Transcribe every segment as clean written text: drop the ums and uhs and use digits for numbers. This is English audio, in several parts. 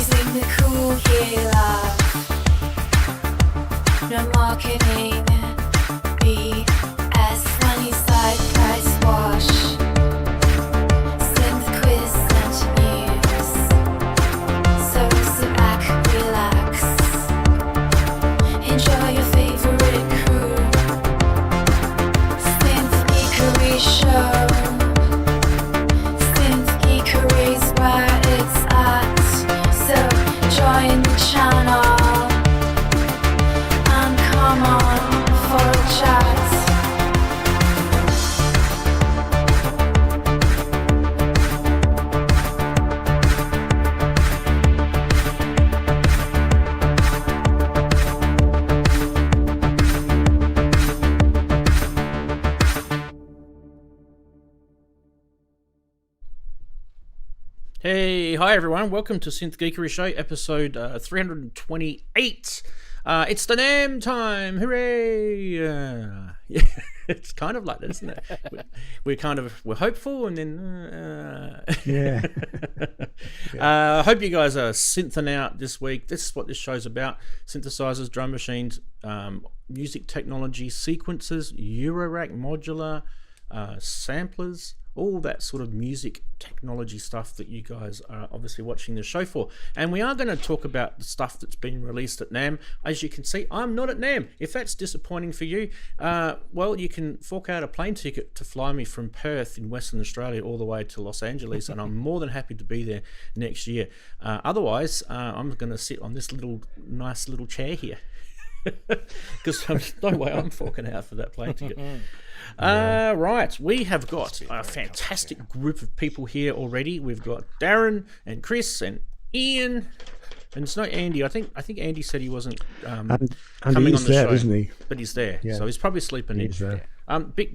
Using the cool gear, love. No marketing. BS when you side price wash. Synth Quiz and news. So sit back, relax. Enjoy your favorite crew. Synth Geekery show. Synth Geekery's where it's at. So join the channel and come on for a chat. Hey, hi everyone. Welcome to Synth Geekery Show, episode 328. It's the NAMM time. Hooray! Yeah, it's kind of like that, isn't it? We're hopeful, and then hope you guys are synthing out this week. This is what this show's about: synthesizers, drum machines, music technology, sequencers, eurorack, modular, samplers. All that sort of music technology stuff that you guys are obviously watching the show for. And we are going to talk about the stuff that's been released at NAMM. As you can see, I'm not at NAMM. If that's disappointing for you, well, you can fork out a plane ticket to fly me from Perth in Western Australia all the way to Los Angeles, and I'm more than happy to be there next year. Otherwise, I'm going to sit on this nice little chair here. Because there's no way I'm forking out for that plane ticket. Right, we have got a fantastic group of people here already. We've got Daren and Chris and Ian, and it's not Andy. I think Andy said he wasn't coming on the show, isn't he? But he's there, so he's probably sleeping in.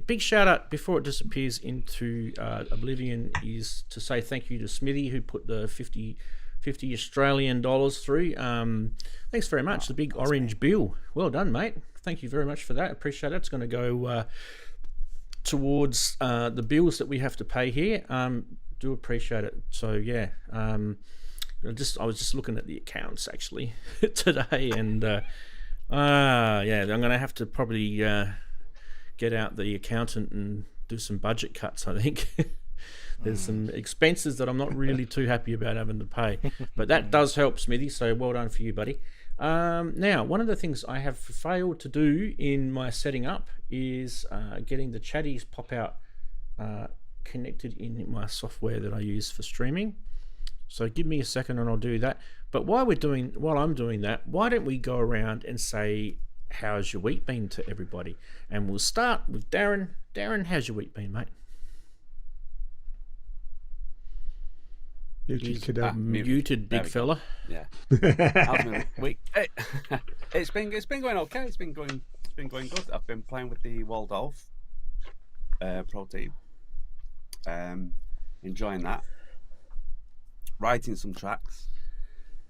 Big shout out before it disappears into oblivion is to say thank you to Smithy, who put the 50 Australian dollars through. Thanks very much. The big orange bill. Well done, mate. Thank you very much for that. Appreciate it. It's going to go towards the bills that we have to pay here. Do appreciate it. So yeah, I was just looking at the accounts actually today, and yeah, I'm going to have to probably get out the accountant and do some budget cuts, I think. There's some expenses that I'm not really too happy about having to pay, but that does help, Smithy, so well done for you, buddy. Now, one of the things I have failed to do in my setting up is getting the chatties pop out connected in my software that I use for streaming. So give me a second and I'll do that. But while I'm doing that, why don't we go around and say, how's your week been to everybody? And we'll start with Daren. Daren, how's your week been, mate? Muted big fella. Yeah. How's my week? It's been going okay. It's been going good. I've been playing with the Waldorf Pro Team. Enjoying that. Writing some tracks.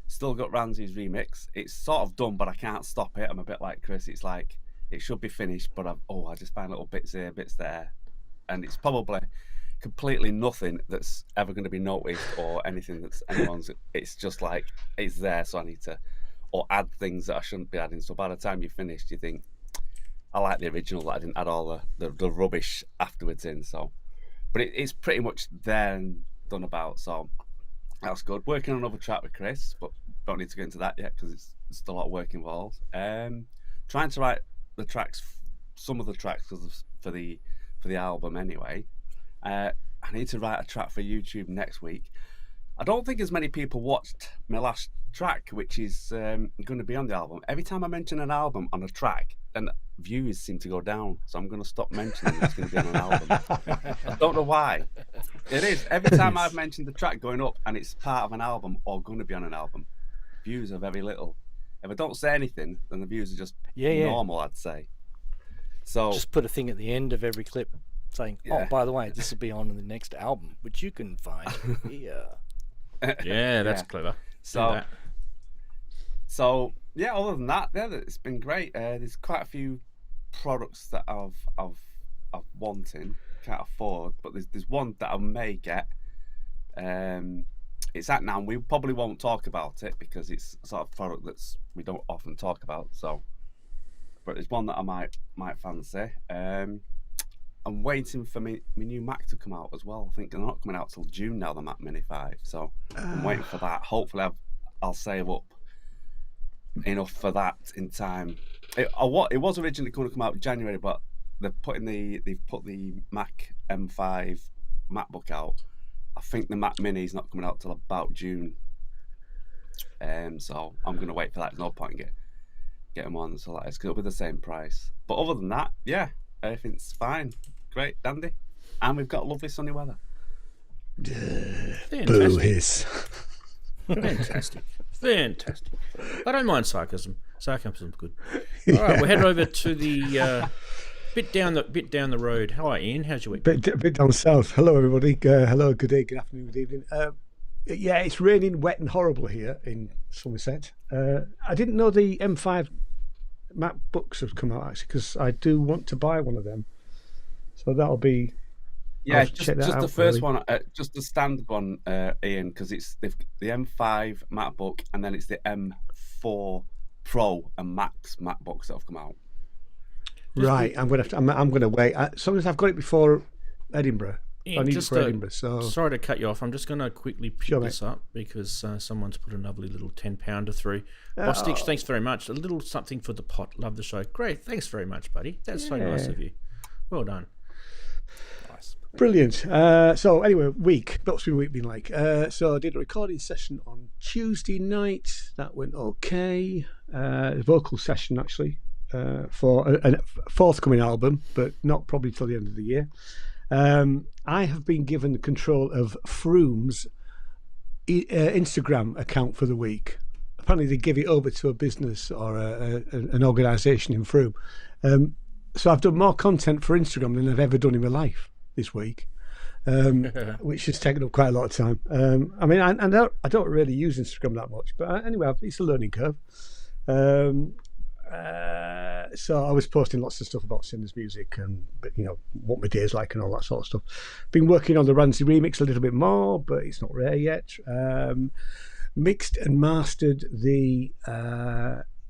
Still got Ranzee's remix. It's sort of done, but I can't stop it. I'm a bit like Chris. It's like it should be finished, but I just find little bits here, bits there, and it's probably completely nothing that's ever going to be noticed or anything that's anyone's. It's just like it's there, so I need to or add things that I shouldn't be adding. So by the time you finished, you think I like the original, that I didn't add all the rubbish afterwards in. So, but it's pretty much there and done about. So that's good. Working on another track with Chris, but don't need to get into that yet because it's still a lot of work involved. Trying to write the tracks, some of the tracks for the album anyway. I need to write a track for YouTube next week. I don't think as many people watched my last track, which is going to be on the album. Every time I mention an album on a track, then views seem to go down. So I'm going to stop mentioning it's going to be on an album. I don't know why. It is. Every time I've mentioned the track going up and it's part of an album or going to be on an album, views are very little. If I don't say anything, then the views are just normal, I'd say. So just put a thing at the end of every clip saying, oh, by the way, this will be on the next album, which you can find here. Yeah, that's clever. So yeah, other than that, it's been great. There's quite a few products that I've wanting, can't afford, but there's one that I may get. it's at NAMM. We probably won't talk about it because it's a sort of product that's we don't often talk about. So, but it's one that I might fancy. I'm waiting for my new Mac to come out as well. I think they're not coming out till June now, the Mac Mini 5. So I'm waiting for that. Hopefully I'll save up enough for that in time. It was originally going to come out in January, but they've put the Mac M5 MacBook out. I think the Mac Mini is not coming out till about June. So I'm going to wait for that. There's no point in get them on so because it'll be the same price. But other than that, yeah, everything's fine. Great, dandy. And we've got lovely sunny weather. Boo hiss. Fantastic. Fantastic. I don't mind sarcasm. Sarcasm's good. All right, we'll head over to the bit down the road. How are you, Ian? How's your week? Bit down south. Hello, everybody. Hello, good day, good afternoon, good evening. Yeah, it's raining wet and horrible here in Somerset. I didn't know the M5 MacBooks have come out, actually, because I do want to buy one of them. So that'll be... Yeah, just the first one, just the standard one, Ian, because it's the M5 MacBook and then it's the M4 Pro and Max MacBooks that have come out. Right, I'm gonna wait. As long as I've got it before Edinburgh. Ian, I need it for Edinburgh. So sorry to cut you off. I'm just going to quickly pick this up because someone's put a lovely little 10-pounder through. Bostich, thanks very much. A little something for the pot. Love the show. Great, thanks very much, buddy. That's so nice of you. Well done. Nice. Brilliant. So anyway, what's your week been like? So I did a recording session on Tuesday night. That went okay. A vocal session actually for a forthcoming album, but not probably till the end of the year. I have been given the control of Froome's Instagram account for the week. Apparently they give it over to a business or an organisation in Froome. So I've done more content for Instagram than I've ever done in my life this week, which has taken up quite a lot of time. I mean, I don't really use Instagram that much, but anyway, it's a learning curve. So I was posting lots of stuff about Sinner's music and what my day's like and all that sort of stuff. Been working on the Ranzee remix a little bit more, but it's not rare yet. Mixed and mastered the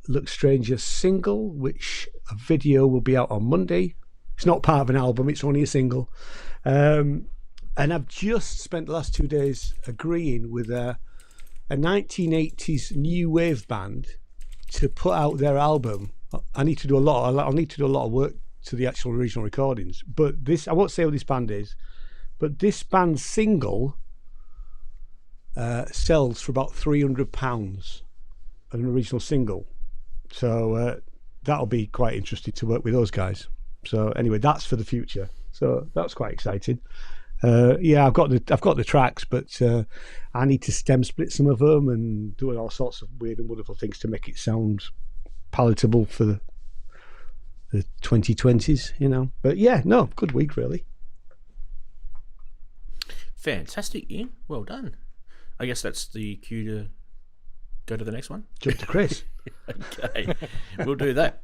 Look Stranger single, which a video will be out on Monday. It's not part of an album, it's only a single. And I've just spent the last 2 days agreeing with a 1980s new wave band to put out their album. I'll need to do a lot of work to the actual original recordings. But this, I won't say what this band is, but this band's single sells for about £300, an original single. So that'll be quite interesting to work with those guys. So anyway, that's for the future. So that's quite exciting. Yeah, I've got the tracks, but I need to stem split some of them and doing all sorts of weird and wonderful things to make it sound palatable for the 2020s, But yeah, no, good week really. Fantastic, Ian. Well done. I guess that's the cue to go to the next one. Jump to Chris. Okay, we'll do that.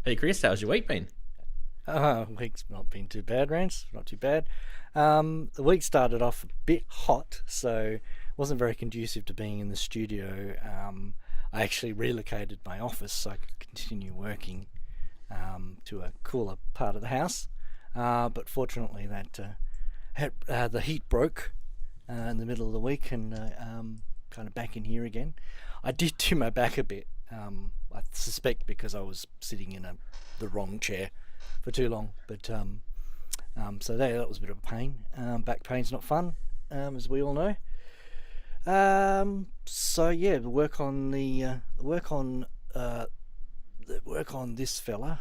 Hey, Chris, how's your week been? Week's not been too bad, Rance. Not too bad. The week started off a bit hot, so wasn't very conducive to being in the studio. I actually relocated my office so I could continue working to a cooler part of the house. But fortunately, that the heat broke in the middle of the week, and kind of back in here again. I did do my back a bit. I suspect because I was sitting in the wrong chair for too long, but so that was a bit of a pain. Back pain's not fun, as we all know. So yeah, the work on this fella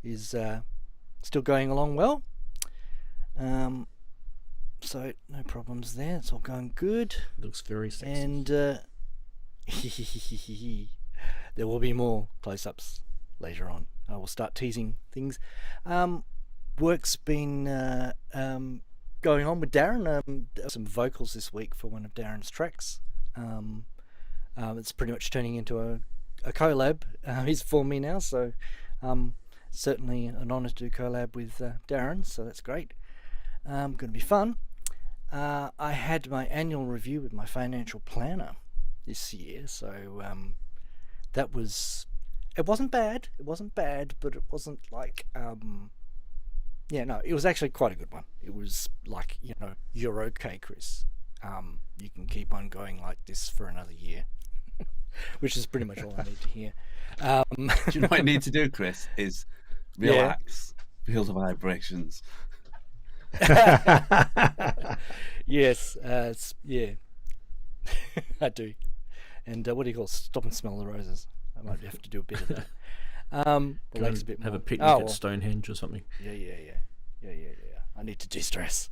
is still going along well. So no problems there. It's all going good. Looks very sexy. And there will be more close-ups later on. I will start teasing things. Work's been going on with Daren. Some vocals this week for one of Daren's tracks. It's pretty much turning into a collab. He's for me now, so certainly an honour to do collab with Daren. So that's great. Going to be fun. I had my annual review with my financial planner this year, so that was. It wasn't bad. It wasn't bad, but it wasn't like. It was actually quite a good one. It was like, you're okay, Chris. You can keep on going like this for another year, which is pretty much all I need to hear. Do you know what you need to do, Chris? Is relax, feel the vibrations. Yes, I do. And what do you call it? Stop and smell the roses. I might have to do a bit of that. Relax a bit more. Have a picnic at Stonehenge or something. Yeah. I need to de-stress.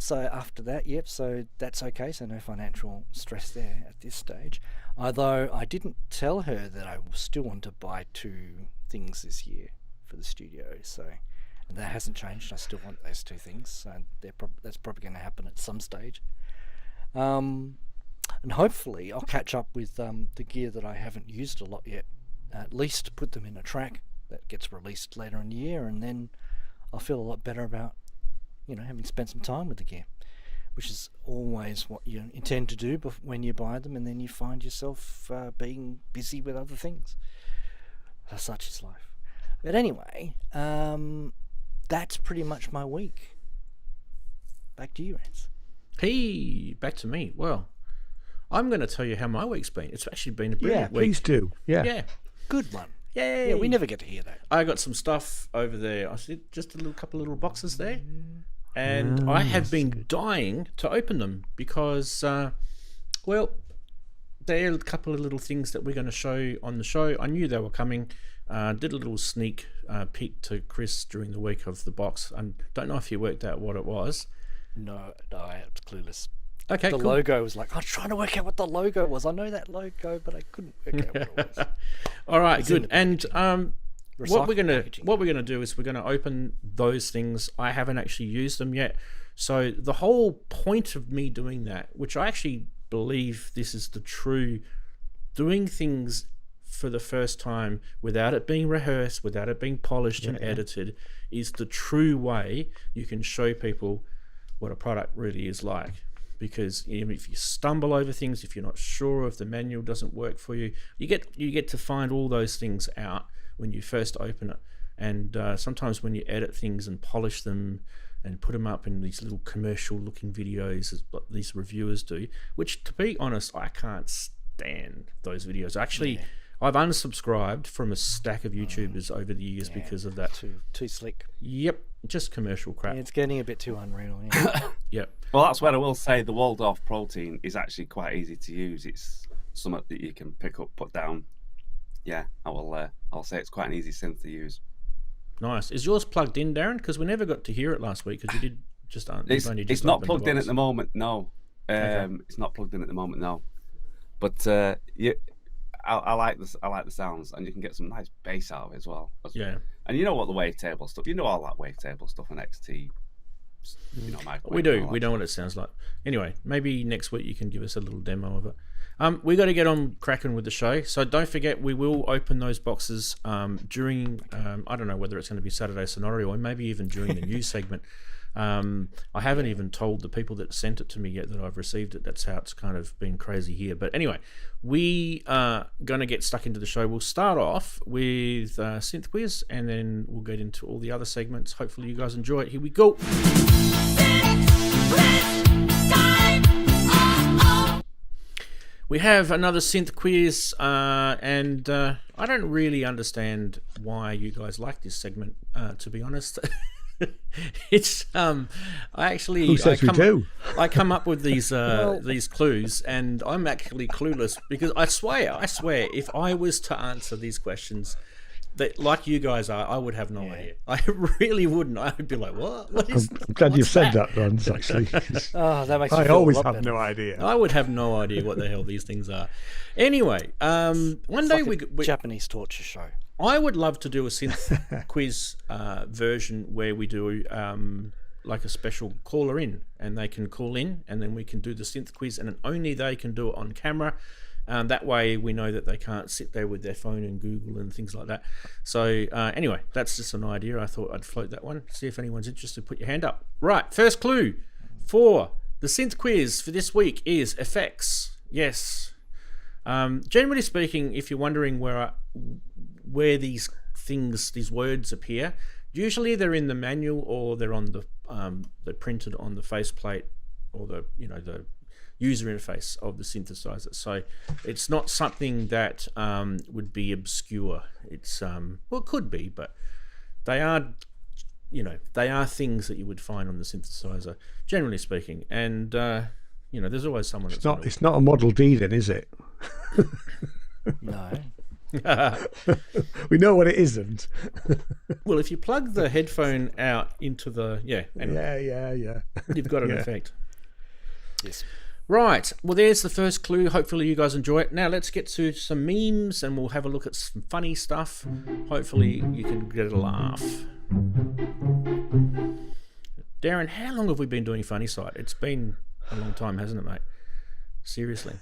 So after that, so that's okay. So no financial stress there at this stage. Although I didn't tell her that I still want to buy 2 things this year for the studio. So and that hasn't changed. I still want those 2 things. So that's probably going to happen at some stage. And hopefully I'll catch up with the gear that I haven't used a lot yet. At least put them in a track that gets released later in the year, and then I'll feel a lot better about having spent some time with the gear, which is always what you intend to do when you buy them, and then you find yourself being busy with other things. Such is life. But anyway, that's pretty much my week. Back to you, Rance. Hey, back to me. Well, I'm going to tell you how my week's been. It's actually been a brilliant week. Please do. Yeah. Good one. Yay. Yeah, we never get to hear that. I got some stuff over there. I see just a couple of little boxes there. And I have been dying to open them because, there are a couple of little things that we're going to show on the show. I knew they were coming. Did a little sneak peek to Chris during the week of the box. I don't know if you worked out what it was. No, I was clueless. Okay, the cool. logo was like, I was trying to work out what the logo was. I know that logo, but I couldn't work out what it was. All right, good. And what we're gonna do is we're gonna open those things. I haven't actually used them yet, so the whole point of me doing that, which I actually believe this is the true doing things for the first time without it being rehearsed, without it being polished and edited, is the true way you can show people what a product really is like. Because even if you stumble over things, if you're not sure if the manual doesn't work for you, you get to find all those things out when you first open it. And sometimes when you edit things and polish them and put them up in these little commercial looking videos, as what these reviewers do, which, to be honest, I can't stand those videos. Actually, I've unsubscribed from a stack of YouTubers over the years because of that. Too slick. Yep, just commercial crap. Yeah, it's getting a bit too unreal. Yep. Well, that's where I will say the Waldorf protein is actually quite easy to use. It's something that you can pick up, put down. Yeah, I'll say it's quite an easy synth to use. Nice. Is yours plugged in, Daren? Because we never got to hear it last week because you did just. It's not plugged in at the moment. No, It's not plugged in at the moment. No, but I like this. I like the sounds, and you can get some nice bass out of it as well. Yeah. And you know what the wavetable stuff. You know all that wavetable stuff on XT. We do. We know what it sounds like. Anyway, maybe next week you can give us a little demo of it. We got to get on cracking with the show, so don't forget we will open those boxes during. I don't know whether it's going to be Saturday Sonority or maybe even during the news segment. I haven't even told the people that sent it to me yet that I've received it. That's how it's kind of been crazy here. But anyway, we are going to get stuck into the show. We'll start off with Synth Quiz, and then we'll get into all the other segments. Hopefully you guys enjoy it. Here we go. We have another Synth Quiz, and I don't really understand why you guys like this segment, to be honest. It's I come up with these clues, and I'm actually clueless because I swear if I was to answer these questions that like you guys are, I would have no idea. I really wouldn't. I would be like, what is I'm glad you've said that, Rance, actually. That makes I always have no idea. I would have no idea what the hell these things are. Anyway, one day we Japanese torture show. I would love to do a Synth Quiz version where we do like a special caller in, and they can call in, and then we can do the Synth Quiz, and only they can do it on camera. That way we know that they can't sit there with their phone and Google and things like that. So anyway, that's just an idea. I thought I'd float that one. See if anyone's interested. Put your hand up. Right, first clue. For the synth quiz for this week is effects. Yes. Generally speaking, if you're wondering where these things, these words appear, usually they're in the manual or they're on they're printed on the faceplate or the user interface of the synthesizer. So it's not something that would be obscure. It's it could be, but they are things that you would find on the synthesizer, generally speaking. And there's always someone. It's not a Model D, then, is it? No. We know what it isn't. Well, if you plug the headphone out into the yeah, you've got an effect. Yes. Right. Well, there's the first clue. Hopefully you guys enjoy it. Now let's get to some memes and we'll have a look at some funny stuff. Hopefully you can get a laugh. Daren, how long have we been doing Funny Site? It's been a long time, hasn't it, mate? Seriously.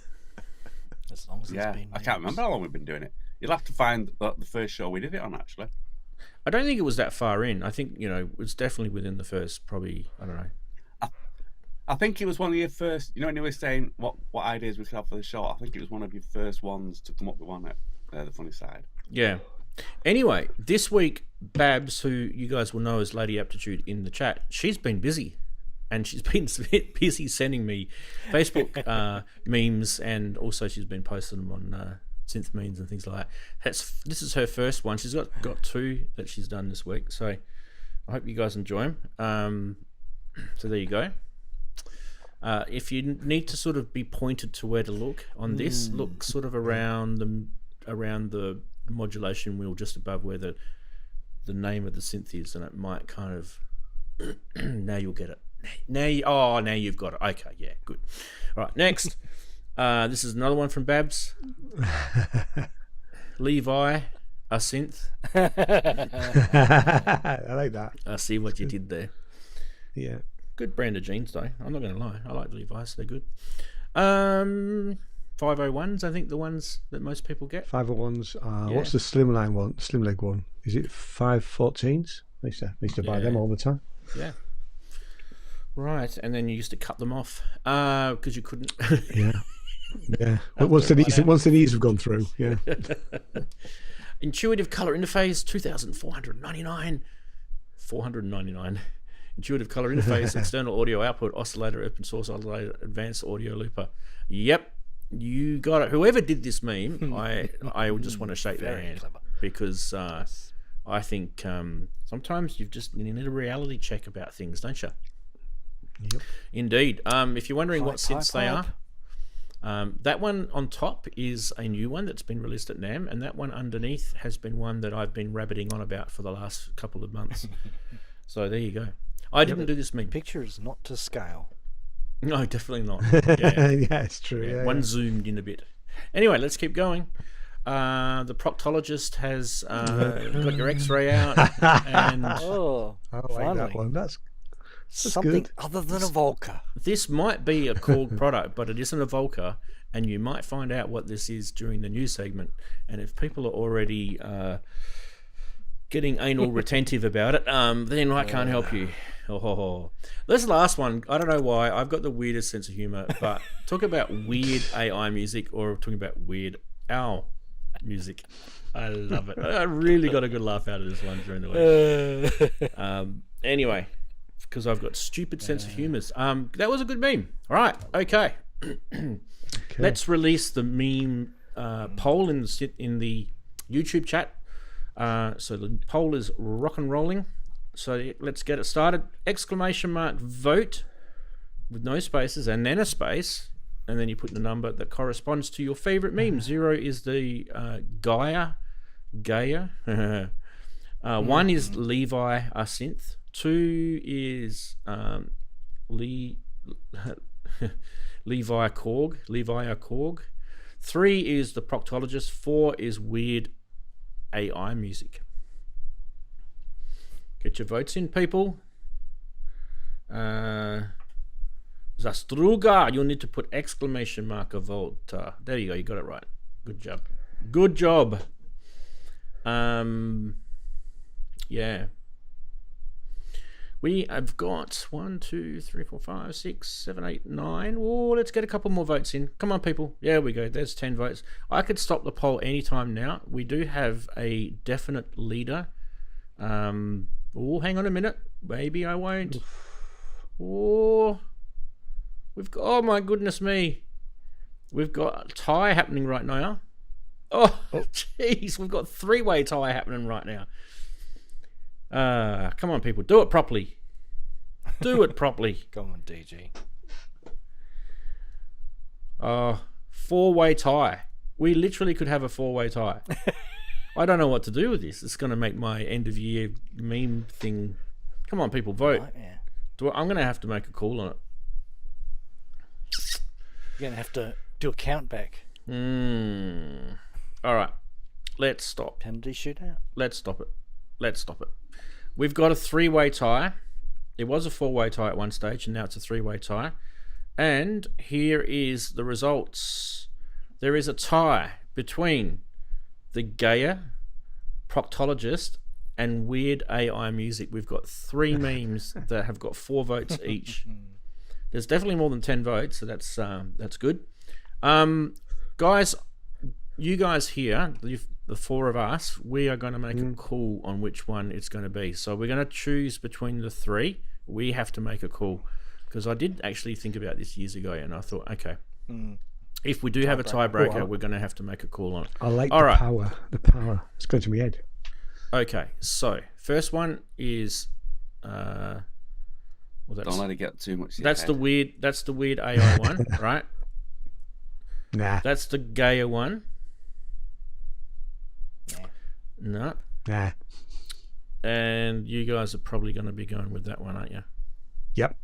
As long as it's been. I can't remember how long we've been doing it. You'll have to find the first show we did it on, actually. I don't think it was that far in. I think, it's definitely within the first, probably, I don't know. I think it was one of your first, when you were saying what ideas we could have for the show, I think it was one of your first ones to come up with one at the Funny Side. Yeah. Anyway, this week, Babs, who you guys will know as Lady Aptitude in the chat, she's been busy. And she's been busy sending me Facebook memes, and also she's been posting them on synth memes and things like that. This is her first one. She's got two that she's done this week. So I hope you guys enjoy them. So there you go. If you need to sort of be pointed to where to look on this, look sort of around the modulation wheel just above where the name of the synth is, and it might kind of now you'll get it. Now you've got it. Okay, yeah, good. All right, next. This is another one from Babs. Levi, a synth. I like that. I see what you did there. Yeah. Good brand of jeans, though. I'm not going to lie. I like Levi's. They're good. 501s, I think the ones that most people get. 501s. What's the slim leg one? Is it 514s? I used to buy them all the time. Yeah. Right, and then you used to cut them off because you couldn't. Yeah. But once the knees have gone through, yeah. Intuitive color interface, 2,499. 499. Intuitive color interface, external audio output, oscillator, open source oscillator, advanced audio looper. Yep, you got it. Whoever did this meme, I would just want to shake their hand because I think sometimes you need a reality check about things, don't you? Yep. Indeed. If you're wondering what synths they are, that one on top is a new one that's been released at NAMM, and that one underneath has been one that I've been rabbiting on about for the last couple of months. So there you go. I didn't do this meme. Picture is not to scale. No, definitely not. Yeah, it's true. Yeah, one zoomed in a bit. Anyway, let's keep going. The proctologist has got your X-ray out, and I like that one. That's something good. other than a Volca. This might be a Korg product, but it isn't a Volca, and you might find out what this is during the news segment. And if people are already getting anal retentive about it, then I can't help you. This last one, I don't know why, I've got the weirdest sense of humour, but talk about weird AI music or talking about weird owl music. I love it. I really got a good laugh out of this one during the week. Anyway, because I've got stupid sense of humours. That was a good meme. All right, okay. Let's release the meme poll in the YouTube chat. So the poll is rock and rolling. So let's get it started. ! Vote with no spaces and then a space, and then you put the number that corresponds to your favourite meme. 0 is the Gaia. 1 is Levi, a synth. 2 is Levi a Korg. 3 is the proctologist. 4 is weird AI music. Get your votes in, people. Zastruga, you'll need to put ! Volta. There you go, you got it right. Good job. Yeah. We have got 1, 2, 3, 4, 5, 6, 7, 8, 9. Oh, let's get a couple more votes in. Come on, people. There we go. There's 10 votes. I could stop the poll anytime now. We do have a definite leader. Oh, hang on a minute. Maybe I won't. Oh, oh my goodness me. We've got a tie happening right now. Oh, jeez. We've got 3-way tie happening right now. Come on, people. Do it properly. Do it properly. Come on, DG. 4-way tie. We literally could have a 4-way tie. I don't know what to do with this. It's going to make my end of year meme thing. Come on, people, vote. Nightmare. I'm going to have to make a call on it. You're going to have to do a count back. All right. Let's stop. Penalty shootout. Let's stop it. Let's stop it. We've got a 3-way tie. It was a 4-way tie at one stage, and now it's a 3-way tie. And here is the results. There is a tie between the Gaia, Proctologist, and Weird AI Music. We've got 3 memes that have got 4 votes each. There's definitely more than 10 votes, so that's good. Guys, you guys here, the 4 of us, we are going to make a call on which one it's going to be. So we're going to choose between the 3. We have to make a call, because I did actually think about this years ago, and I thought, okay, if we do have a tiebreaker, we're going to have to make a call on it. I like the power. The power. It's going to my head. Okay, so first one is well, Don't let it get too much. That's the weird AI one, right? Nah. That's the Gaia one. No. Nah. And you guys are probably going to be going with that one, aren't you? Yep.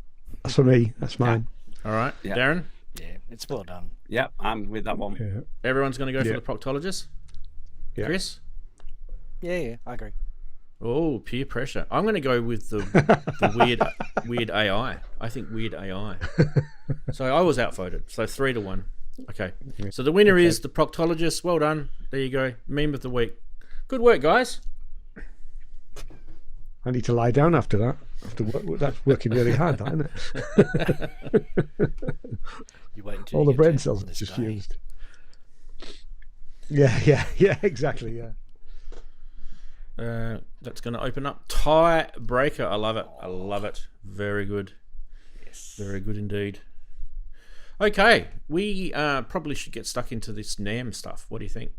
That's for me. That's mine. All right, Yeah. Daren. Yeah, it's well done. Yep, I'm with that one. Yeah. Everyone's going to go for the Proctologist. Yeah. Chris. Yeah, I agree. Oh, peer pressure. I'm going to go with the weird AI. I think weird AI. So I was outvoted. So 3-1. Okay. So the winner is the Proctologist. Well done. There you go. Meme of the week. Good work, guys. I need to lie down after that. After work, that's working really hard, that, isn't it? You wait until All you the get brain to cells on are this just day. used. Yeah, exactly, yeah. That's going to open up tiebreaker. I love it. I love it. Very good. Yes. Very good indeed. Okay, we probably should get stuck into this NAMM stuff. What do you think?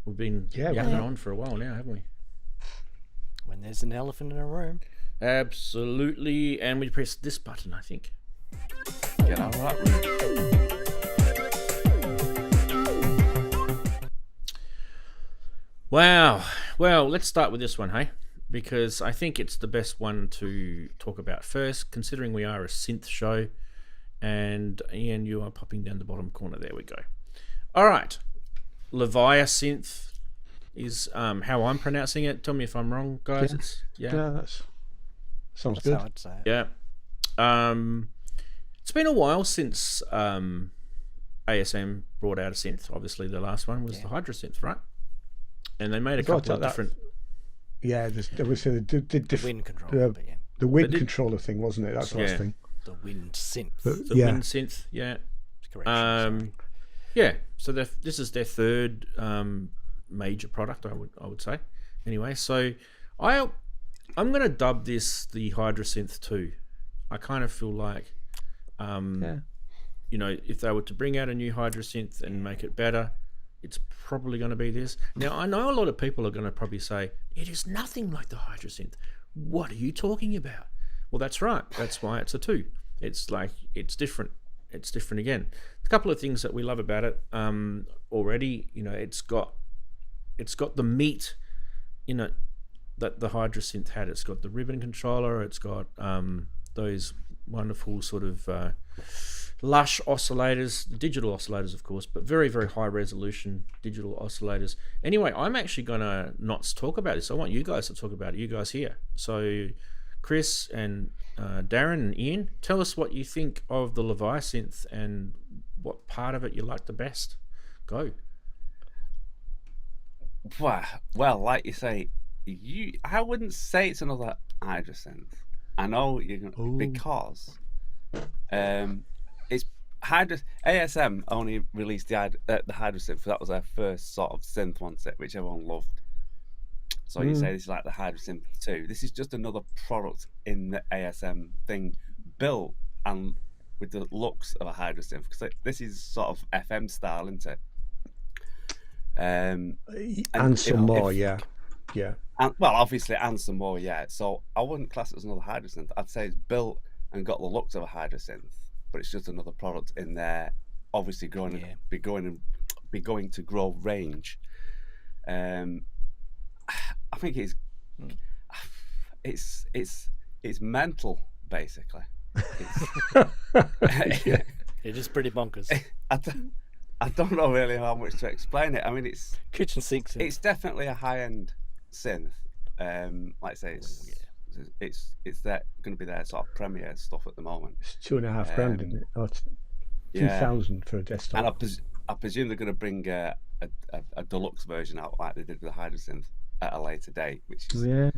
We've been yapping on for a while now, haven't we? When there's an elephant in a room. Absolutely. And we press this button, I think. Get out of that room. Wow. Well, let's start with this one, hey? Because I think it's the best one to talk about first, considering we are a synth show. And Ian, you are popping down the bottom corner. There we go. All right. Leviasynth is how I'm pronouncing it. Tell me if I'm wrong, guys. Yeah, that sounds That's good. how I'd say it. Yeah. It's been a while since ASM brought out a synth. Obviously, the last one was the Hydra synth, right? And they made a couple of different. Yeah, there was the Wind controller, but yeah. the wind controller thing, wasn't it? That's the last thing. The wind synth. The wind synth, yeah. Correction, Yeah. So this is their third major product, I would say. Anyway, so I'm going to dub this the Hydra Synth 2. I kind of feel like, you know, if they were to bring out a new Hydra Synth and make it better, it's probably going to be this. Now, I know a lot of people are going to probably say, it is nothing like the Hydra Synth. What are you talking about? Well, that's right. That's why it's a 2. It's like, it's different. It's different again. A couple of things that we love about it already, you know, it's got the meat in it that the Hydra Synth had. It's got the ribbon controller. It's got those wonderful sort of lush oscillators, digital oscillators, of course, but very, very high resolution digital oscillators. Anyway, I'm actually going to not talk about this. I want you guys to talk about it, you guys here. So Chris and Daren and Ian, tell us what you think of the Leviasynth and what part of it you like the best. Go. Well, like you say, I wouldn't say it's another Hydra synth. I know you're going to, because it's ASM only released the Hydrosynth. That was their first sort of synth one set, which everyone loved. So you say this is like the Hydrosynth 2. This is just another product in the ASM thing, built and with the looks of a Hydrosynth, because this is sort of FM style, isn't it? And some more, yeah. And, well, obviously, and some more, yeah. So I wouldn't class it as another Hydrosynth. I'd say it's built and got the looks of a Hydrosynth, but it's just another product in there. Obviously, be going to grow range. I think it's mental, basically. It is pretty bonkers. I don't know really how much to explain it. I mean, it's kitchen sink. It's definitely a high-end synth. Like I say, it's that going to be their sort of premier stuff at the moment. It's $2,500, isn't it? Or 2,000 for a desktop. And I presume they're going to bring a deluxe version out like they did with the Hydrosynth at a later date, which is going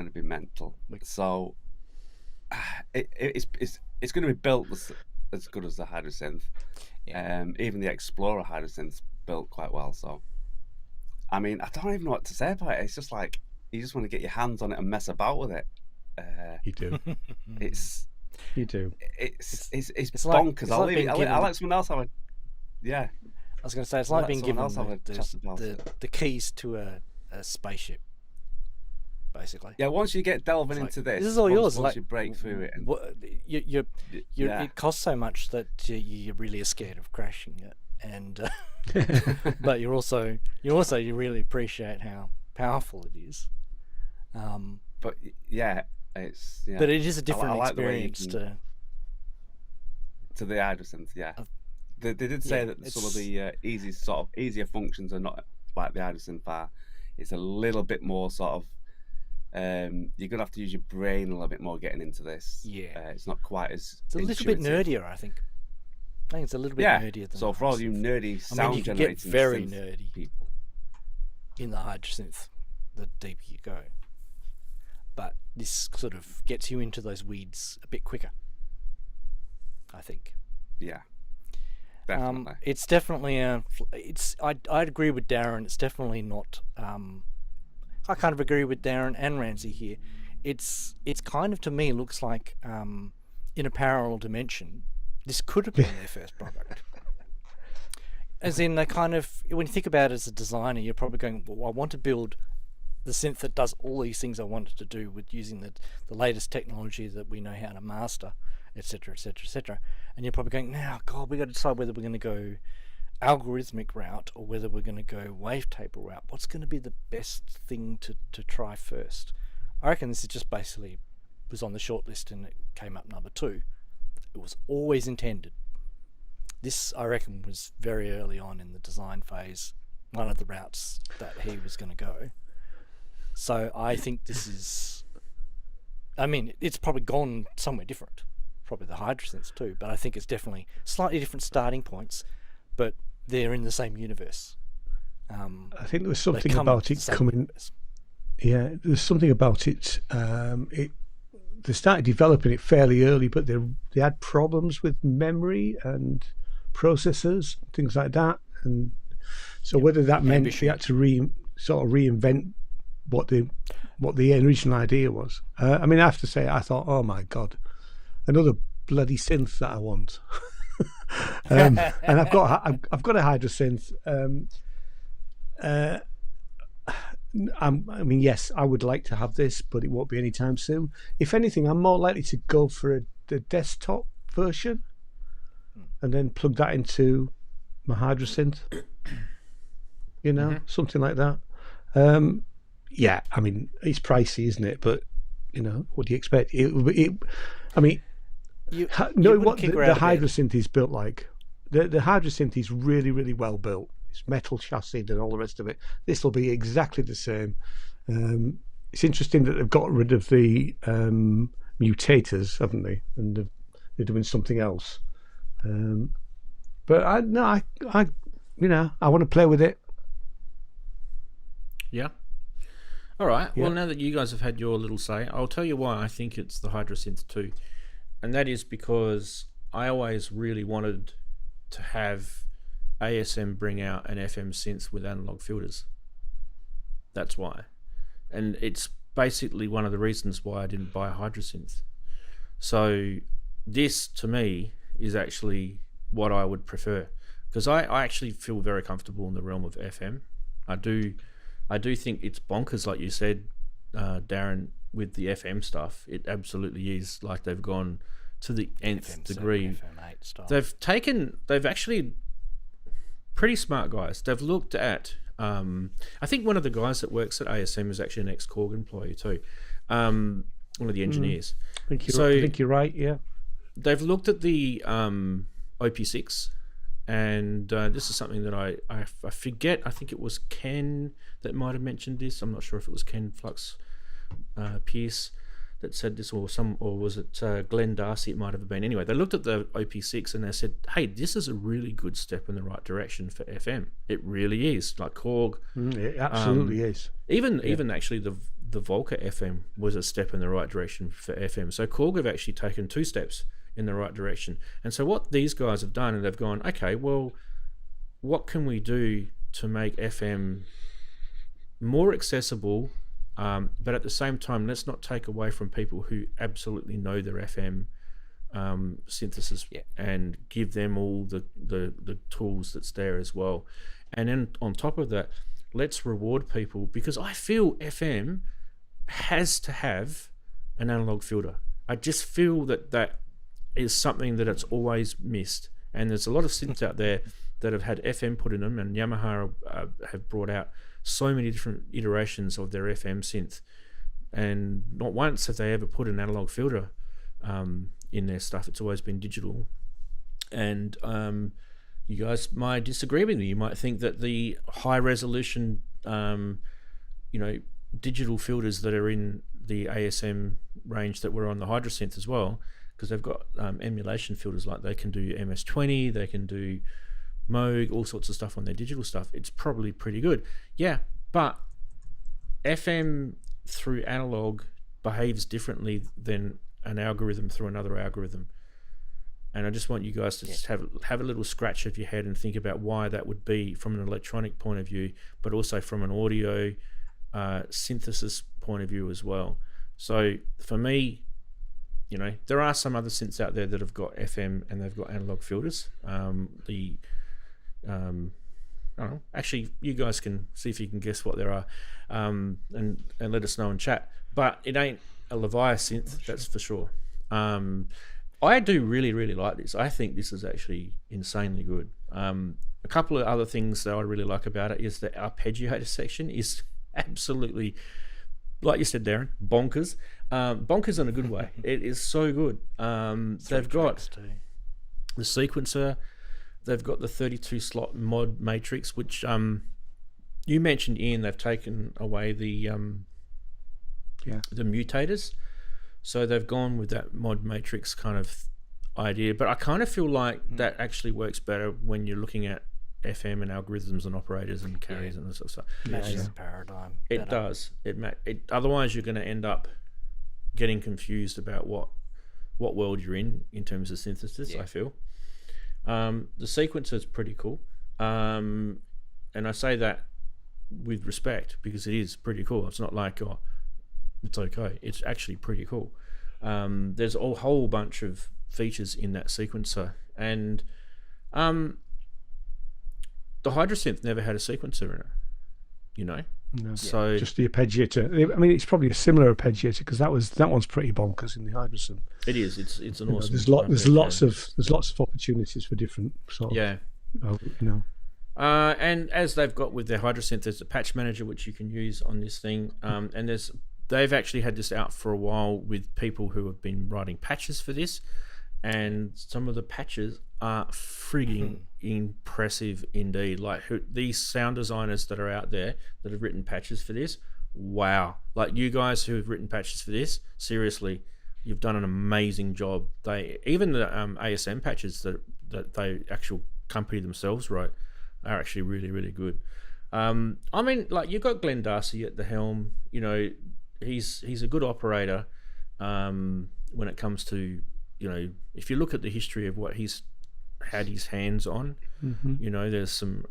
to be mental. So it's going to be built as good as the Hydrosynth. Even the Explorer Hydrosynth's built quite well. So, I mean, I don't even know what to say about it. It's just like you just want to get your hands on it and mess about with it. You do. You do. It's bonkers. I'll let someone else have a. Yeah. I was going to say, it's like being given the keys to a spaceship, basically. Yeah, once you get delving into this is all yours. Once you break through it, it costs so much that you really are scared of crashing it, and but you really appreciate how powerful it is. But but it is a different experience to the Hydrosynth. Yeah. They did say that some of the easier functions are not like the Hydrosynth are. It's a little bit more sort of you're gonna have to use your brain a little bit more getting into this. It's not quite as. It's a little bit nerdier, I think. I think it's a little bit nerdier than. So for all you nerdy sound you generating get very nerdy people in the Hydrosynth, the deeper you go. But this sort of gets you into those weeds a bit quicker, I think. Yeah. Definitely. It's definitely I'd agree with Daren. It's definitely not. I kind of agree with Daren and Ranzee here. It's kind of, to me, looks like in a parallel dimension, this could have been their first product. As in, they kind of, when you think about it as a designer, you're probably going, well, I want to build the synth that does all these things I wanted to do with using the latest technology that we know how to master, etc., etc., etc. And you're probably going, now, God, we got to decide whether we're going to go algorithmic route or whether we're going to go wavetable route. What's going to be the best thing to try first? I reckon this is just basically was on the short list and it came up number 2. It was always intended. This, I reckon, was very early on in the design phase, one of the routes that he was going to go. So I think this is, I mean, it's probably gone somewhere different, probably the Hydrosynths too, but I think it's definitely slightly different starting points, but they're in the same universe. I think there was something about it coming. Yeah, there's something about it. They started developing it fairly early, but they had problems with memory and processors, things like that, and so whether that meant they had to reinvent what the original idea was. I mean, I have to say, I thought, oh my God, another bloody synth that I want. And I've got a Hydrosynth. I mean, yes, I would like to have this, but it won't be anytime soon. If anything, I'm more likely to go for the desktop version and then plug that into my Hydrosynth. Something like that. Yeah, I mean, it's pricey, isn't it? But what do you expect? I mean, knowing what the Hydrosynth is built like, the Hydrosynth is really, really well built. It's metal chassis and all the rest of it. This will be exactly the same. It's interesting that they've got rid of the mutators, haven't they? And they're doing something else. But I want to play with it. Yeah. All right. Yeah. Well, now that you guys have had your little say, I'll tell you why I think it's the Hydrasynth 2. And that is because I always really wanted to have ASM bring out an FM synth with analog filters. That's why. And it's basically one of the reasons why I didn't buy a Hydrasynth. So this, to me, is actually what I would prefer. Because I actually feel very comfortable in the realm of FM. I do think it's bonkers, like you said, Daren, with the FM stuff. It absolutely is. Like, they've gone to the nth degree. FM8 style. They've actually, pretty smart guys. They've looked at, I think one of the guys that works at ASM is actually an ex-Korg employee too. One of the engineers. I think you're right, yeah. They've looked at the OP6, and this is something that I forget. I think it was Ken that might have mentioned this. I'm not sure if it was Ken Flux Pierce that said this, or was it Glenn Darcy? It might have been. Anyway, they looked at the OP6 and they said, "Hey, this is a really good step in the right direction for FM. It really is." Like Korg, It absolutely is. even actually the Volca FM was a step in the right direction for FM. So Korg have actually taken 2 steps in the right direction. And so what these guys have done, and they've gone, okay, well, what can we do to make FM more accessible, but at the same time, let's not take away from people who absolutely know their FM synthesis, and give them all the tools that's there as well. And then on top of that, let's reward people, because I feel FM has to have an analog filter. I just feel that is something that it's always missed. And there's a lot of synths out there that have had FM put in them, and Yamaha have brought out so many different iterations of their FM synth, and not once have they ever put an analog filter in their stuff. It's always been digital. And you guys might disagree with me. You might think that the high resolution digital filters that are in the ASM range that were on the Hydrasynth as well, because they've got emulation filters, like they can do MS-20, they can do Moog, all sorts of stuff on their digital stuff. It's probably pretty good. Yeah, but FM through analog behaves differently than an algorithm through another algorithm. And I just want you guys to just have a little scratch of your head and think about why that would be from an electronic point of view, but also from an audio synthesis point of view as well. So for me, there are some other synths out there that have got FM and they've got analog filters. I don't know. Actually, you guys can see if you can guess what there are, and let us know in chat. But it ain't a Leviathan synth, that's for sure. I do really, really like this. I think this is actually insanely good. A couple of other things that I really like about it is the arpeggiator section is absolutely, like you said, Daren, bonkers. Bonkers in a good way. It is so good. They've got the sequencer. They've got the 32 slot mod matrix, which you mentioned, Ian. They've taken away the mutators, so they've gone with that mod matrix kind of idea. But I kind of feel like that actually works better when you're looking at FM and algorithms and operators and carriers and this sort of stuff. Matches the paradigm. It does. Otherwise, you're going to end up getting confused about what world you're in terms of synthesis. I feel. The sequencer is pretty cool, and I say that with respect because it is pretty cool. It's not like, oh, it's okay. It's actually pretty cool. There's a whole bunch of features in that sequencer, and the Hydrasynth never had a sequencer in it, No. So just the arpeggiator. I mean, it's probably a similar arpeggiator because that one's pretty bonkers in the Hydrasynth. it is. It's an awesome. There's lots of opportunities for different sort of and as they've got with their Hydrasynth, there's a patch manager which you can use on this thing, and they've actually had this out for a while with people who have been writing patches for this, and some of the patches are frigging impressive indeed. Like these sound designers that are out there that have written patches for this, wow! Like you guys who have written patches for this, seriously, you've done an amazing job. Even the ASM patches that they actual company themselves wrote are actually really, really good. I mean, like, you've got Glenn Darcy at the helm. You know, he's a good operator. When it comes to, you know, if you look at the history of what he's had his hands on, you know, there's some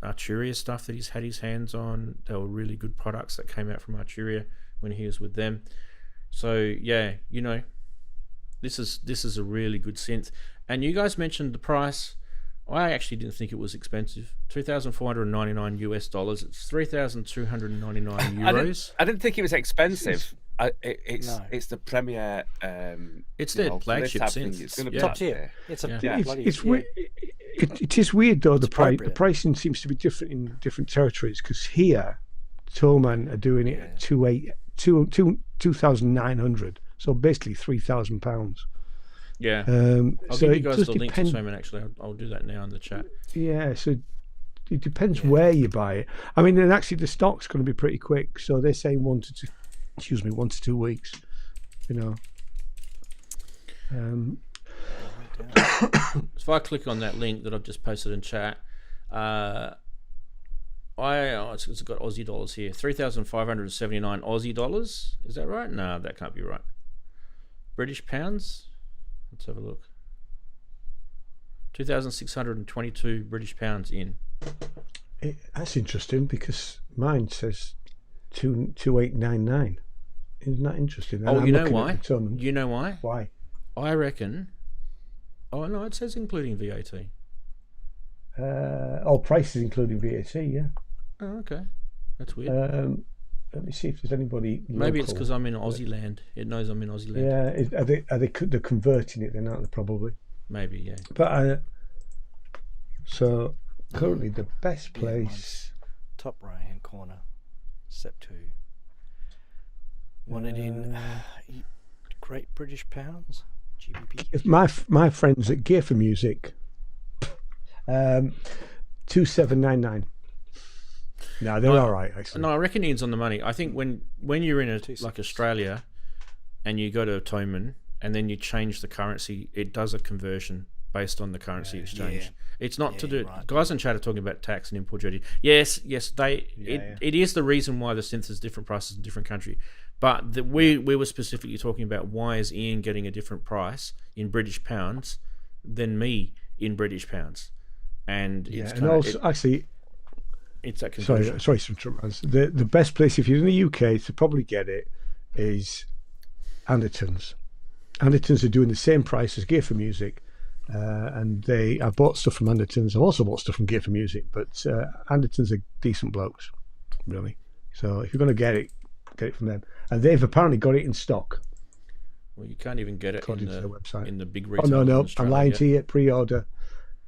Arturia stuff that he's had his hands on. They were really good products that came out from Arturia when he was with them. So yeah, you know, this is a really good synth. And you guys mentioned the price. I actually didn't think it was expensive. $2,499 US. It's 3,299 euros. I didn't think it was expensive. It's the premier. It's their flagship synth. It's going to be top tier. It's a bloody. It is weird though. The pricing seems to be different in different territories, because here, Thomann are doing it at 2,900. So basically £3,000. Yeah. I'll so give you guys the link to Thomann. Actually, I'll do that now in the chat. Yeah. So it depends where you buy it. I mean, and actually the stock's going to be pretty quick. So they're saying 1 to 2 weeks. You know. So if I click on that link that I've just posted in chat, it's got Aussie dollars here. 3,579 Aussie dollars. Is that right? No, that can't be right. British pounds. Let's have a look. 2,622 British pounds in. That's interesting, because mine says 2,899. Isn't that interesting? Oh, you know why? You know why? Why? I reckon. Oh no, it says including VAT. Prices including VAT. Yeah. Oh, okay. That's weird. Let me see if there's anybody local. Maybe it's because I'm in Aussie land. It knows I'm in Aussie land. Yeah, they're converting it then, aren't they? Probably. Maybe, yeah. But so currently the best place. Top right hand corner, step 2. Want it in Great British Pounds, GBP. My friends at Gear for Music, 2,799. No, they're all right, actually. No, I reckon Ian's on the money. I think when you're in like Australia and you go to a Thomann and then you change the currency, it does a conversion based on the currency exchange. Yeah. It's not to do. Right. Guys in chat are talking about tax and import duty. Yes, it is the reason why the synth is different prices in different country. But we were specifically talking about why is Ian getting a different price in British pounds than me in British pounds, and it's actually. It's that conversion. Sorry, the best place if you're in the UK to probably get it is Anderton's. Anderton's are doing the same price as Gear for Music, and I bought stuff from Anderton's. I've also bought stuff from Gear for Music, but Anderton's are decent blokes, really. So if you're going to get it from them, and they've apparently got it in stock. Well, you can't even get it according to their website. In the big retail. Oh no, I'm lying to you. Pre-order.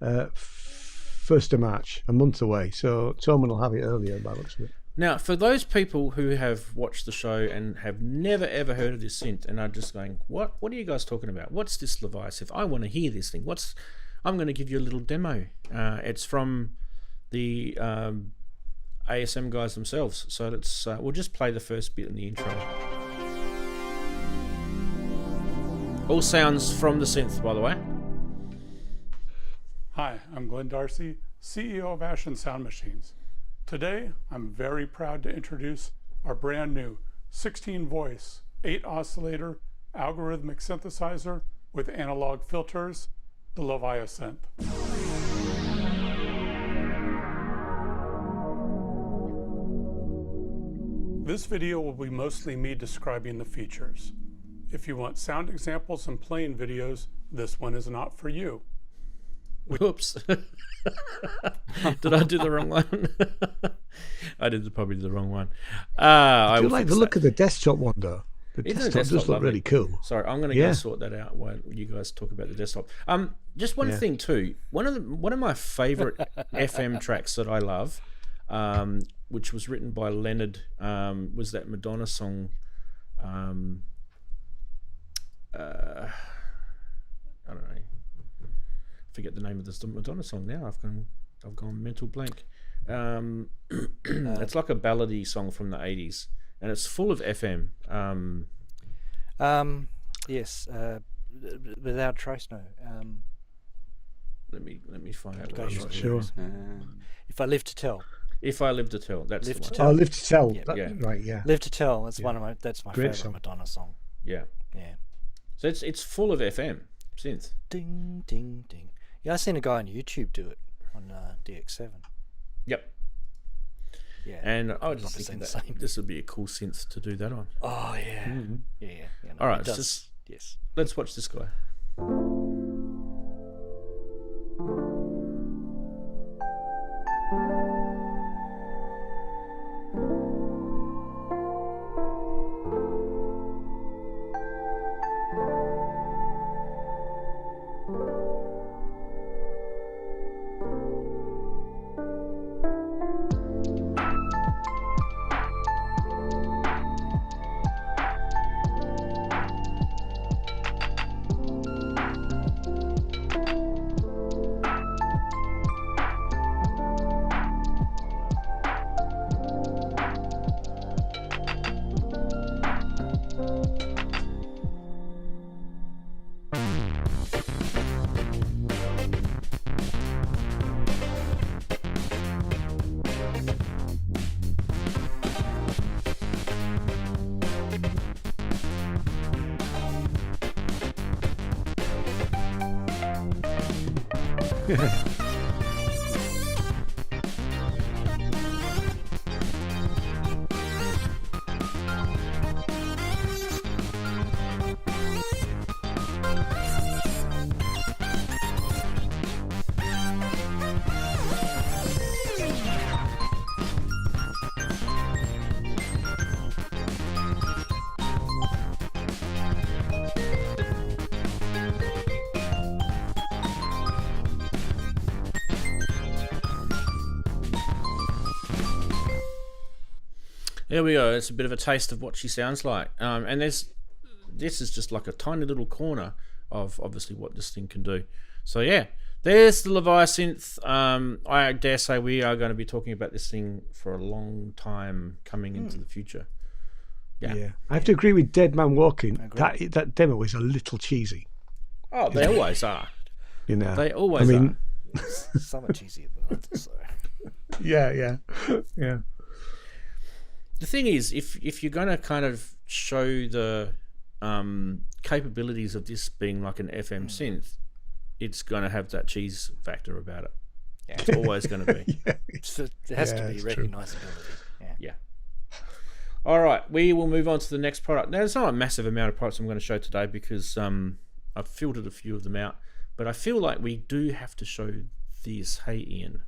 1st of March, a month away, so Thomann will have it earlier by the looks of it. Now, for those people who have watched the show and have never ever heard of this synth and are just going, what are you guys talking about? What's this Leviathan? I want to hear this thing. I'm going to give you a little demo. It's from the ASM guys themselves. So we'll just play the first bit in the intro. All sounds from the synth, by the way. Hi, I'm Glenn Darcy, CEO of Ash & Sound Machines. Today, I'm very proud to introduce our brand new 16-voice, 8-oscillator, algorithmic synthesizer with analog filters, the Leviathan. This video will be mostly me describing the features. If you want sound examples and playing videos, this one is not for you. Whoops. Did I do the wrong one? I did probably the wrong one. I do like the look of the desktop one, though. The desktop does look really cool. Sorry, I'm going to go sort that out while you guys talk about the desktop. Just one thing too. One of my favourite FM tracks that I love, which was written by Leonard, was that Madonna song. I don't know. Forget the name of the Madonna song now. I've gone mental blank. It's like a ballady song from the 80s, and it's full of FM. Yes, Without Trace. No. Let me find out. Sure. If I Live to Tell. If I Live to Tell. That's Live the to one. Tell. Oh, Live to Tell. Yeah. Yeah. Right, yeah. Live to Tell. That's that's my Great favorite song. Madonna song. Yeah. Yeah. So it's full of FM synth. Ding ding ding. Yeah, I seen a guy on YouTube do it on DX7. Yep. Yeah. And I was Probably just seen thinking the that same. this would be a cool synth to do that on. Oh yeah. Mm-hmm. Yeah. No, All right, it does. just- Yes. Let's watch this guy. There we go. It's a bit of a taste of what she sounds like. And this is just like a tiny little corner of obviously what this thing can do. So yeah, there's the Levi synth. I dare say we are going to be talking about this thing for a long time coming into the future. Yeah. I have to agree with Dead Man Walking. agree. That demo is a little cheesy. Oh, they always are. You know, They always are. Some are cheesier than others. So. yeah. The thing is, if you're going to kind of show the capabilities of this being like an FM synth, it's going to have that cheese factor about it. Yeah. It's always going to be. So it has to be it's true. recognizability. Yeah. All right, we will move on to the next product. Now, there's not a massive amount of products I'm going to show today because I've filtered a few of them out, but I feel like we do have to show this. Hey, Ian.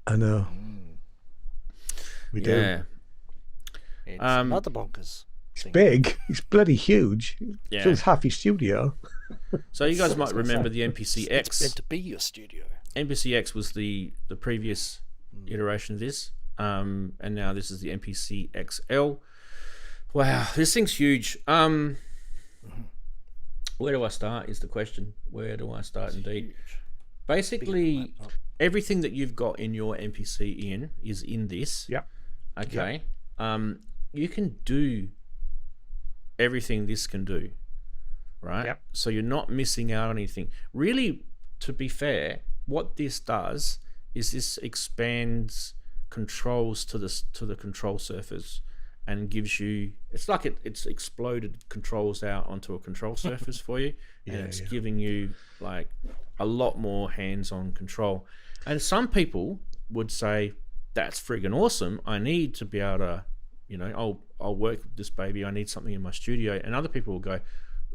I know. We do. Yeah. It's Um, not the bonkers. It's big. It's bloody huge. Yeah. Fills half his studio. So you guys might remember the MPC It's X. meant to be your studio. MPC X was the previous iteration of this, and now this is the MPC XL. Wow, this thing's huge. Where do I start is the question. Where do I start indeed? Huge. Basically, everything that you've got in your MPC in is in this. Yep. Okay. You can do everything this can do, right? Yep. So you're not missing out on anything. Really, to be fair, what this does is this expands controls to the control surface and gives you, it's like it's exploded controls out onto a control surface for you, and it's giving you like a lot more hands-on control. And some people would say, that's friggin' awesome, I need to be able to, you know, I'll work with this baby, I need something in my studio. And other people will go,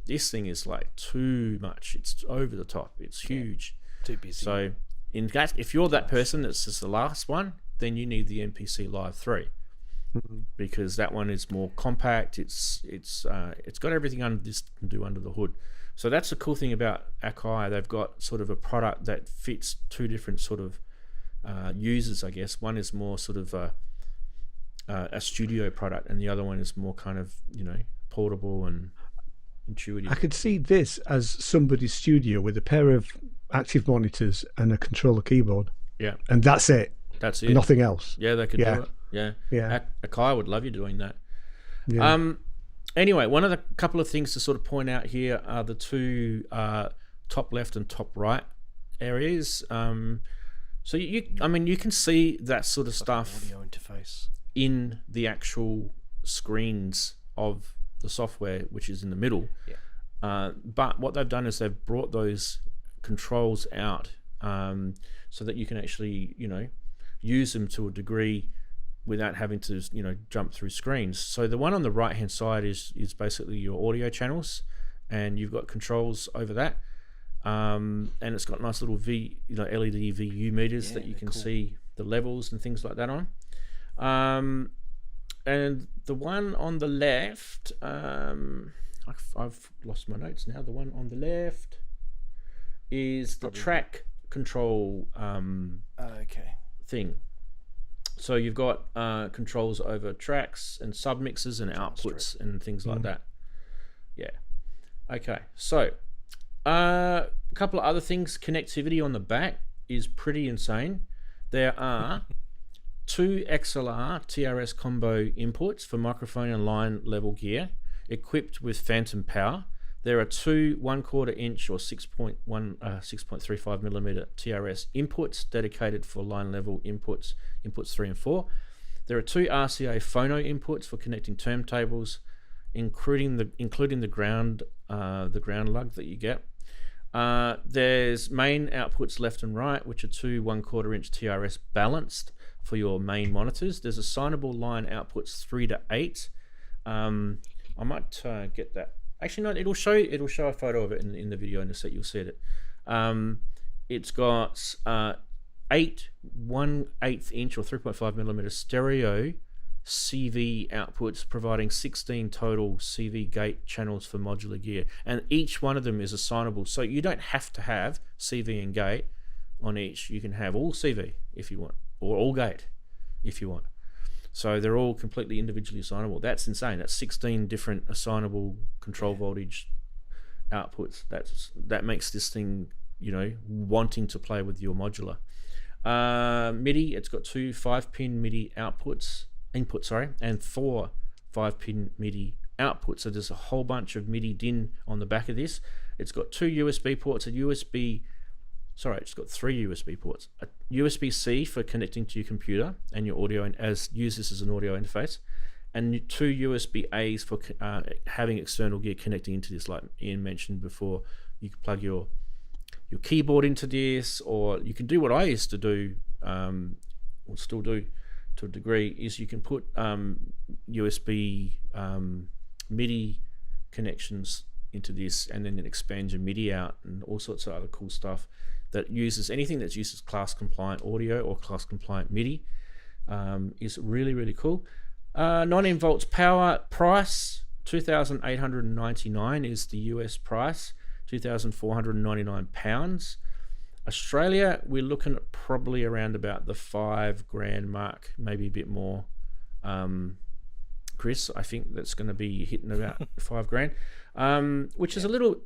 this thing is like too much, it's over the top, it's huge. Too busy. So in that, if you're that person that's just the last one, then you need the MPC Live 3, because that one is more compact. It's got everything under this can do under the hood. So that's the cool thing about Akai. They've got sort of a product that fits two different sort of users, I guess. One is more sort of a studio product, and the other one is more kind of, you know, portable and intuitive. I could see this as somebody's studio with a pair of active monitors and a controller keyboard. Yeah, And that's it. that's it. Nothing else. Yeah, they could Yeah. do it. Yeah, Yeah. Akai would love you doing that. Yeah. Anyway, one of the couple of things to sort of point out here are the two top left and top right areas. So I mean, you can see that sort of Like stuff an audio interface. in the actual screens of the software, which is in the middle. Yeah. But what they've done is they've brought those controls out so that you can actually, use them to a degree without having to, jump through screens. So the one on the right-hand side is basically your audio channels, and you've got controls over that. And it's got nice little LED VU meters that you can see the levels and things like that on. And the one on the left, I've lost my notes now. The one on the left is the track control thing. So you've got controls over tracks and submixers and outputs and things like that. Yeah. Okay. So a couple of other things. Connectivity on the back is pretty insane. There are 2 XLR TRS combo inputs for microphone and line level gear, equipped with phantom power. There are 2 1/4 inch or 6.35 millimeter TRS inputs dedicated for line level inputs 3 and 4. There are 2 RCA phono inputs for connecting turntables, including the ground lug that you get. There's main outputs left and right, which are 2 1/4 inch TRS balanced for your main monitors. There's assignable line outputs 3 to 8. I might get that. Actually, no. It'll show a photo of it in the video in a sec. You'll see it. It's got 8 1/8 inch or 3.5 millimeter stereo CV outputs, providing 16 total CV gate channels for modular gear, and each one of them is assignable. So you don't have to have CV and gate on each. You can have all CV if you want, or all gate if you want. So they're all completely individually assignable. That's insane. That's 16 different assignable control voltage outputs. That makes this thing, wanting to play with your modular. MIDI, it's got 2 5-pin MIDI inputs, and 4 5-pin MIDI outputs. So there's a whole bunch of MIDI DIN on the back of this. It's got 2 USB ports, it's got 3 USB ports. A USB-C for connecting to your computer and your audio, and use this as an audio interface, and 2 USB-As for having external gear connecting into this, like Ian mentioned before. You can plug your keyboard into this, or you can do what I used to do, or still do to a degree, is you can put USB MIDI connections into this, and then it expands your MIDI out and all sorts of other cool stuff that uses anything that uses class compliant audio or class compliant MIDI. Is really, really cool. 19 volts power. Price $2,899 is the US price, £2,499. Australia, we're looking at probably around about the $5,000 mark, maybe a bit more. Chris, I think that's going to be hitting about $5,000, which is a little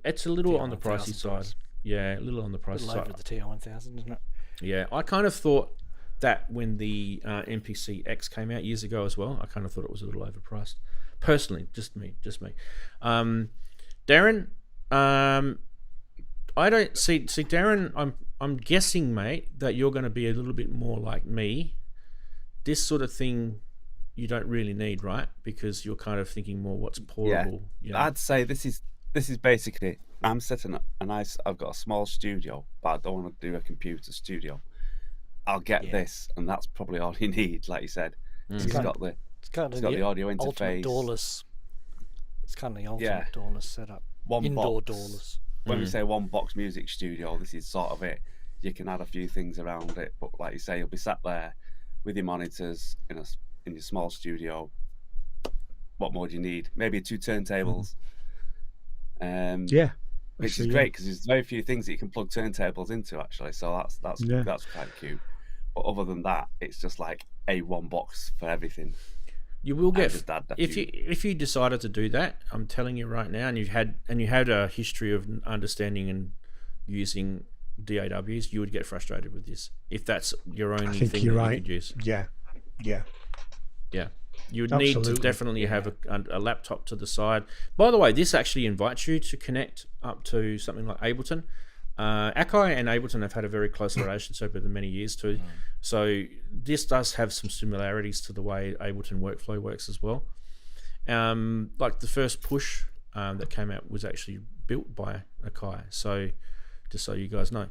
on the pricey side. Yeah, a little on the pricey side. Over the TR1000, isn't it? Yeah, I kind of thought that when the MPC X came out years ago as well. I kind of thought it was a little overpriced. Personally, just me. Daren, I don't see Daren. I'm guessing, mate, that you're going to be a little bit more like me. This sort of thing you don't really need, right? Because you're kind of thinking more what's portable. Yeah, I'd say this is basically. I'm setting up I've got a small studio, but I don't want to do a computer studio. I'll get this, and that's probably all you need, like you said. It's got the audio interface. Doorless. It's kind of the ultimate doorless setup. Indoor doorless. When we say one box music studio, this is sort of it. You can add a few things around it, but like you say, you'll be sat there with your monitors in your small studio. What more do you need? Maybe 2 turntables. Which is great because there's very few things that you can plug turntables into, actually. So that's quite cute. But other than that, it's just like a one box for everything. You will get if you decided to do that. I'm telling you right now, and you had a history of understanding and using DAWs, you would get frustrated with this if that's your only thing you could use. Yeah. You would need to definitely have a laptop to the side. By the way, this actually invites you to connect up to something like Ableton. Akai and Ableton have had a very close relationship over many years too. So this does have some similarities to the way Ableton workflow works as well. Like the first push that came out was actually built by Akai. So just so you guys know,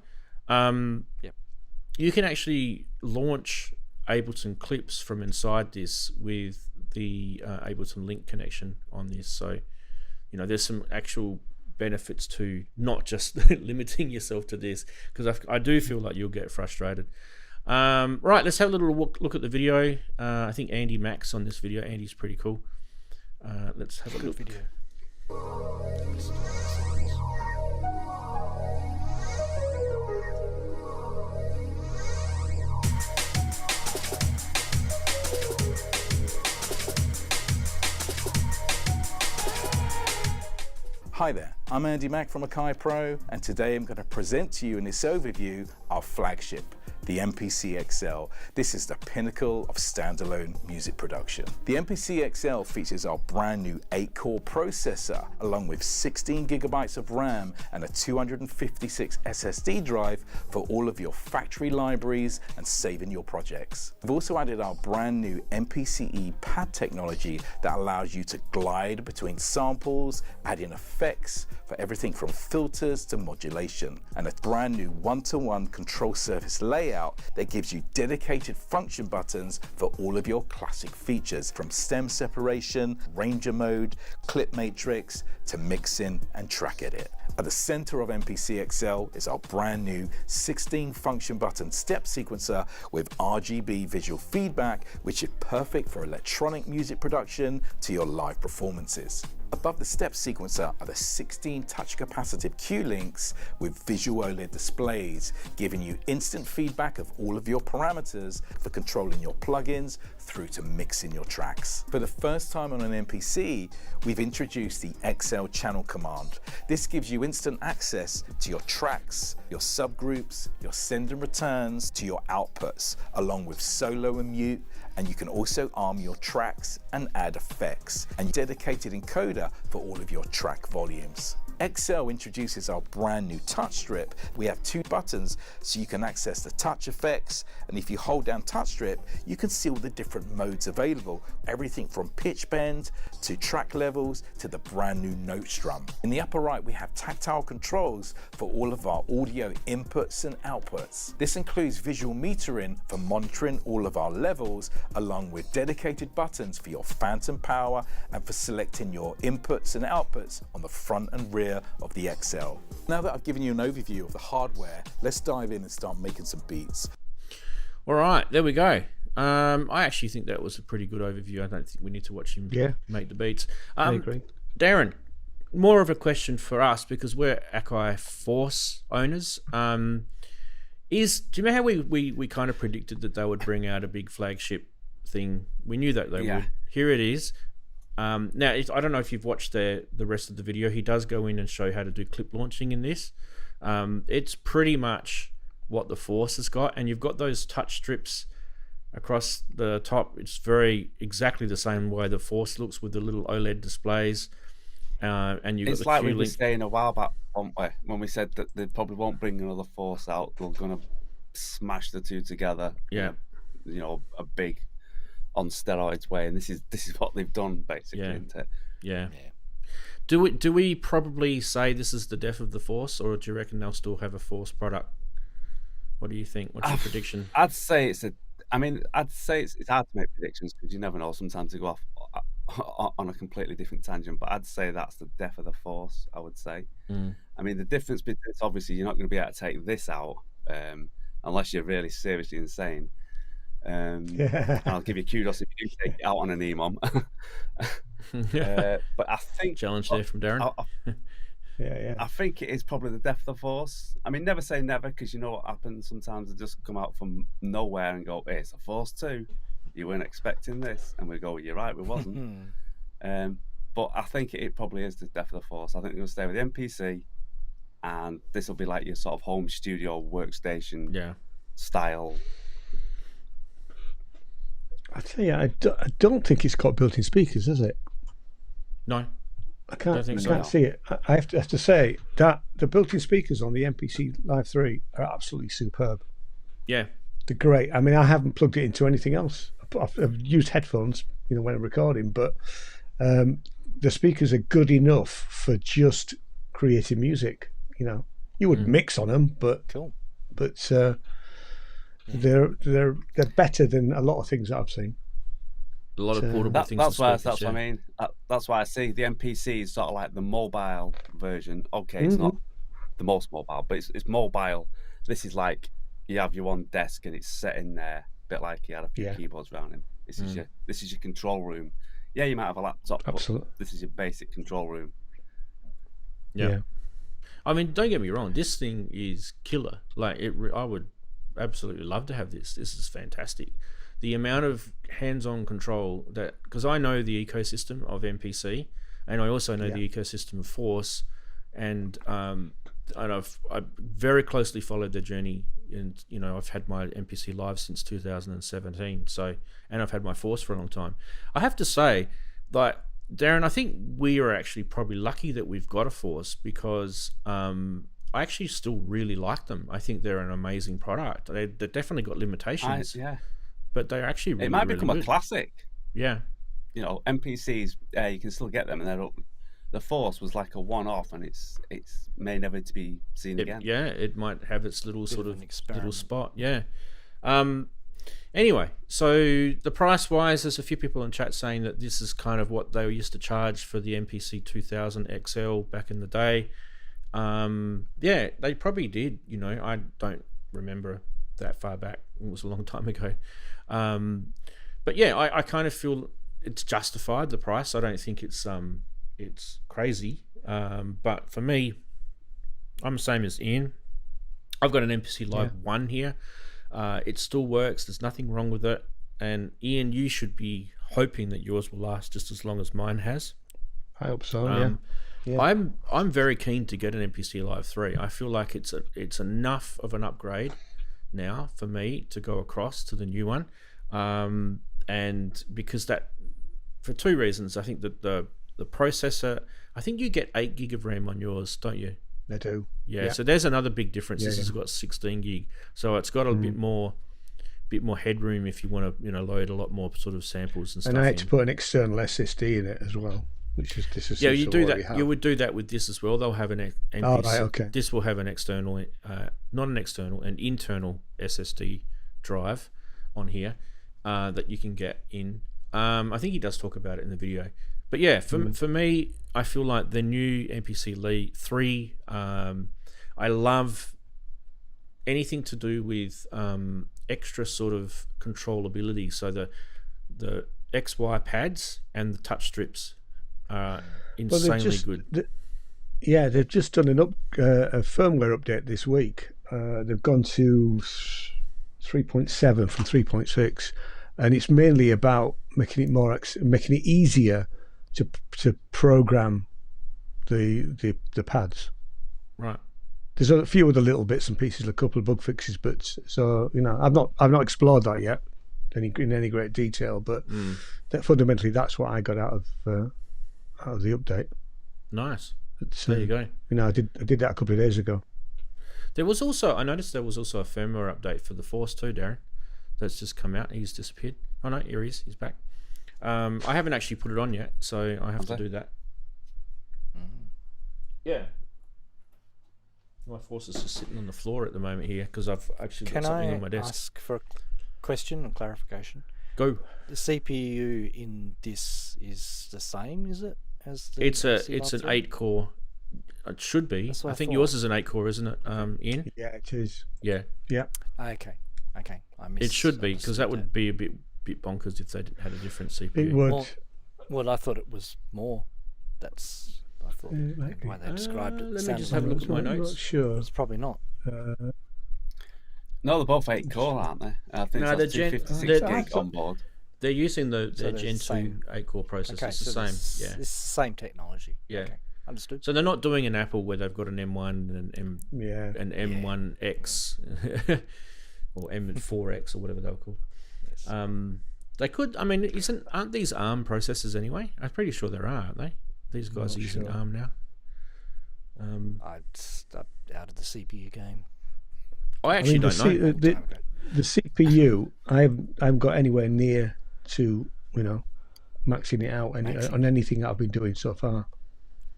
you can actually launch Ableton clips from inside this with the Ableton link connection on this. So there's some actual benefits to not just limiting yourself to this, because I do feel like you'll get frustrated. Right, let's have a little look at the video. I think Andy Mack's on this video. Andy's pretty cool. Let's have a look. Video. Hi there, I'm Andy Mack from Akai Pro, and today I'm going to present to you in this overview our flagship, the MPC XL. This is the pinnacle of standalone music production. The MPC XL features our brand new 8-core processor, along with 16 gigabytes of RAM and a 256 SSD drive for all of your factory libraries and saving your projects. We've also added our brand new MPCE pad technology that allows you to glide between samples, add in effects for everything from filters to modulation, and a brand new one-to-one control surface layout that gives you dedicated function buttons for all of your classic features, from stem separation, ranger mode, clip matrix, to mixing and track edit. At the center of MPC XL is our brand new 16 function button step sequencer with RGB visual feedback, which is perfect for electronic music production to your live performances. Above the step sequencer are the 16 touch capacitive cue links with visual OLED displays, giving you instant feedback of all of your parameters for controlling your plugins through to mixing your tracks. For the first time on an MPC, we've introduced the XL channel command. This gives you instant access to your tracks, your subgroups, your send and returns, to your outputs, along with solo and mute, and you can also arm your tracks and add effects, and dedicated encoder for all of your track volumes. XL introduces our brand new touch strip. We have 2 buttons so you can access the touch effects, and if you hold down touch strip, you can see all the different modes available, everything from pitch bend to track levels to the brand new note strum. In the upper right, we have tactile controls for all of our audio inputs and outputs. This includes visual metering for monitoring all of our levels, along with dedicated buttons for your phantom power and for selecting your inputs and outputs on the front and rear of the XL. Now that I've given you an overview of the hardware, let's dive in and start making some beats. All right, there we go. I actually think that was a pretty good overview. I don't think we need to watch him make the beats. I agree. Daren, more of a question for us because we're Akai Force owners. Do you remember how we kind of predicted that they would bring out a big flagship thing? We knew that they would. Here it is. Now, I don't know if you've watched the rest of the video. He does go in and show how to do clip launching in this. It's pretty much what the Force has got, and you've got those touch strips across the top. It's exactly the same way the Force looks with the little OLED displays. And you've got it's like we were saying a while back, when we said that they probably won't bring another Force out. They're going to smash the two together. Yeah, a big on steroids way, and this is what they've done basically. Isn't it? Yeah. Do we probably say this is the death of the Force, or do you reckon they'll still have a Force product? What do you think? What's your prediction? I'd say it's hard to make predictions because you never know. Sometimes they go off on a completely different tangent, but I'd say that's the death of the Force. I would say. I mean, the difference between it's obviously you're not going to be able to take this out unless you're really seriously insane. I'll give you kudos if you do take it out on an EMOM. But I think challenge there from Daren. I think it is probably the death of the Force. I mean, never say never, because you know what happens. Sometimes they just come out from nowhere and go, "Hey, it's a Force 2. You weren't expecting this," and we go, "You're right, we wasn't." But I think it probably is the death of the Force. I think they're going to stay with the MPC, and this will be like your sort of home studio workstation style. I tell you, I don't think it's got built-in speakers, is it? No. I can't think so. see it. I have to say that the built-in speakers on the MPC Live 3 are absolutely superb. Yeah. They're great. I mean, I haven't plugged it into anything else. I've used headphones, when I'm recording, but the speakers are good enough for just creating music. You would mix on them, but Cool. they're better than a lot of things that I've seen. A lot of portable things. That's why what I mean. That's why I see the MPC is sort of like the mobile version. Okay, it's not the most mobile, but it's mobile. This is like you have your one desk and it's set in there, a bit like you had a few keyboards around him. This is your control room. Yeah, you might have a laptop, Absolutely. but this is your basic control room. Yeah. I mean, don't get me wrong. This thing is killer. Like, I would absolutely love to have this. This is fantastic. The amount of hands-on control because I know the ecosystem of MPC, and I also know the ecosystem of Force, and I've very closely followed their journey. And I've had my MPC Live since 2017. And I've had my Force for a long time. I have to say, like, Daren, I think we are actually probably lucky that we've got a Force because I actually still really like them. I think they're an amazing product. They've definitely got limitations. But they're actually really, it might really become good. a classic. Yeah. MPCs, you can still get them, and the Force was like a one-off, and it's may never to be seen again. Yeah, it might have its little sort of experiment. little spot. Yeah. Anyway, so the price-wise, there's a few people in chat saying that this is kind of what they used to charge for the MPC 2000 XL back in the day. Yeah, they probably did. I don't remember that far back. It was a long time ago. But yeah, I kind of feel it's justified, the price. I don't think it's crazy. But for me, I'm the same as Ian. I've got an MPC Live 1 here. It still works. There's nothing wrong with it. And Ian, you should be hoping that yours will last just as long as mine has. I hope so. Yeah. I'm very keen to get an MPC Live 3. I feel like it's enough of an upgrade now for me to go across to the new one. And because that, for two reasons, I think that the processor, I think you get 8 gig of RAM on yours, don't you? They do. Yeah. So there's another big difference. This has got 16 gig, so it's got a bit more headroom if you want to load a lot more sort of samples and stuff. And I had to put an external SSD in it as well, which is you do that. You would do that with this as well. They'll have an MPC. Oh, right, okay. This will have an external, not an external, an internal SSD drive on here that you can get in. I think he does talk about it in the video. But yeah, for me, I feel like the new MPC 3, I love anything to do with extra sort of controllability. So the XY pads and the touch strips are insanely good. They've just done a firmware update this week. They've gone to 3.7 from 3.6, and it's mainly about making it easier to program the pads. Right. There's a few other little bits and pieces, a couple of bug fixes, but so I've not explored that yet in any great detail. But fundamentally, that's what I got out of the update. Nice. There you go. I did that a couple of days ago. I noticed there was also a firmware update for the Force too, Daren. That's just come out. He's disappeared. Oh no, here he is. He's back. I haven't actually put it on yet, so I have to do that. Yeah. My Force is just sitting on the floor at the moment here because I've actually got something on my desk. Can I ask for a question and clarification? Go. The CPU in this is the same, is it? As the it's an 8-core. It should be. I think yours is an 8-core, isn't it, Ian? Yeah, it is. Yeah. Yeah. Okay. It should be, because that would be a bit bonkers if they had a different CPU. It would. Well, I thought it was more. I thought the way they described it. Let me just have a look at my notes. I'm not sure. It's probably not. No, they're both 8-core, aren't they? I think no, it's 256 gig on board. They're using the Gen 2 same 8-core processor. Okay, it's the same. Yeah. It's the same technology. Yeah. Okay. Understood. So they're not doing an Apple where they've got an M1 and an M1X or M4X or whatever they were called. Yes. They could. I mean, aren't these ARM processors anyway? I'm pretty sure there are, aren't they? these guys are using ARM now. I'd start out of the CPU game. I actually don't know. The CPU, I haven't got anywhere near to, maxing it out on anything that I've been doing so far,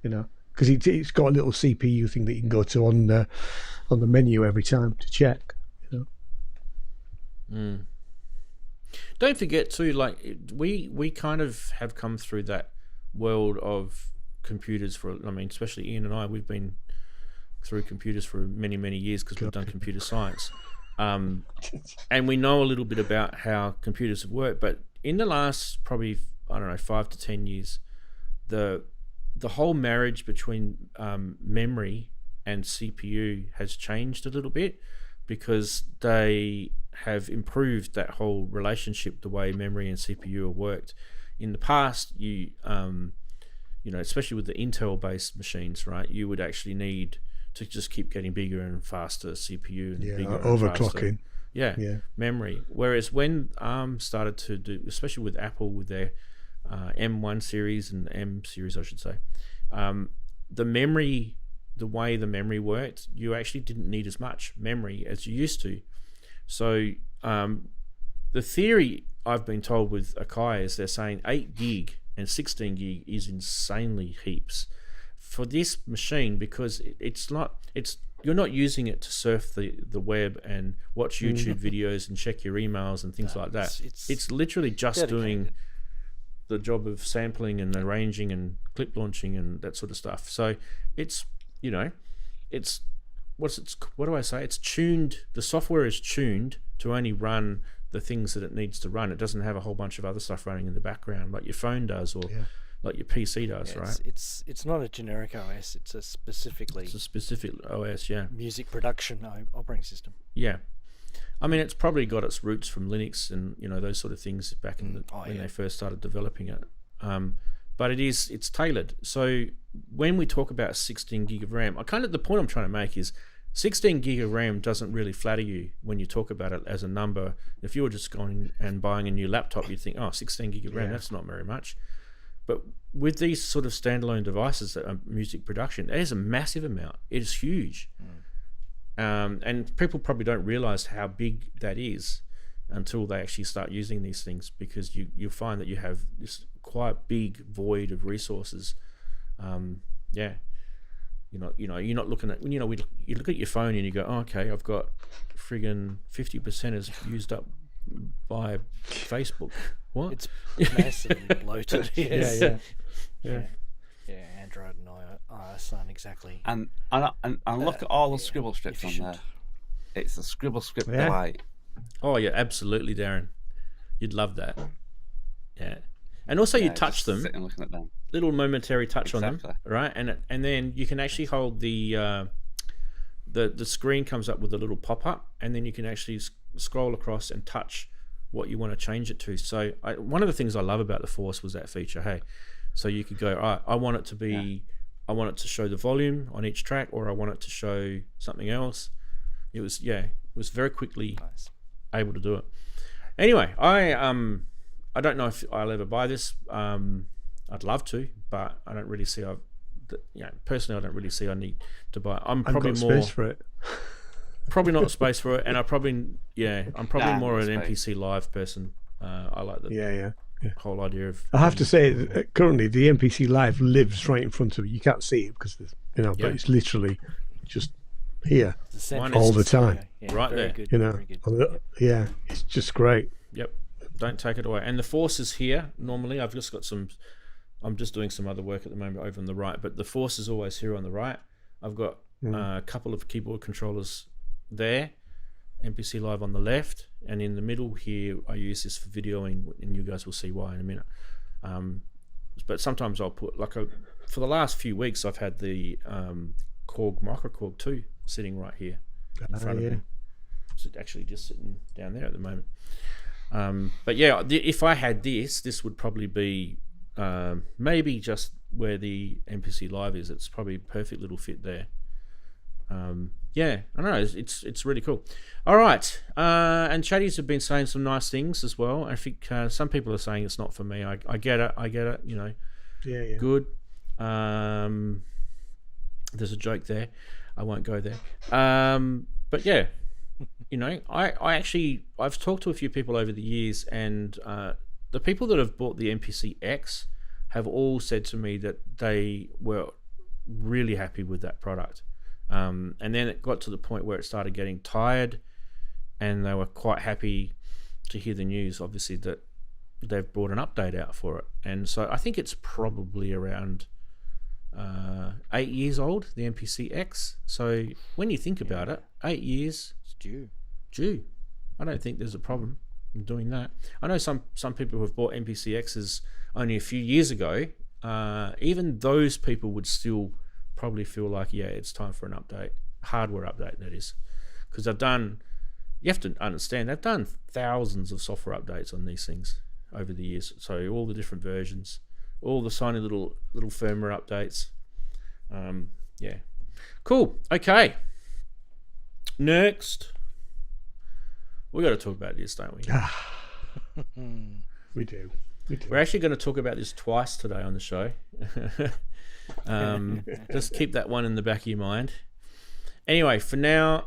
because it's got a little CPU thing that you can go to on the menu every time to check. Don't forget too, like we kind of have come through that world of computers especially Ian and I, we've been through computers for many years because we've done computer science, and we know a little bit about how computers have worked. But in the last probably 5 to 10 years, the whole marriage between memory and CPU has changed a little bit, because they have improved that whole relationship, the way memory and CPU have worked. In the past, you especially with the Intel-based machines, right, you would actually need to just keep getting bigger and faster CPU and bigger and overclocking. Faster. Memory. Whereas when ARM started to do, especially with Apple with their M1 series and M series, I should say, the way the memory worked, you actually didn't need as much memory as you used to. So the theory I've been told with Akai is they're saying 8 gig and 16 gig is insanely heaps for this machine, because you're not using it to surf the web and watch YouTube videos and check your emails and things like that. It's literally just dedicated. Doing the job of sampling and arranging and clip launching and that sort of stuff. So it's what do I say? It's tuned. The software is tuned to only run the things that it needs to run. It doesn't have a whole bunch of other stuff running in the background like your phone does or like your PC does, right? It's not a generic OS. It's a specific OS, music production operating system. Yeah. I mean, it's probably got its roots from Linux and those sort of things back in when they first started developing it. But it's tailored. So when we talk about 16 gig of RAM, the point I'm trying to make is 16 gig of RAM doesn't really flatter you when you talk about it as a number. If you were just going and buying a new laptop, you'd think, 16 gig of RAM, that's not very much. But with these sort of standalone devices that are music production, it is a massive amount. It is huge. And people probably don't realize how big that is until they actually start using these things, because you find that you have this quite big void of resources. You're not looking at, you look at your phone and you go, okay, I've got friggin' 50% is used up by Facebook. What? It's massively bloated. Yes. Yeah, Android and iOS aren't exactly. And look at all the scribble scripts on there. It's a scribble script delight. Oh yeah, absolutely, Daren. You'd love that. Yeah, and also you touch them. Sitting looking at them. Little momentary touch on them, right? And then you can actually hold the screen comes up with a little pop up, and then you can actually scroll across and touch what you want to change it to. So one of the things I love about the Force was that feature. Hey, so you could go, all right, I want it to be, I want it to show the volume on each track, or I want it to show something else. It was very quickly able to do it. Anyway, I don't know if I'll ever buy this. I'd love to, but I don't really see. Personally, I don't really see I need to buy it. I'm probably more space for it. Probably not space for it, and I'm probably more an MPC Live person. I like the whole idea of. I have to say, that currently the MPC Live lives right in front of you. You can't see it because but it's literally just here all the time, right there. Good, it's just great. Yep, don't take it away. And the Force is here. Normally, I've just got some. I'm just doing some other work at the moment over on the right, but the Force is always here on the right. I've got a couple of keyboard controllers there, MPC Live on the left, and in the middle here I use this for videoing, and you guys will see why in a minute. But sometimes I'll put for the last few weeks I've had the Korg Micro Korg 2 sitting right here in front of me. It's actually just sitting down there at the moment. But yeah, if I had this would probably be maybe just where the MPC Live is. It's probably a perfect little fit there. I don't know. It's really cool. All right, and chatties have been saying some nice things as well. I think some people are saying it's not for me. I get it. Good. There's a joke there. I won't go there. But yeah, you know, I've talked to a few people over the years, and the people that have bought the MPC X have all said to me that they were really happy with that product. And then it got to the point where it started getting tired, and they were quite happy to hear the news, obviously, that they've brought an update out for it. And so I think it's probably around 8 years old, the MPC X. So when you think about it, 8 years, It's due. I don't think there's a problem in doing that. I know some people who have bought MPC X's only a few years ago. Even those people would still probably feel like, yeah, it's time for an update, hardware update, that is, because you have to understand, they've done thousands of software updates on these things over the years. So all the different versions, all the tiny little firmware updates. Yeah, cool. Okay, next we got to talk about this, don't we? We do. We're actually going to talk about this twice today on the show. Just keep that one in the back of your mind. Anyway, for now,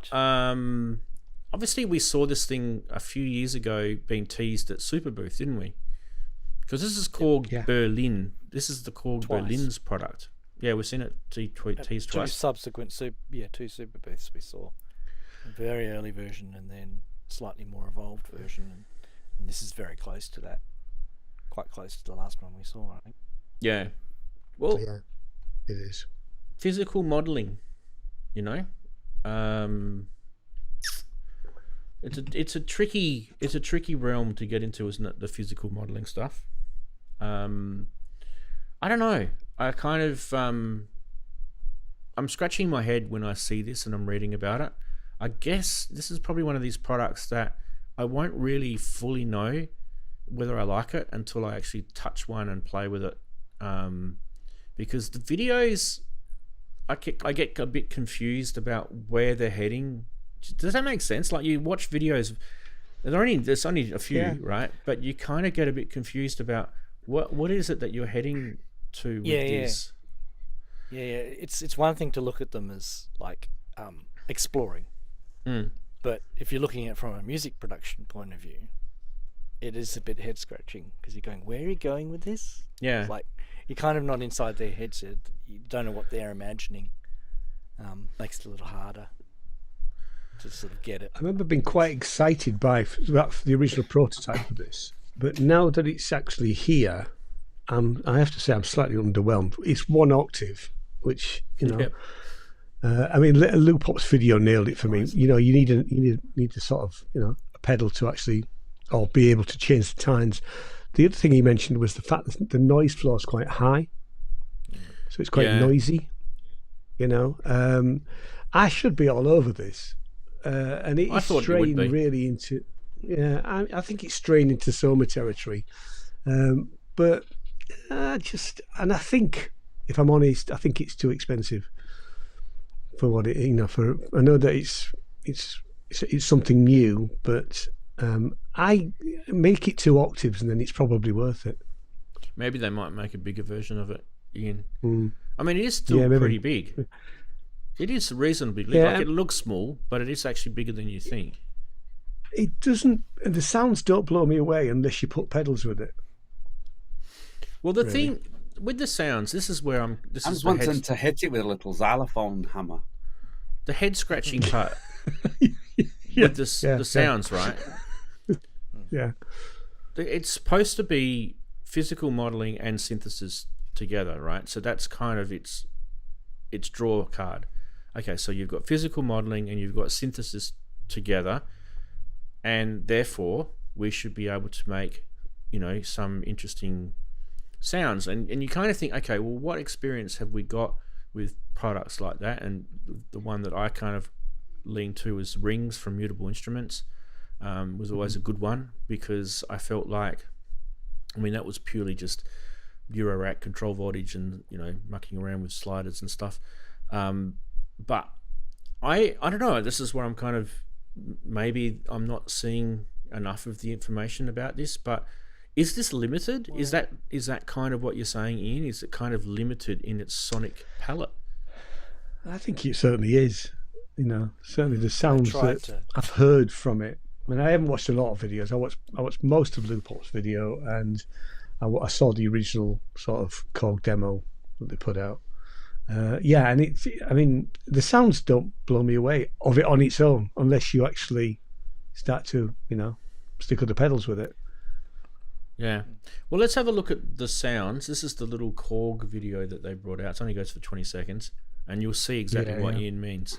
obviously we saw this thing a few years ago being teased at Super Booth, didn't we? Because this is called Berlin. This is called Berlin's product. Yeah, we've seen it teased twice. Two Super Booths we saw. A very early version and then slightly more evolved version. And this is very close to that. Quite close to the last one we saw, I think. Yeah. Well, Yeah, it is. physical modeling, you know, it's a tricky realm to get into, isn't it? The physical modeling stuff. I don't know. I kind of I'm scratching my head when I see this and I'm reading about it. I guess this is probably one of these products that I won't really fully know whether I like it until I actually touch one and play with it, because the videos, I get a bit confused about where they're heading. Does that make sense? Like, you watch videos, there's only a few, right? But you kind of get a bit confused about what is it that you're heading to with this. Yeah, it's one thing to look at them as like exploring, but if you're looking at it from a music production point of view, it is a bit head scratching, because you're going, where are you going with this? Yeah. It's like you're kind of not inside their heads. You don't know what they're imagining. Makes it a little harder to sort of get it. I remember being quite excited by the original prototype of this, but now that it's actually here, I have to say I'm slightly underwhelmed. It's 1 octave, which, you know, I mean, Lou Pop's video nailed it for me. You know, you need to sort of, you know, a pedal to actually, or be able to change the times. The other thing he mentioned was the fact that the noise floor is quite high, so it's quite noisy. You know, I should be all over this, and it is straying really into. Yeah, I think it's straying into Soma territory, but I think, if I'm honest, I think it's too expensive for what it. You know, I know that it's something new, but I make it 2 octaves and then it's probably worth it. Maybe they might make a bigger version of it, Ian. I mean, it is still pretty big. It is reasonably big. Like, it looks small, but it is actually bigger than you think. It doesn't. The sounds don't blow me away unless you put pedals with it. Well, the thing with the sounds, this is where I'm. I just want them to hit it with a little xylophone hammer. The head scratching part with the sounds, right? Yeah. It's supposed to be physical modeling and synthesis together, right? So that's kind of its draw card. Okay, so you've got physical modeling and you've got synthesis together, and therefore we should be able to make, you know, some interesting sounds. And you kind of think, okay, well, what experience have we got with products like that? And the one that I kind of lean to is Rings from Mutable Instruments. Was always a good one, because I felt like, I mean, that was purely just eurorack control voltage and, you know, mucking around with sliders and stuff. But I don't know, this is where I'm kind of, maybe I'm not seeing enough of the information about this, but Is this limited? Is that kind of what you're saying, Ian? Is it kind of limited in its sonic palette? I think it certainly is. You know, certainly the sounds that I've heard from it. I mean, I haven't watched a lot of videos. I watched most of Loopop's video, and I saw the original sort of Korg demo that they put out. Yeah, and I mean, the sounds don't blow me away of it on its own, unless you actually start to, you know, stick with the pedals with it. Yeah. Well, let's have a look at the sounds. This is the little Korg video that they brought out. It only goes for 20 seconds, and you'll see exactly what Ian means.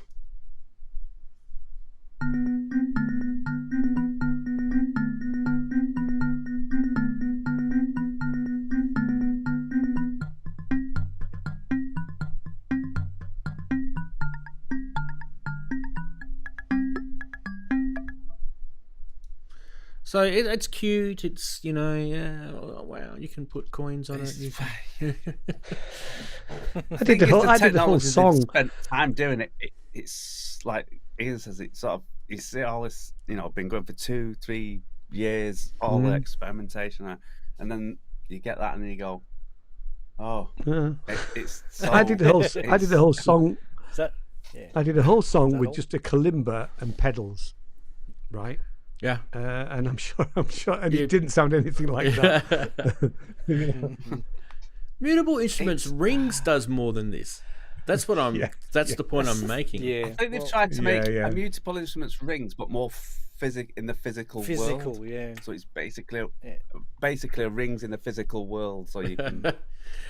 So it's cute. It's, you know, yeah. Oh, wow, you can put coins on it. I did the whole song. Spent time doing it. It's like Ian says. It's sort of, you see all this, you know, been going for 2-3 years, all the experimentation, and then you get that, and then you go, oh, it's. So, I did the whole song. Is that, I did a whole song with just a kalimba and pedals, right? Yeah, and I'm sure, and it didn't sound anything like that. Mutable Instruments Rings does more than this. That's what I'm. That's the point I'm making. I think they've tried to make a Mutable Instruments Rings, but more in the physical world. Yeah. So it's basically a rings in the physical world. So you can.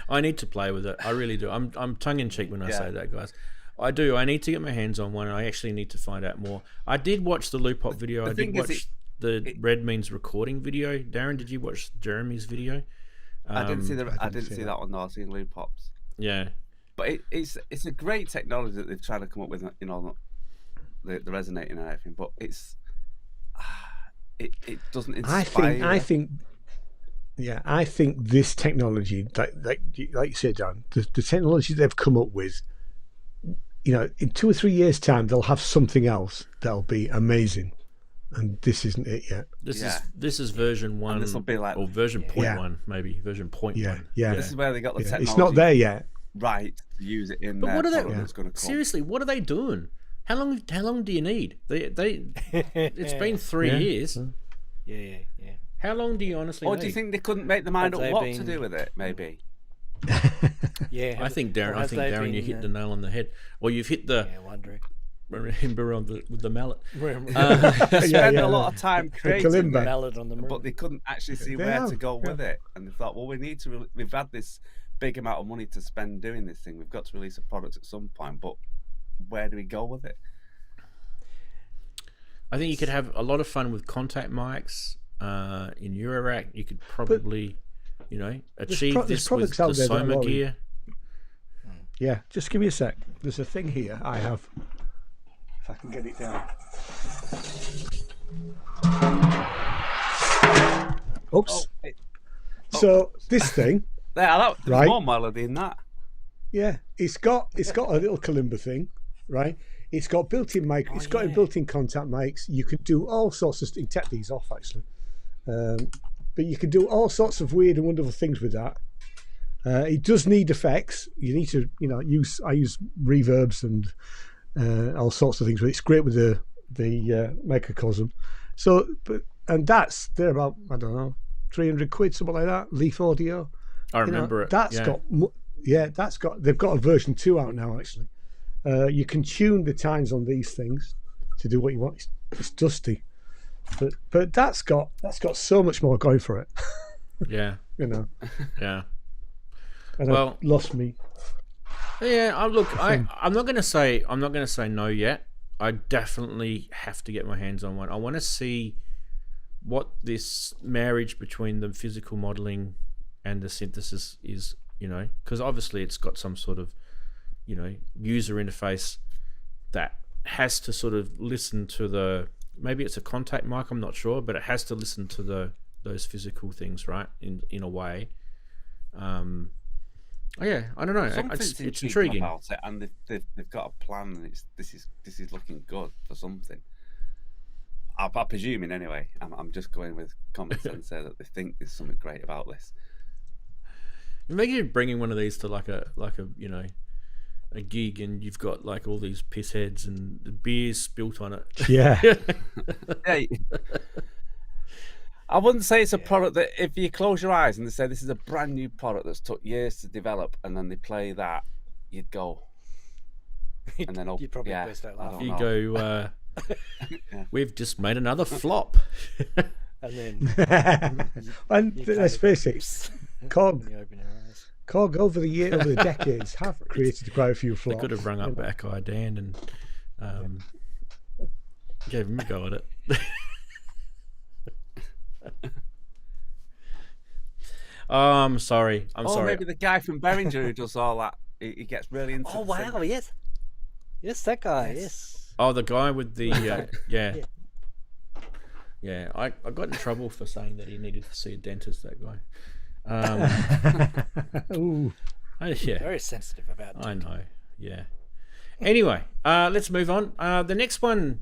I need to play with it. I really do. I'm tongue in cheek when I say that, guys. I do. I need to get my hands on one. I actually need to find out more. I did watch the Loopop video. I did watch the Red Means recording video. Darren, did you watch Jeremy's video? I didn't see that one. No, I've seen Loopop's. Yeah, but it's a great technology that they've tried to come up with. You know, the resonating and everything. But it doesn't inspire. I think this technology, like you said, Darren, the technology they've come up with. You know, in 2 or 3 years' time, they'll have something else that'll be amazing, and this isn't it yet. This is version 1, this will be like, or version 0.1. Maybe version 0.1. Yeah. This is where they got the technology. It's not there yet. Right, to use it in. But what are they? Going to come. Seriously, what are they doing? How long do you need? It's been 3 years. Yeah. How long do you honestly? Or do you think they couldn't make their mind up what to do with it? Maybe. Yeah, I think Darren, you hit the nail on the head. Or you've hit the. Yeah, wondering. Remember with the mallet. Spent a lot of time creating the mallet on the but they couldn't actually see where to go with it, and they thought, well, we've had this big amount of money to spend doing this thing. We've got to release a product at some point, but where do we go with it? I think you could have a lot of fun with contact mics in Eurorack. You could probably. You know, achieve this with the Soma gear. Yeah, just give me a sec. There's a thing here I have. If I can get it down. Oops. So this thing. There's right? more melody in that. Yeah, it's got a little kalimba thing, right? It's got built-in mic. It's got a built-in contact mics. You can do all sorts of. You can take these off actually. But you can do all sorts of weird and wonderful things with that. It does need effects. You need to, you know, I use reverbs and all sorts of things. But it's great with the microcosm. So, they're about, I don't know, 300 quid, something like that. Leaf Audio. I remember it. They've got a version 2 out now actually. You can tune the tines on these things to do what you want. It's dusty. But that's got so much more going for it. Yeah. You know. Yeah. And well, lost me. Yeah. I'm not going to say no yet. I definitely have to get my hands on one. I want to see what this marriage between the physical modeling and the synthesis is. You know, because obviously it's got some sort of, you know, user interface that has to sort of listen to the. Maybe it's a contact mic, I'm not sure, but it has to listen to those physical things, right? In a way. Yeah, I don't know. It's intriguing about it, and they've got a plan, and this is looking good for something. I'm presuming anyway. I'm just going with common sense there that they think there's something great about this. Imagine bringing one of these to like a you know, a gig, and you've got like all these piss heads and the beer's spilt on it. Yeah. Yeah. I wouldn't say it's a product that if you close your eyes and they say this is a brand new product that's took years to develop, and then they play that, you'd go. And then You'd probably burst out laughing. You go, we've just made another flop. And then And let's face it, Cog you open your eyes. over the decades have created quite a few They flops. could have rung up Back Eye Dan and gave him a go at it. Oh, I'm sorry. I'm sorry. Maybe the guy from Behringer who does all that. He gets really into. Oh wow! Yes, that guy. Yes. Oh, the guy with the yeah. I got in trouble for saying that he needed to see a dentist. That guy. Ooh. Yeah. Very sensitive about it. I know. Yeah. Anyway, let's move on. The next one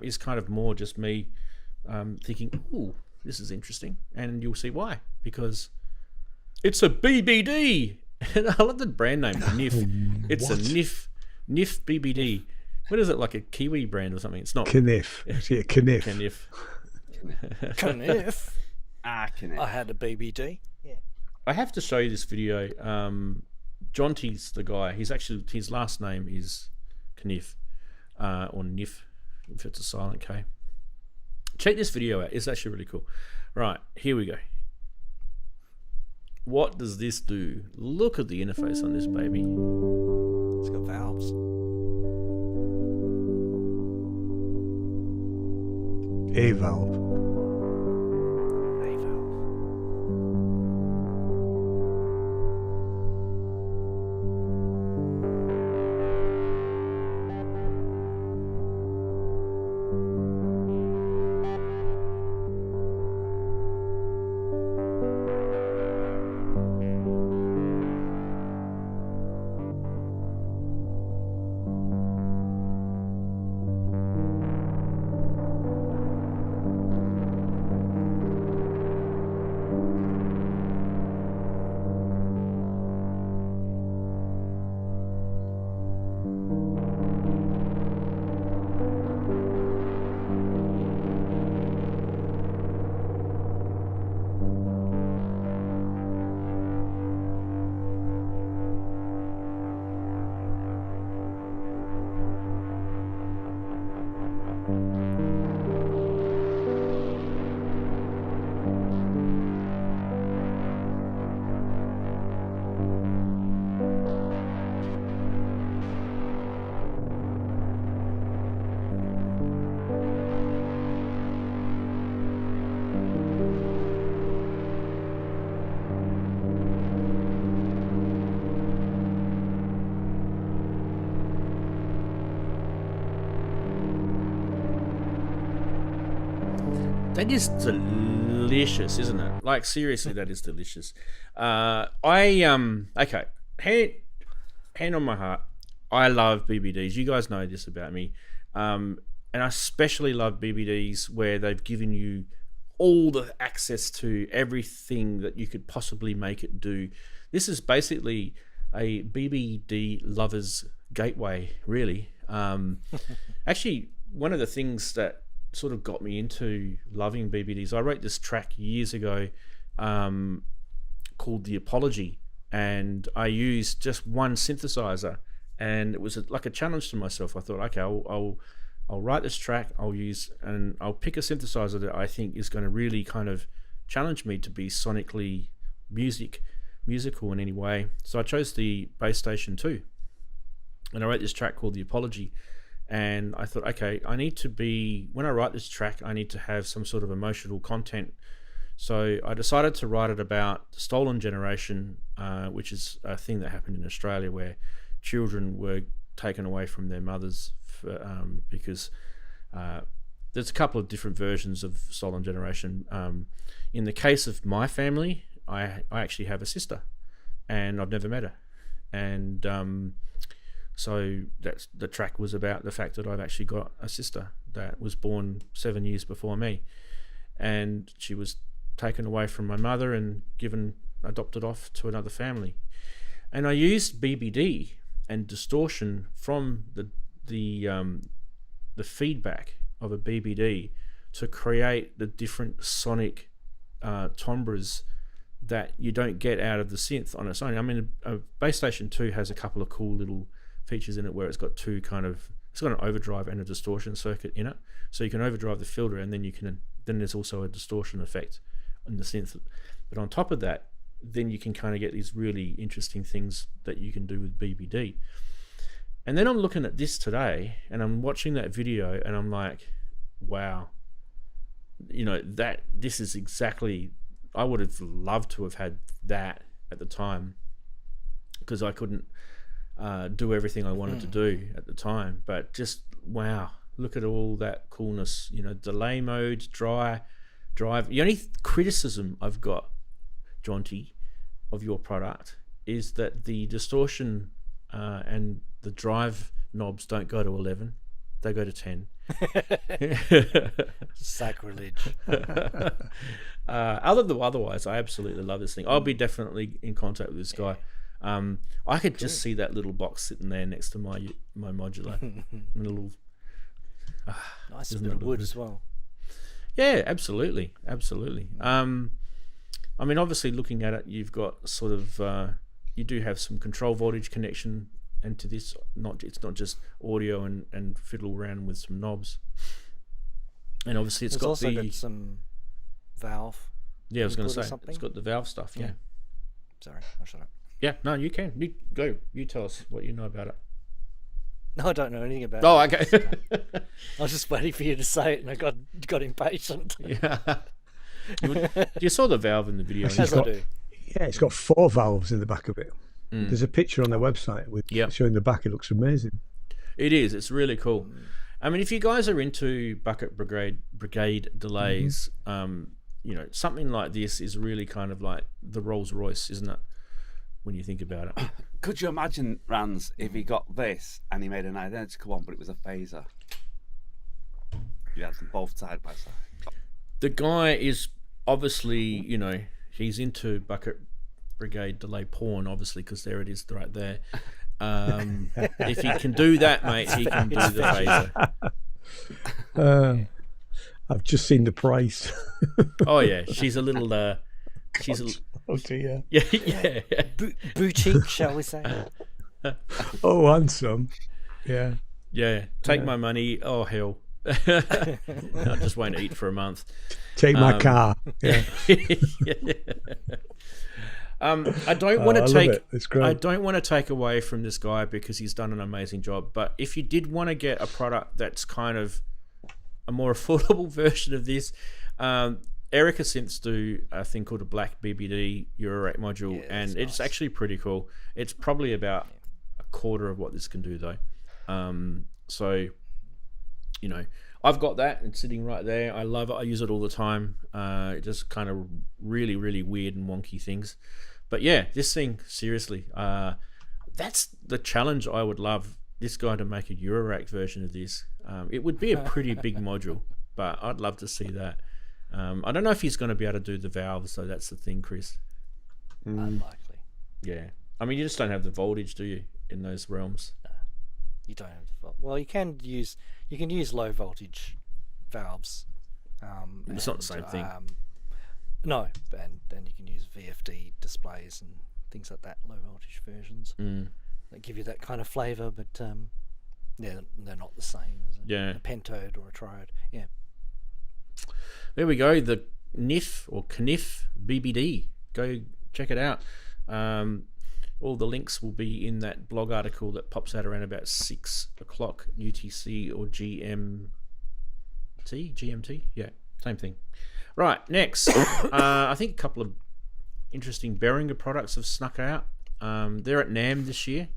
is kind of more just me thinking, ooh, this is interesting, and you'll see why, because it's a BBD. And I love the brand name, NIF. It's a NIF BBD. What is it, like a Kiwi brand or something? It's not. Kniff. Yeah, Kniff. Kniff. Kniff. Kniff. I had a BBD. Yeah. I have to show you this video. Jonty's the guy. His last name is Kniff, or Niff, if it's a silent K. Check this video out. It's actually really cool. Right, here we go. What does this do? Look at the interface on this baby. It's got valves. A valve. A valve. That is delicious, isn't it? Like, seriously, that is delicious. Okay, hand on my heart, I love BBDs. You guys know this about me. And I especially love BBDs where they've given you all the access to everything that you could possibly make it do. This is basically a BBD lover's gateway, really. Actually, one of the things that sort of got me into loving BBDs, I wrote this track years ago called The Apology, and I used just one synthesizer, and it was like a challenge to myself. I thought, okay, I'll write this track, I'll pick a synthesizer that I think is going to really kind of challenge me to be sonically musical in any way. So I chose the Bass Station 2, and I wrote this track called The Apology. And I thought, okay, when I write this track, I need to have some sort of emotional content. So I decided to write it about the stolen generation, which is a thing that happened in Australia where children were taken away from their mothers because there's a couple of different versions of stolen generation. In the case of my family, I actually have a sister, and I've never met her. And so the track was about the fact that I've actually got a sister that was born 7 years before me, and she was taken away from my mother and adopted off to another family. And I used BBD and distortion from the feedback of a BBD to create the different sonic timbres that you don't get out of the synth on its own. I mean, a Bass Station 2 has a couple of cool little features in it where it's got it's got an overdrive and a distortion circuit in it, so you can overdrive the filter, and then there's also a distortion effect in the synth. But on top of that, then you can kind of get these really interesting things that you can do with BBD. And then I'm looking at this today, and I'm watching that video, and I'm like, wow, this is exactly, I would have loved to have had that at the time, because I couldn't do everything I wanted to do at the time. But just, wow, look at all that coolness, delay modes, drive. The only criticism I've got, Jonty, of your product is that the distortion and the drive knobs don't go to 11, they go to 10. Sacrilege. Otherwise, I absolutely love this thing. I'll be definitely in contact with this guy. I could just see that little box sitting there next to my modular. Little nice bit of wood as well. Yeah, absolutely. I mean, obviously, looking at it, you've got sort of you do have some control voltage connection into this. It's not just audio and fiddle around with some knobs. And obviously, it's got some valve. Yeah, I was going to say something? It's got the valve stuff. Yeah. Sorry, I'll shut up. Yeah, no, you can. You go. You tell us what you know about it. No, I don't know anything about Oh, it. okay. I was just waiting for you to say it, and I got impatient. Yeah. You saw the valve in the video. As I do. Yeah, it's got 4 valves in the back of it. There's a picture on their website with showing the back. It looks amazing. It is. It's really cool. I mean, if you guys are into bucket brigade delays, something like this is really kind of like the Rolls Royce, isn't it? When you think about it. Could you imagine, Ranz, if he got this and he made an identical one, but it was a phaser? You had them both side by side. The guy is obviously, he's into bucket brigade delay porn, obviously, because there it is right there. If he can do that, mate, he can do the phaser. I've just seen the price. Oh yeah, she's a little. Oh dear. Yeah. Boutique, shall we say? Oh, handsome. Yeah. Yeah. Take my money. Oh hell. I just won't eat for a month. Take my car. Yeah. I don't want to take. It's great. I don't want to take away from this guy because he's done an amazing job. But if you did want to get a product that's kind of a more affordable version of this, Erica Synths do a thing called a black BBD Eurorack module, and it's actually pretty cool. It's probably about a quarter of what this can do, though. So, I've got that. It's sitting right there. I love it. I use it all the time. It just kind of really, really weird and wonky things. But yeah, this thing, seriously, that's the challenge. I would love this guy to make a Eurorack version of this. It would be a pretty big module, but I'd love to see that. I don't know if he's going to be able to do the valves, so that's the thing, Chris. Unlikely. Yeah. I mean, you just don't have the voltage, do you, in those realms? No, you don't have the well, you can use low voltage valves. It's not the same thing. No, and then you can use VFD displays and things like that, low voltage versions that give you that kind of flavour, but they're not the same as a pentode or a triode. Yeah. There we go, the NIF or KNIF BBD. Go check it out. All the links will be in that blog article that pops out around about 6 o'clock UTC or GMT? Yeah, same thing. Right, next. I think a couple of interesting Behringer products have snuck out. They're at NAMM this year.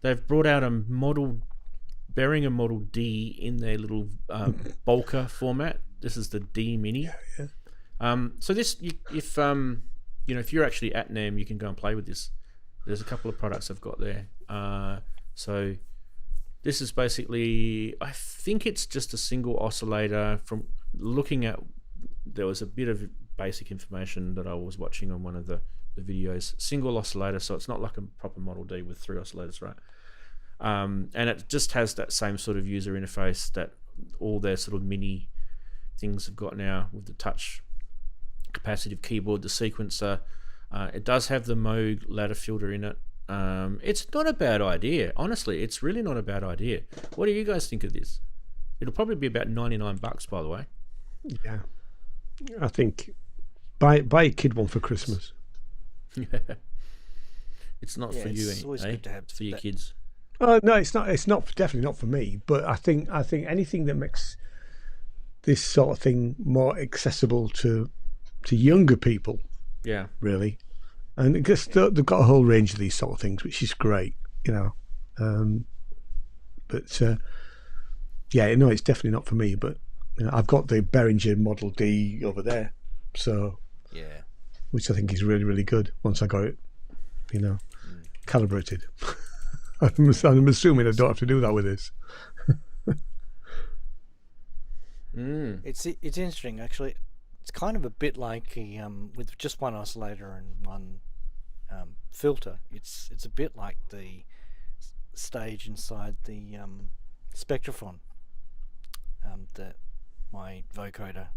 They've brought out a Behringer Model D in their little Bolker format. This is the D Mini. So this, if you're actually at NAMM, you can go and play with this. There's a couple of products I've got there. So This is basically, I think it's just a single oscillator. From looking at, there was a bit of basic information that I was watching on one of the videos. Single oscillator, so it's not like a proper Model D with 3 oscillators, right? And it just has that same sort of user interface that all their sort of mini things have got now with the touch capacitive keyboard, the sequencer. It does have the Moog ladder filter in it. It's not a bad idea. Honestly, it's really not a bad idea. What do you guys think of this? It'll probably be about $99, by the way. Yeah, I think buy a kid one for Christmas. It's not Yeah, for you, it's always eh? good to have It's for your that. kids. No, it's not. It's not definitely not for me. But I think anything that makes this sort of thing more accessible to younger people, Yeah. really, and because they've got a whole range of these sort of things, which is great, you know. But yeah, no, it's definitely not for me. But you know, I've got the Behringer Model D over there, so Yeah. which I think is really, really good. Once I got it, you know, calibrated. I'm assuming I don't have to do that with this. It's interesting actually. It's kind of a bit like a, with just one oscillator and one filter. It's a bit like the stage inside the Spectrophone, that my vocoder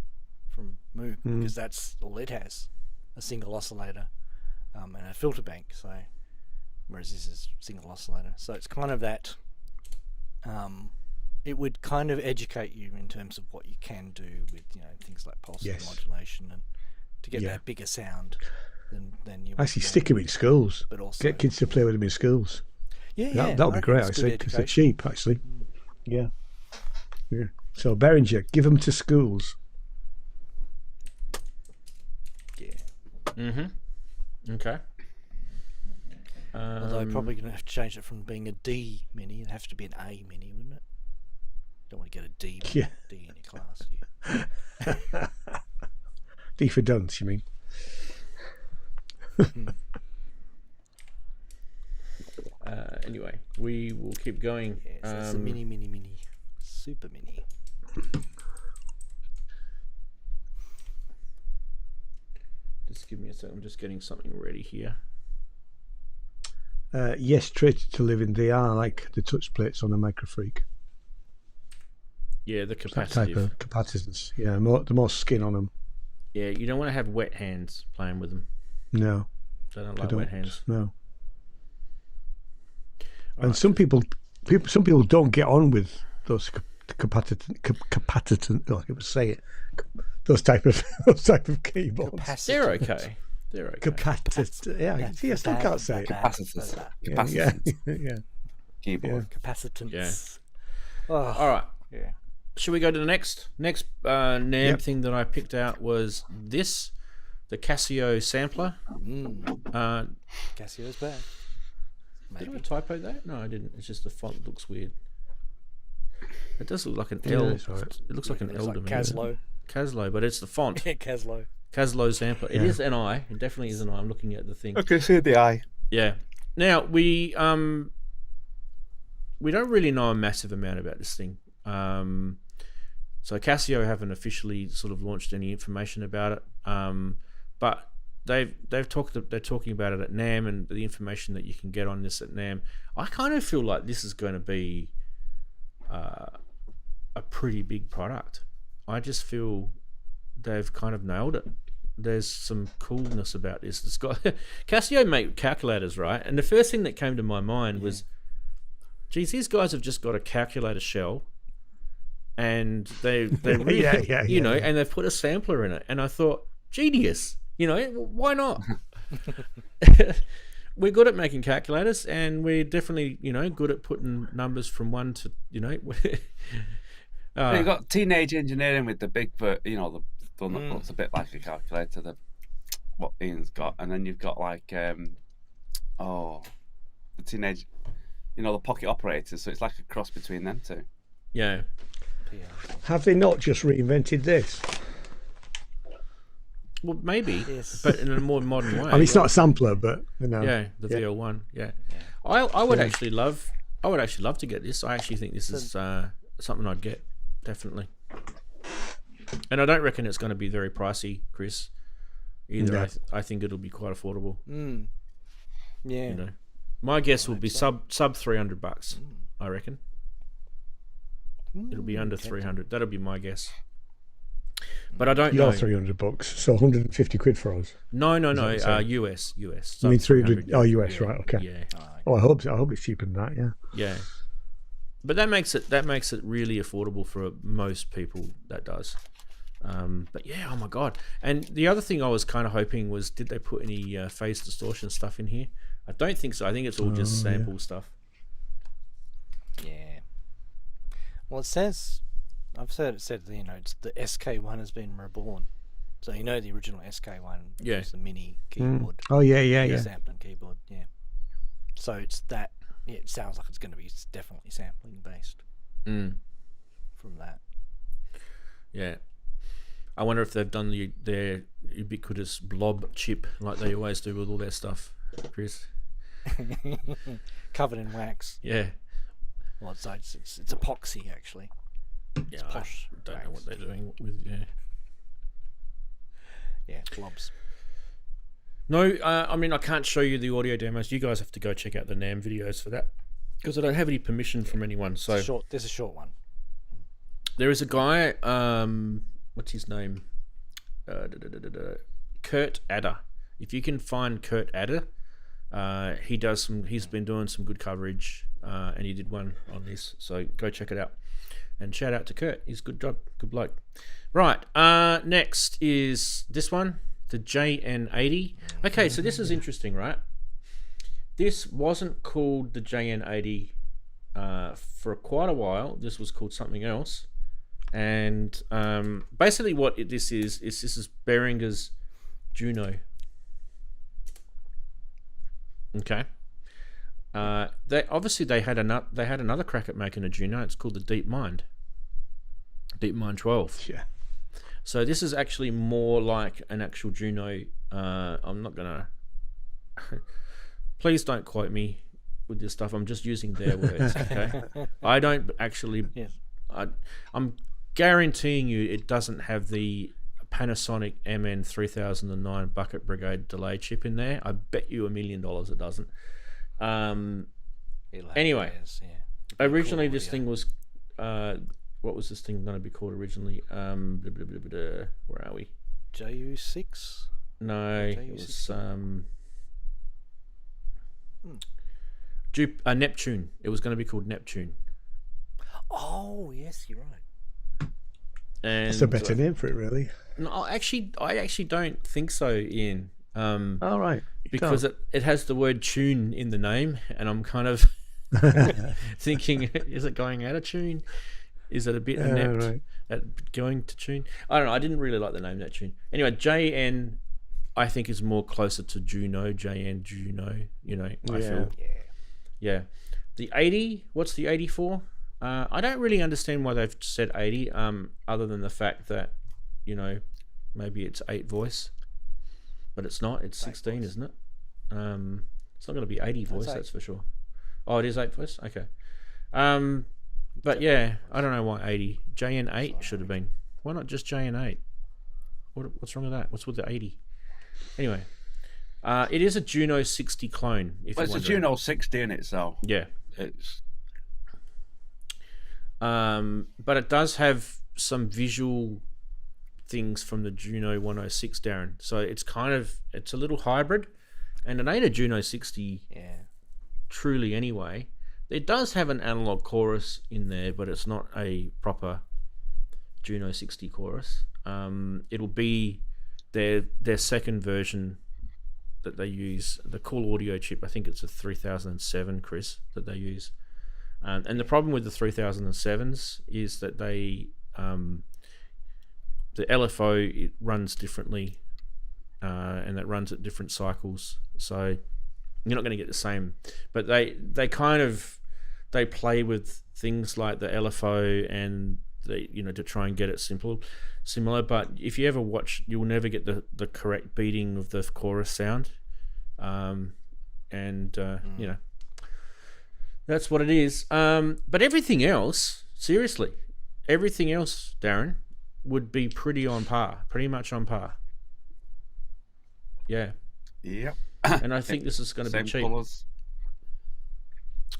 from Moog, because that's all it has, a single oscillator and a filter bank. So whereas this is single oscillator, so it's kind of that. It would kind of educate you in terms of what you can do with, you know, things like pulse modulation and to get that bigger sound than you Actually, stick them in schools. but also Get kids to play with them in schools. that That would be great, actually, because they're cheap, actually. Yeah. So Behringer, give them to schools. Okay. Although probably going to have to change it from being a D mini, it'd have to be an A mini, wouldn't it? Don't want to get a D in your class. D for dunce, you mean? Anyway, we will keep going. Yes, that's a mini, super mini. Just give me a second. I'm just getting something ready here. Yes, traded to live in. They are like the touch plates on a Microfreak. Yeah, the That type capacitive. of capacitance. Yeah, the more skin on them. Yeah, you don't want to have wet hands playing with them. No, They don't they like don't. wet hands. No. All And right. some people don't get on with those capacitant. Oh, I could say it. Those type of keyboards. They're okay. They're okay. Capacitant. Yeah, see, I still can't say it. Capacitors. Yeah, Capacitors. yeah. Keyboard. Capacitance. Yeah. Oh, All right. yeah. Should we go to the next NAMM thing that I picked out was this, the Casio sampler. Casio's back. Did I Maybe. typo that? No, I didn't. It's just the font looks weird. It does look like an Yeah, L. it's all right. It looks like an It's L like to me. Caslo. Caslo, but it's the font. Yeah, Caslo. Caslo sampler. It Yeah. is an I. It definitely is an I. I'm looking at the thing. Okay, see the eye. Yeah. Now we don't really know a massive amount about this thing. So Casio haven't officially sort of launched any information about it. But they're talking about it at NAMM and the information that you can get on this at NAMM. I kind of feel like this is going to be a pretty big product. I just feel they've kind of nailed it. There's some coolness about this. It's got Casio make calculators, right? And the first thing that came to my mind was, geez, these guys have just got a calculator shell, and they really, you know, and they've put a sampler in it. And I thought, genius, you know, why not? We're good at making calculators, and we're definitely, you know, good at putting numbers from one to, you know. You got teenage engineering with the big, you know, the one that looks a bit like a calculator. What Ian's got, and then you've got like, the teenage, you know, the pocket operators. So it's like a cross between them two. Yeah. Have they not just reinvented this? Well, maybe, Yes. but in a more modern way. I mean, it's not a sampler, but you know. Yeah, the VL1. Yeah, I would actually love I would actually love to get this. I actually think this is something I'd get, definitely. And I don't reckon it's going to be very pricey, Chris. Either. No. I think it'll be quite affordable. Yeah. You know, my guess will be sub $300. I reckon it'll be under 300. That'll be my guess. But I don't know. You're $300, so 150 quid for us. No. US. I mean 300. Oh, US, yeah, right? Okay. Yeah. Oh, I hope it's cheaper than that. Yeah. Yeah. But that makes it really affordable for most people. That does. But yeah, oh my god! And the other thing I was kind of hoping was, did they put any phase distortion stuff in here? I don't think so. I think it's all just sample stuff. Yeah. Well, it says, I've said it's the SK1 has been reborn. So the original SK1 Yeah. was the mini keyboard. Oh yeah. Sampling keyboard. Yeah. So it's that. Yeah, it sounds like it's going to be definitely sampling based from that. Yeah. I wonder if they've done their ubiquitous blob chip like they always do with all their stuff, Chris. Covered in wax. Yeah. Well, it's epoxy actually. Yeah, posh I don't know wax. what they're doing with. Yeah, blobs. No, I mean, I can't show you the audio demos. You guys have to go check out the NAMM videos for that, because I don't have any permission from anyone. So There's a short one. there is a guy, what's his name? Kurt Adder. If you can find Kurt Adder, he's been doing some good coverage, and he did one on this. So go check it out. And shout out to Kurt. He's a good job. Good bloke. Right. Next is this one. The JN80. Okay, so this is interesting, right? This wasn't called the JN80 for quite a while. This was called something else. And basically what this is Behringer's Juno. Okay. They had another crack at making a Juno. It's called the DeepMind 12. Yeah. So this is actually more like an actual Juno. I'm not gonna. Please don't quote me with this stuff. I'm just using their words. Okay. I don't actually. Yes. I'm guaranteeing you it doesn't have the Panasonic MN 3009 Bucket Brigade delay chip in there. I bet you $1 million it doesn't. Anyway, originally this thing was. What was this thing going to be called originally? Where are we? JU6? No, it was Neptune. It was going to be called Neptune. Oh, yes, you're right. And That's a better name for it, really. No, I actually don't think so, Ian. All right. Because it has the word tune in the name, and I'm kind of thinking, is it going out of tune? Is it a bit inept at going to tune? I don't know. I didn't really like the name Neptune. Anyway, JN, I think is more closer to Juno. JN Juno. I feel. Yeah. The 80. What's the 80 for? I don't really understand why they've said 80. Other than the fact that, maybe it's 8 voice, but it's not. It's 16, isn't it? It's not going to be 80 voice. That's for sure. Oh, it is 8 voice. Okay. But yeah, I don't know why 80. JN8 should have been. Why not just JN8? What's wrong with that? What's with the 80? Anyway, it is a Juno 60 clone. It's a Juno 60 in it, so yeah, it's. But it does have some visual things from the Juno 106, Daren. So it's a little hybrid, and it ain't a Juno 60. Yeah. Truly, anyway. It does have an analog chorus in there, but it's not a proper Juno 60 chorus. It'll be their second version that they use, the Cool Audio chip. I think it's a 3007, Chris, that they use. And the problem with the 3007s is that the LFO, it runs differently, and that runs at different cycles. So you're not going to get the same, but they play with things like the LFO and to try and get it similar. But if you ever watch, you'll never get the correct beating of the chorus sound, That's what it is. But everything else, seriously, everything else, Daren, would be pretty much on par. Yeah. Yep. And I think this is going to be Same cheap. colours.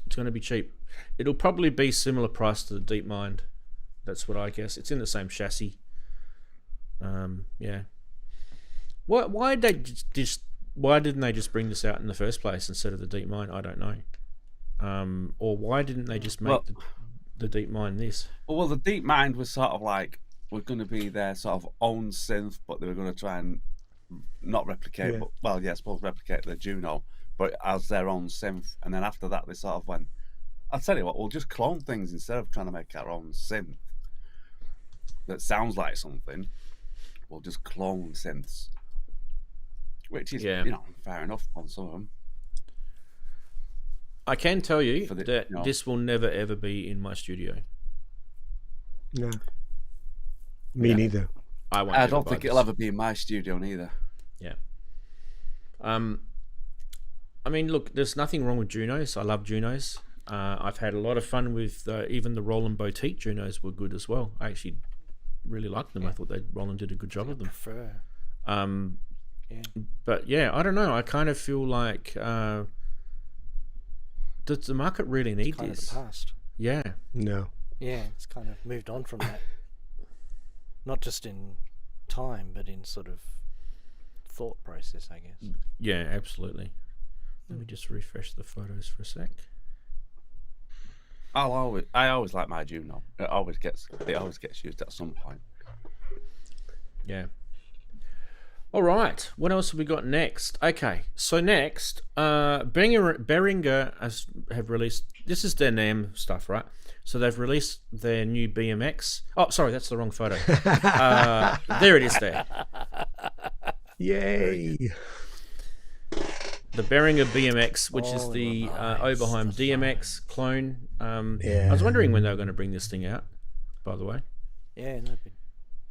It's going to be cheap. It'll probably be similar price to the DeepMind. That's what I guess. It's in the same chassis. Yeah. Why didn't they just bring this out in the first place instead of the DeepMind? I don't know. Or why didn't they just make the DeepMind this? Well, the DeepMind was sort of like, we're going to be their sort of own synth, but they were going to try and not replicate, but, I suppose replicate the Juno, but as their own synth. And then after that, they sort of went, I'll tell you what, we'll just clone things instead of trying to make our own synth that sounds like something. We'll just clone synths, which is, fair enough on some of them. I can tell you that this will never ever be in my studio. No. Me neither. I don't think it'll ever be in my studio neither. Yeah. I mean, look, there's nothing wrong with Junos. I love Junos. I've had a lot of fun with even the Roland Boutique Junos were good as well. I actually really liked them. I thought Roland did a good job of them. But yeah, I don't know. I kind of feel like does the market really need kind this? Of the past. Yeah. No. Yeah, it's kind of moved on from that. Not just in time, but in sort of thought process, I guess. Yeah, absolutely. Let me just refresh the photos for a sec. I always like my Juno. It always gets used at some point. Yeah. All right. What else have we got next? Okay. So next, Behringer have released. This is their NAMM stuff, right? So they've released their new BMX. Oh, sorry, that's the wrong photo. There it is. There. Yay! The Behringer BMX, which is the Oberheim DMX clone. I was wondering when they were going to bring this thing out. By the way. Yeah, they've been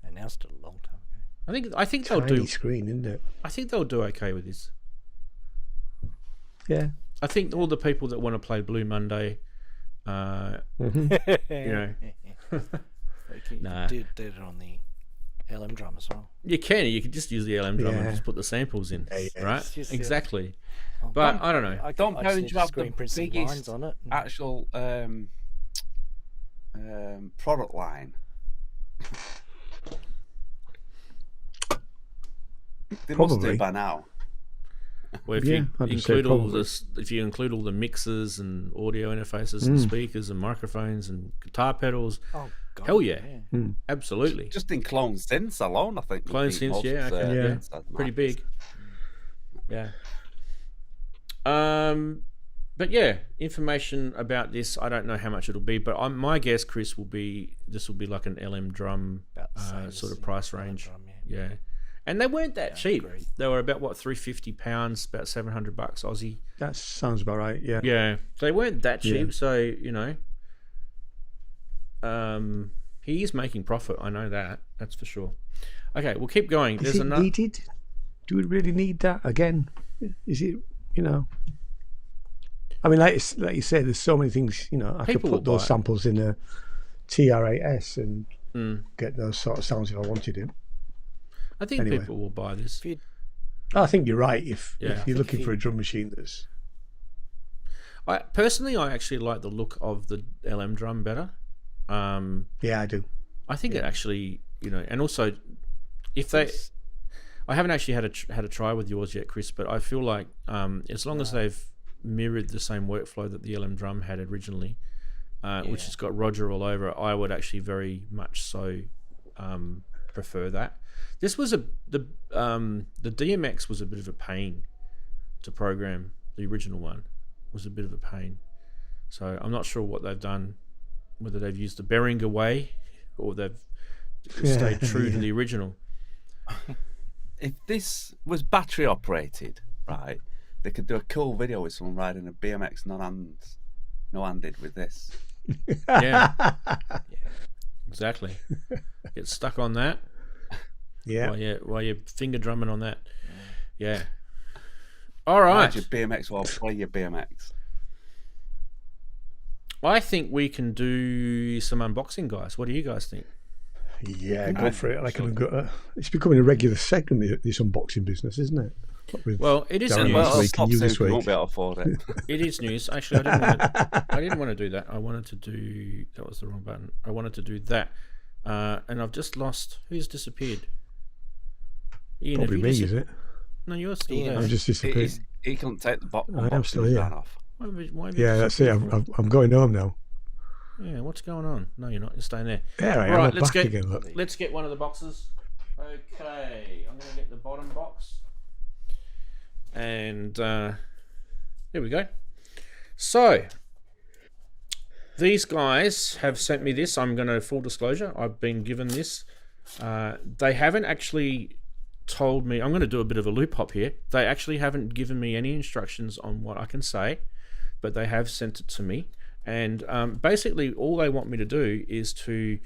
announced it a long time ago. I think they'll do. Screen, isn't it? I think they'll do okay with this. Yeah. I think all the people that want to play Blue Monday, you know, nah. Did it on the LM drum as well. You can just use the LM drum and just put the samples in, right? Exactly. But I don't know. Don't parents have the biggest on it. Actual product line? They must do by now. Well, if you include all this, if you include all the mixers and audio interfaces and speakers and microphones and guitar pedals, hell yeah. Absolutely. Just in clone synths alone, I think. Clone synths, yeah, pretty big. Yeah. But yeah, information about this, I don't know how much it'll be, but my guess, Chris, will be this will be like an LM drum sort of price range. Drum, yeah. And they weren't that cheap. They were about £350, about $700 Aussie. That sounds about right. Yeah. Yeah. They weren't that cheap, so you know. He is making profit. I know that. That's for sure. Okay, we'll keep going. Is it needed? Do we really need that again? Is it? You know. I mean, like you said, there's so many things. You know, I could put those samples in a TR-8S and get those sort of sounds if I wanted it. I think people will buy this. I think you're right. If you're looking for a drum machine that's... I actually like the look of the LM drum better. Yeah, I do. I think it actually, you know, and also if they... I haven't actually had a try with yours yet, Chris, but I feel like as long as they've mirrored the same workflow that the LM drum had originally, which has got Roger all over it, I would actually very much so prefer that. This was the DMX was a bit of a pain to program. The original one was a bit of a pain. So I'm not sure what they've done, whether they've used the Behringer way or they've stayed true to the original. If this was battery operated, right, they could do a cool video with someone riding a BMX no-handed with this. Yeah. Exactly. Get stuck on that. Yeah. While you're finger drumming on that. Yeah. All right. Ride your BMX while play your BMX. I think we can do some unboxing, guys. What do you guys think? Yeah, go for it. It's becoming a regular segment, this unboxing business, isn't it? Well, it is Daren news. last Well, week and you this we week. won't be able to afford it. It is news. Actually, I didn't want to do that. I wanted to do... That was the wrong button. I wanted to do that. And I've just lost... Who's disappeared? Ian, Probably me, is it? No, you're still there. I've just disappeared. He couldn't take the box. I am still here. Off. Why have you Yeah, that's it. disappeared? I'm going home now. Yeah, what's going on? No, you're not. You're staying there. There I am. Right, I'm let's back get again. Look. let's get one of the boxes. Okay, I'm going to get the bottom box, and there we go. So these guys have sent me this. I'm going to full disclosure. I've been given this. They haven't actually told me. I'm going to do a bit of a loop hop here. They actually haven't given me any instructions on what I can say, but they have sent it to me. And basically, all they want me to do is to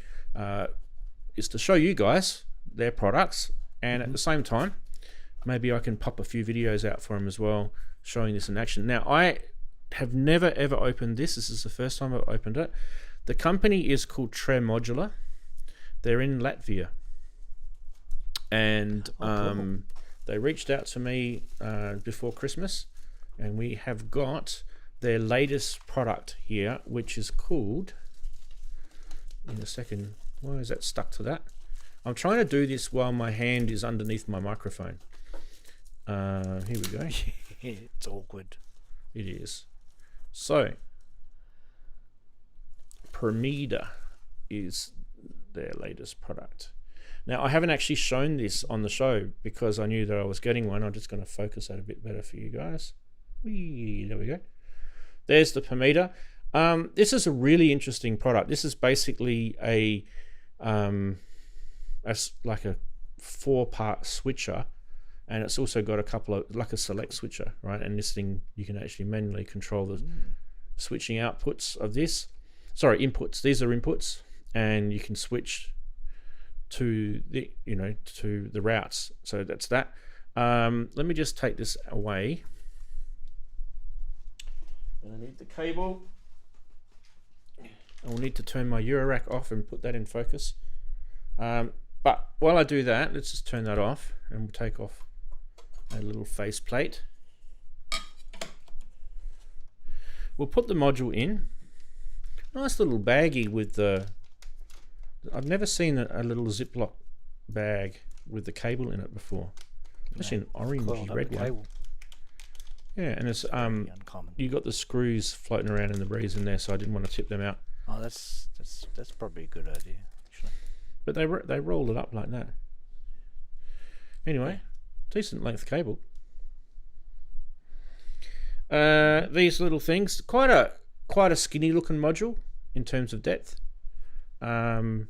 show you guys their products, and at the same time, maybe I can pop a few videos out for them as well, showing this in action. Now, I have never ever opened this. This is the first time I've opened it. The company is called Modular. They're in Latvia, and they reached out to me before Christmas, and we have got their latest product here, which is called, in a second, why is that stuck to that? I'm trying to do this while my hand is underneath my microphone. Here we go. It's awkward. It is. So, Promida is their latest product. Now, I haven't actually shown this on the show because I knew that I was getting one. I'm just going to focus that a bit better for you guys. Whee, there we go. There's the Promida. This is a really interesting product. This is basically like a 4-part switcher, and it's also got a couple of, like a select switcher, right? And this thing, you can actually manually control the switching outputs of this. Sorry, inputs. These are inputs, and you can switch to the, to the routes. So that's that. Let me just take this away. And I need the cable. I'll need to turn my eurorack off and put that in focus. But while I do that, let's just turn that off, and we'll take off a little face plate. We'll put the module in. Nice little baggie with the... I've never seen a little Ziploc bag with the cable in it before. Especially an orange red one. Yeah, and it's uncommon. You got the screws floating around in the breeze in there, so I didn't want to tip them out. Oh, that's probably a good idea, actually. But they rolled it up like that. Anyway, decent length cable. These little things, quite a skinny looking module in terms of depth. This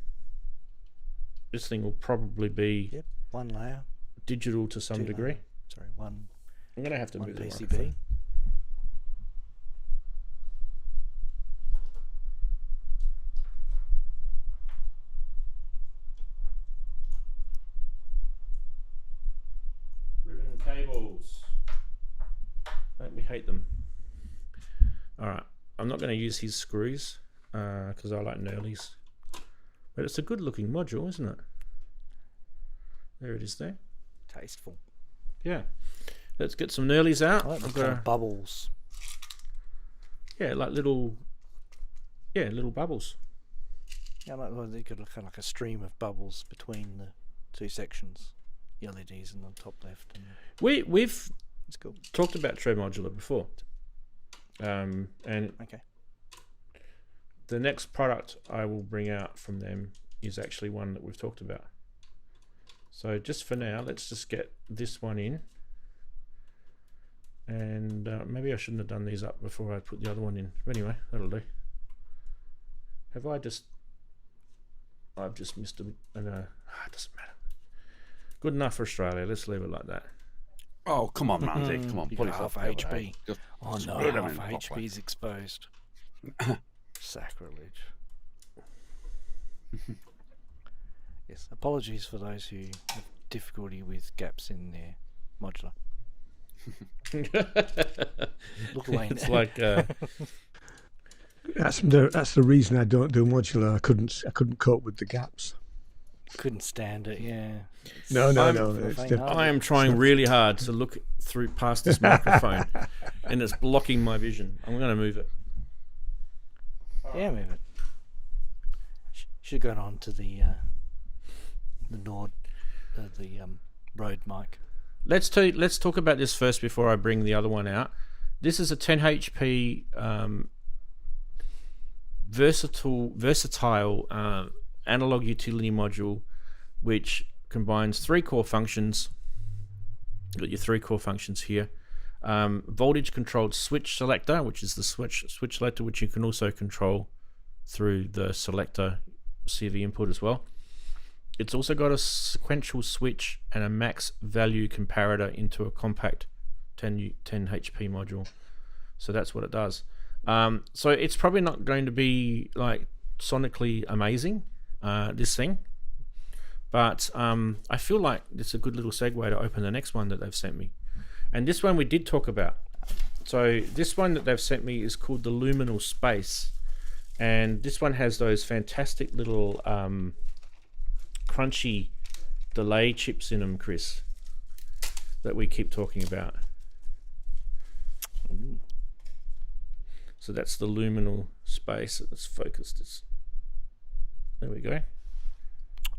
thing will probably be one layer, digital to some degree. Sorry, one. I'm going to have to move the PCB. microphone. Ribbon and cables. Don't we hate them? Alright, I'm not going to use his screws because I like knurlies. But it's a good looking module, isn't it? There it is there. Tasteful. Yeah. Let's get some knurlies out. I like the I've kind got of bubbles. yeah, like little bubbles. Yeah, like they could look kind of like a stream of bubbles between the two sections. The LEDs in the top left. And We've it's cool. talked about Modular before. And Okay. the next product I will bring out from them is actually one that we've talked about. So just for now, let's just get this one in. And maybe I shouldn't have done these up before I put the other one in. But anyway, that'll do. I've just missed it doesn't matter. Good enough for Australia. Let's leave it like that. Oh, come on, Ranzee. Come on, You put got it half up. HP. Oh no, put it in half properly. HP's exposed. Sacrilege. Yes, apologies for those who have difficulty with gaps in their modular. Look away It's now. like That's the reason I don't do modular. I couldn't cope with the gaps. Couldn't stand it. Yeah. No. for the faint-hearted. I am trying really hard to look through past this microphone, and it's blocking my vision. I'm going to move it. Yeah, move it. Should have gone on to the Nord, the Rode mic. Let's talk about this first before I bring the other one out. This is a 10 HP versatile analog utility module, which combines 3 core functions. You've got your 3 core functions here. Voltage controlled switch selector, which is the switch selector, which you can also control through the selector CV input as well. It's also got a sequential switch and a max value comparator into a compact 10 HP module. So that's what it does. So it's probably not going to be like sonically amazing, this thing, but I feel like it's a good little segue to open the next one that they've sent me. And this one we did talk about. So this one that they've sent me is called the Luminal Space, and this one has those fantastic little crunchy delay chips in them, Chris, that we keep talking about. So that's the Luminal Space. Let's focus this. There we go.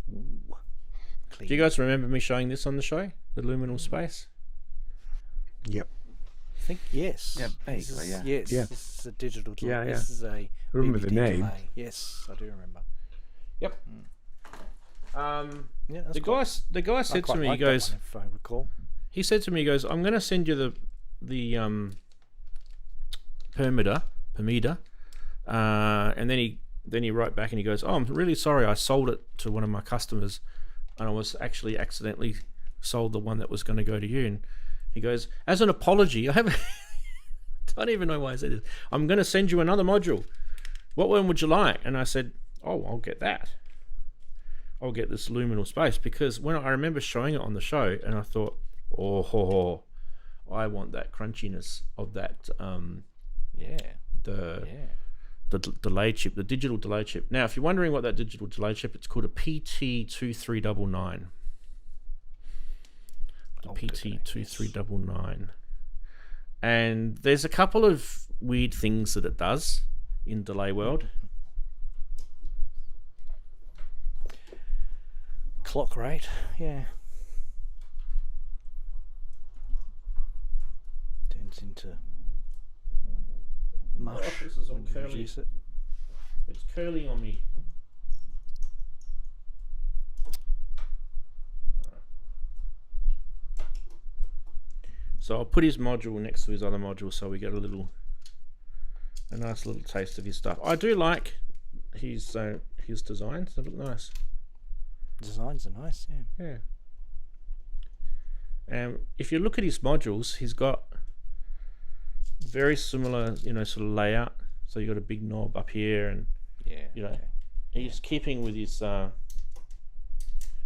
Do you guys remember me showing this on the show? The Luminal Space? Yep. I think yes. Yeah, basically, yeah. Yes, Yeah. this is a digital delay. Yeah, yeah. This is a I remember the DVD name. delay. Yes, I do remember. Yep. Yeah, that's The guy I said to quite me, he like that goes, one, if I recall. he said to me, he goes, I'm going to send you the permitter, and then he wrote back and he goes, oh, I'm really sorry, I sold it to one of my customers, and I was actually accidentally sold the one that was going to go to you. And he goes, as an apology, I haven't, don't even know why I said this, I'm going to send you another module. What one would you like? And I said, oh, I'll get that. I'll get this Luminal Space, because when I remember showing it on the show, and I thought, oh, I want that crunchiness of that, the delay chip, the digital delay chip. Now, if you're wondering what that digital delay chip, it's called a PT2399. The PT2399. And there's a couple of weird things that it does in delay world. Clock rate, yeah. Turns into mush This is all when you curly. reduce it. It's curling on me. So I'll put his module next to his other module so we get a nice little taste of his stuff. I do like his designs. They look nice. Designs are nice, yeah. Yeah. If you look at his modules, he's got very similar, sort of layout. So you got a big knob up here, and Yeah. he's keeping with his. I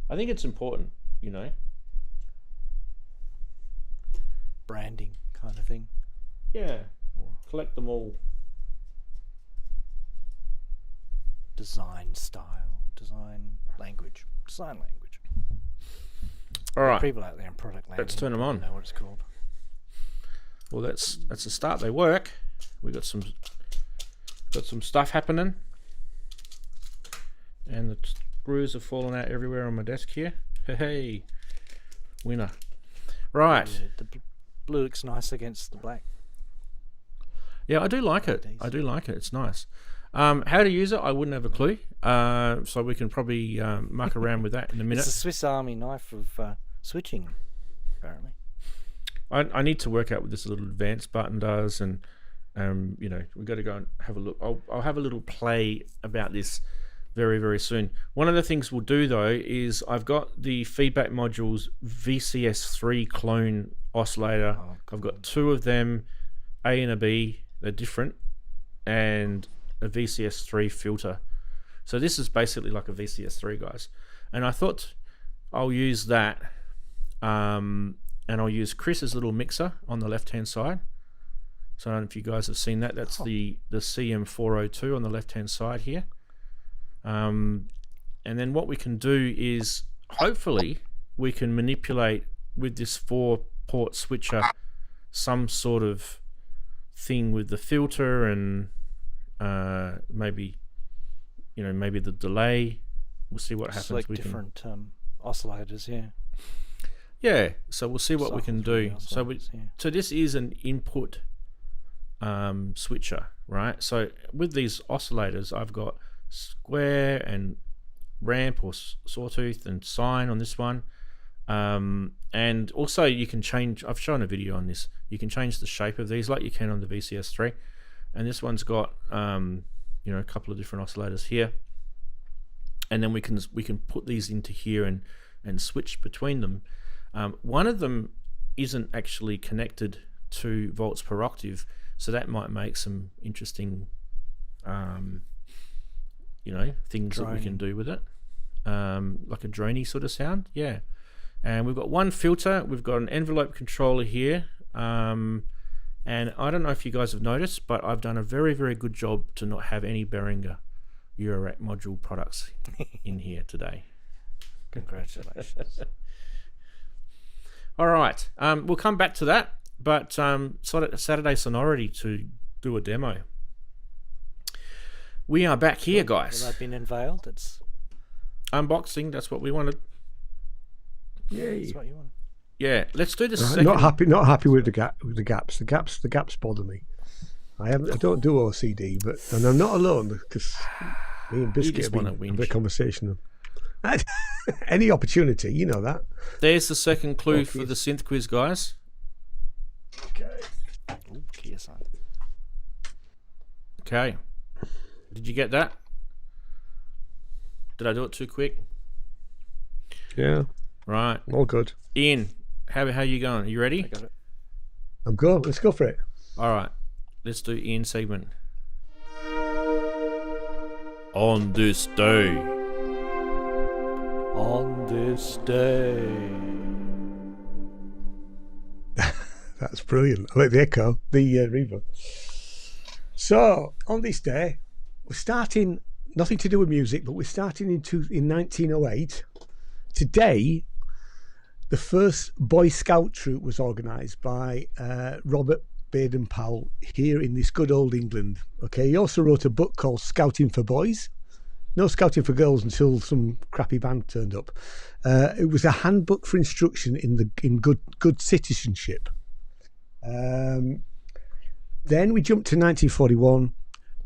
think it's important, Branding kind of thing. Yeah, collect them all. Design style, design language. All right. People out there in product language. Let's turn 'em on. Know what it's called. Well, that's a start. They work. We got some stuff happening, and the screws have fallen out everywhere on my desk here. Hey, winner. Right. Yeah, the blue looks nice against the black. Yeah, I do like it. I do like it. It's nice. How to use it, I wouldn't have a clue. So we can probably muck around with that in a minute. It's a Swiss Army knife of switching, apparently. I need to work out what this little advanced button does, and we've got to go and have a look. I'll have a little play about this very, very soon. One of the things we'll do though is I've got the feedback modules VCS3 clone oscillator. I've got 2 of them, A and a B. They're different, and a VCS3 filter. So this is basically like a VCS3, guys. And I thought I'll use that, and I'll use Chris's little mixer on the left hand side, So I don't know if you guys have seen that. That's the CM402 on the left-hand side here. And then what we can do is, hopefully, we can manipulate with this 4-port switcher some sort of thing with the filter and maybe the delay. We'll see what happens. Select different oscillators, yeah. So we'll see what we can do. So So this is an input switcher, right? So with these oscillators, I've got square and ramp or sawtooth and sine on this one. And also you can change, I've shown a video on this, you can change the shape of these like you can on the VCS3, and this one's got a couple of different oscillators here, and then we can put these into here and switch between them. One of them isn't actually connected to volts per octave, so that might make some interesting things that we can do with it, like a droney sort of sound. And we've got one filter, we've got an envelope controller here, and I don't know if you guys have noticed, but I've done a very, very good job to not have any Behringer Eurorack module products in here today. congratulations. All right, we'll come back to that, but Saturday Sonority to do a demo. We are back here, guys. Have I been unveiled? It's Unboxing, that's what we wanted. Yay. that's what you want. Yeah, let's do the second. Not happy with the gaps. The gaps bother me. I don't do OCD, and I'm not alone because me and Biscuit just have been wanna whinge. having a conversation. Any opportunity, you know that. There's the second clue for the Synth Quiz, guys. Ooh, Kia sign. Okay. Did you get that? Did I do it too quick? Yeah, Right. all good. Ian, how you going? Are you ready? I got it. I'm good. Let's go for it. All right. Let's do Ian's segment. On this day. On this day. That's brilliant. I like the echo, the reverb. So, on this day, we're starting, nothing to do with music, but we're starting in 1908. Today, the first Boy Scout troop was organised by Robert Baden-Powell here in this good old England. Okay, he also wrote a book called Scouting for Boys. No scouting for girls until some crappy band turned up. It was a handbook for instruction in good citizenship. Then we jumped to 1941.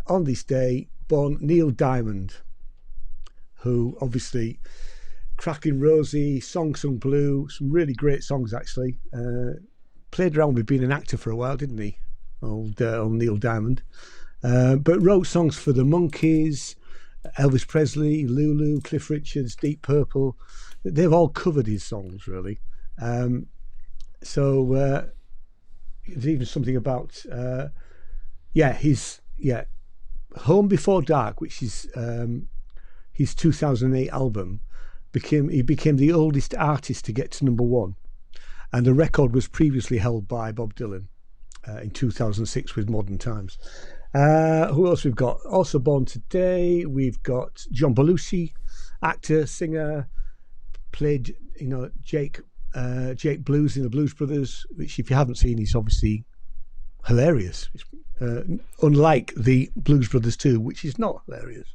On this day, born Neil Diamond, who obviously Cracking Rosie, Song Sung Blue, some really great songs actually. Played around with being an actor for a while, didn't he? Old Neil Diamond. But wrote songs for the Monkees, Elvis Presley, Lulu, Cliff Richards, Deep Purple. They've all covered his songs really. So there's even something about his Home Before Dark, which is his 2008 album. He became the oldest artist to get to #1, and the record was previously held by Bob Dylan in 2006 with Modern Times. Who else we've got? Also born today, we've got John Belushi, actor, singer, played Jake Blues in the Blues Brothers, which if you haven't seen, he's obviously hilarious. Unlike the Blues Brothers 2, which is not hilarious.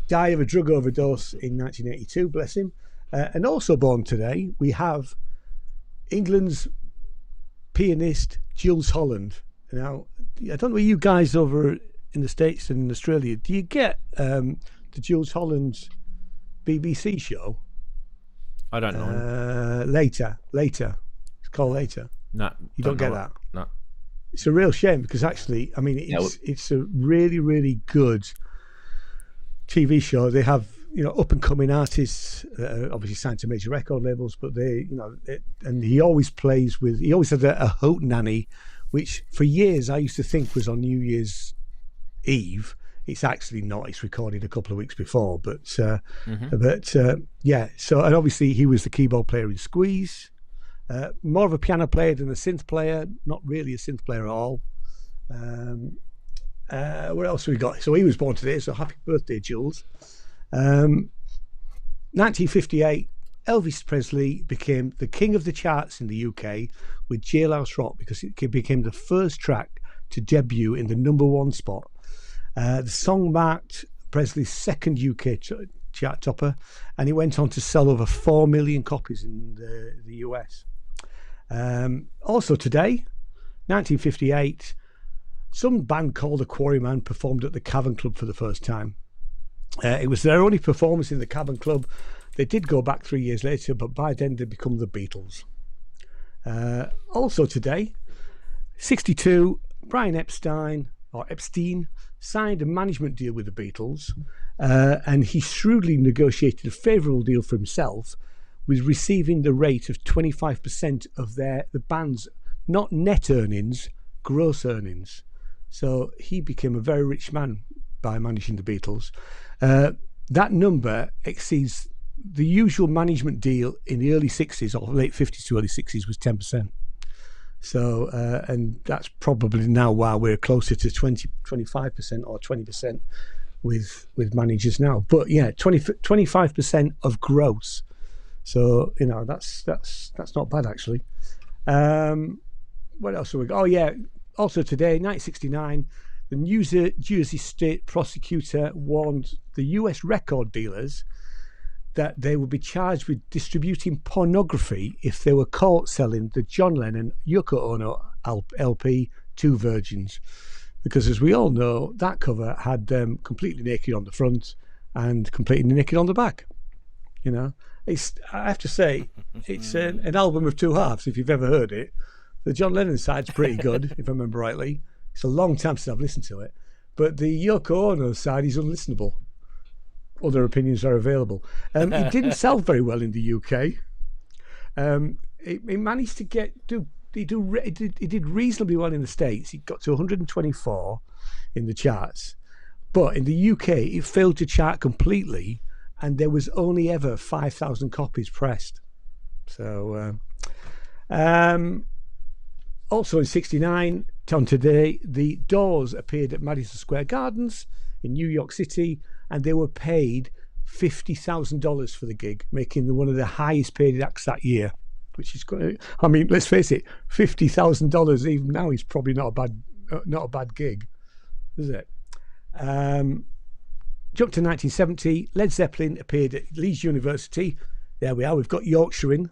Died of a drug overdose in 1982, bless him. And also born today, we have England's pianist, Jools Holland. Now, I don't know you guys over in the States and in Australia, do you get the Jools Holland's BBC show? I don't know. Later. It's called Later. No. You don't get that? No. It's a real shame because actually, I mean, it's a really, really good TV show. They have up and coming artists, obviously signed to major record labels, but and he always plays with. He always had a Hote Nanny, which for years I used to think was on New Year's Eve. It's actually not. It's recorded a couple of weeks before, but yeah. So and obviously he was the keyboard player in Squeeze. More of a piano player than a synth player. Not really a synth player at all. What else have we got? So he was born today, so happy birthday, Jules. 1958, Elvis Presley became the king of the charts in the UK with Jailhouse Rock because it became the first track to debut in the #1 spot. The song marked Presley's second UK chart topper, and it went on to sell over 4 million copies in the US. Also today, 1958, some band called the Quarrymen performed at the Cavern Club for the first time. It was their only performance in the Cavern Club. They did go back 3 years later, but by then they'd become the Beatles. Also today, 62, Brian Epstein signed a management deal with the Beatles, and he shrewdly negotiated a favourable deal for himself with receiving the rate of 25% of the band's not net earnings, gross earnings. So he became a very rich man by managing the Beatles. That number exceeds the usual management deal in the early 60s or late 50s to early 60s was 10%. So, and that's probably now why we're closer to 25% or 20% with managers now. But yeah, 25% of gross. So, you know, that's not bad actually. What else have we got? Oh yeah, also today, 1969, the New Jersey State Prosecutor warned the US record dealers that they would be charged with distributing pornography if they were caught selling the John Lennon Yoko Ono LP, Two Virgins. Because as we all know, that cover had them completely naked on the front and completely naked on the back. You know, I have to say, it's an album of two halves, if you've ever heard it. The John Lennon side's pretty good, if I remember rightly. It's a long time since I've listened to it. But the Yoko Ono side is unlistenable. Other opinions are available. It didn't sell very well in the UK. It managed to it did reasonably well in the States. It got to 124 in the charts. But in the UK, it failed to chart completely, and there was only ever 5,000 copies pressed. So, also in 69, on today, the Doors appeared at Madison Square Gardens in New York City, and they were paid $50,000 for the gig, making them one of the highest paid acts that year. Which is, I mean, let's face it, $50,000 even now is probably not a bad gig, is it? Jump to 1970, Led Zeppelin appeared at Leeds University. There we are. We've got Yorkshire in.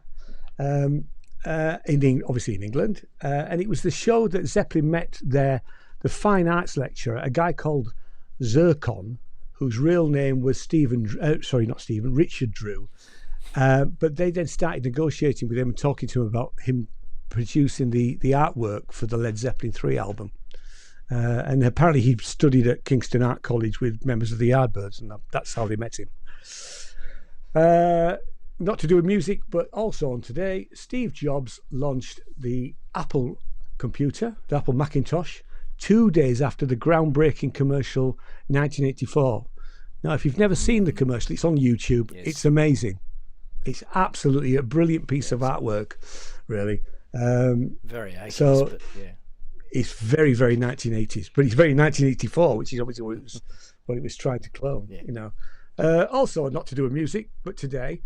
Obviously in England, and it was the show that Zeppelin met the fine arts lecturer, a guy called Zircon, whose real name was Richard Drew. But they then started negotiating with him and talking to him about him producing the artwork for the Led Zeppelin 3 album. And apparently he studied at Kingston Art College with members of the Yardbirds, and that's how they met him. Not to do with music, but also on today, Steve Jobs launched the Apple computer, the Apple Macintosh, 2 days after the groundbreaking commercial 1984. Now, if you've never seen the commercial, it's on YouTube. Yes. It's amazing. It's absolutely a brilliant piece of artwork, really. Very 80s, but yeah. It's very, very 1980s, but it's very 1984, which is obviously what it was trying to clone, you know. Also, not to do with music, but today,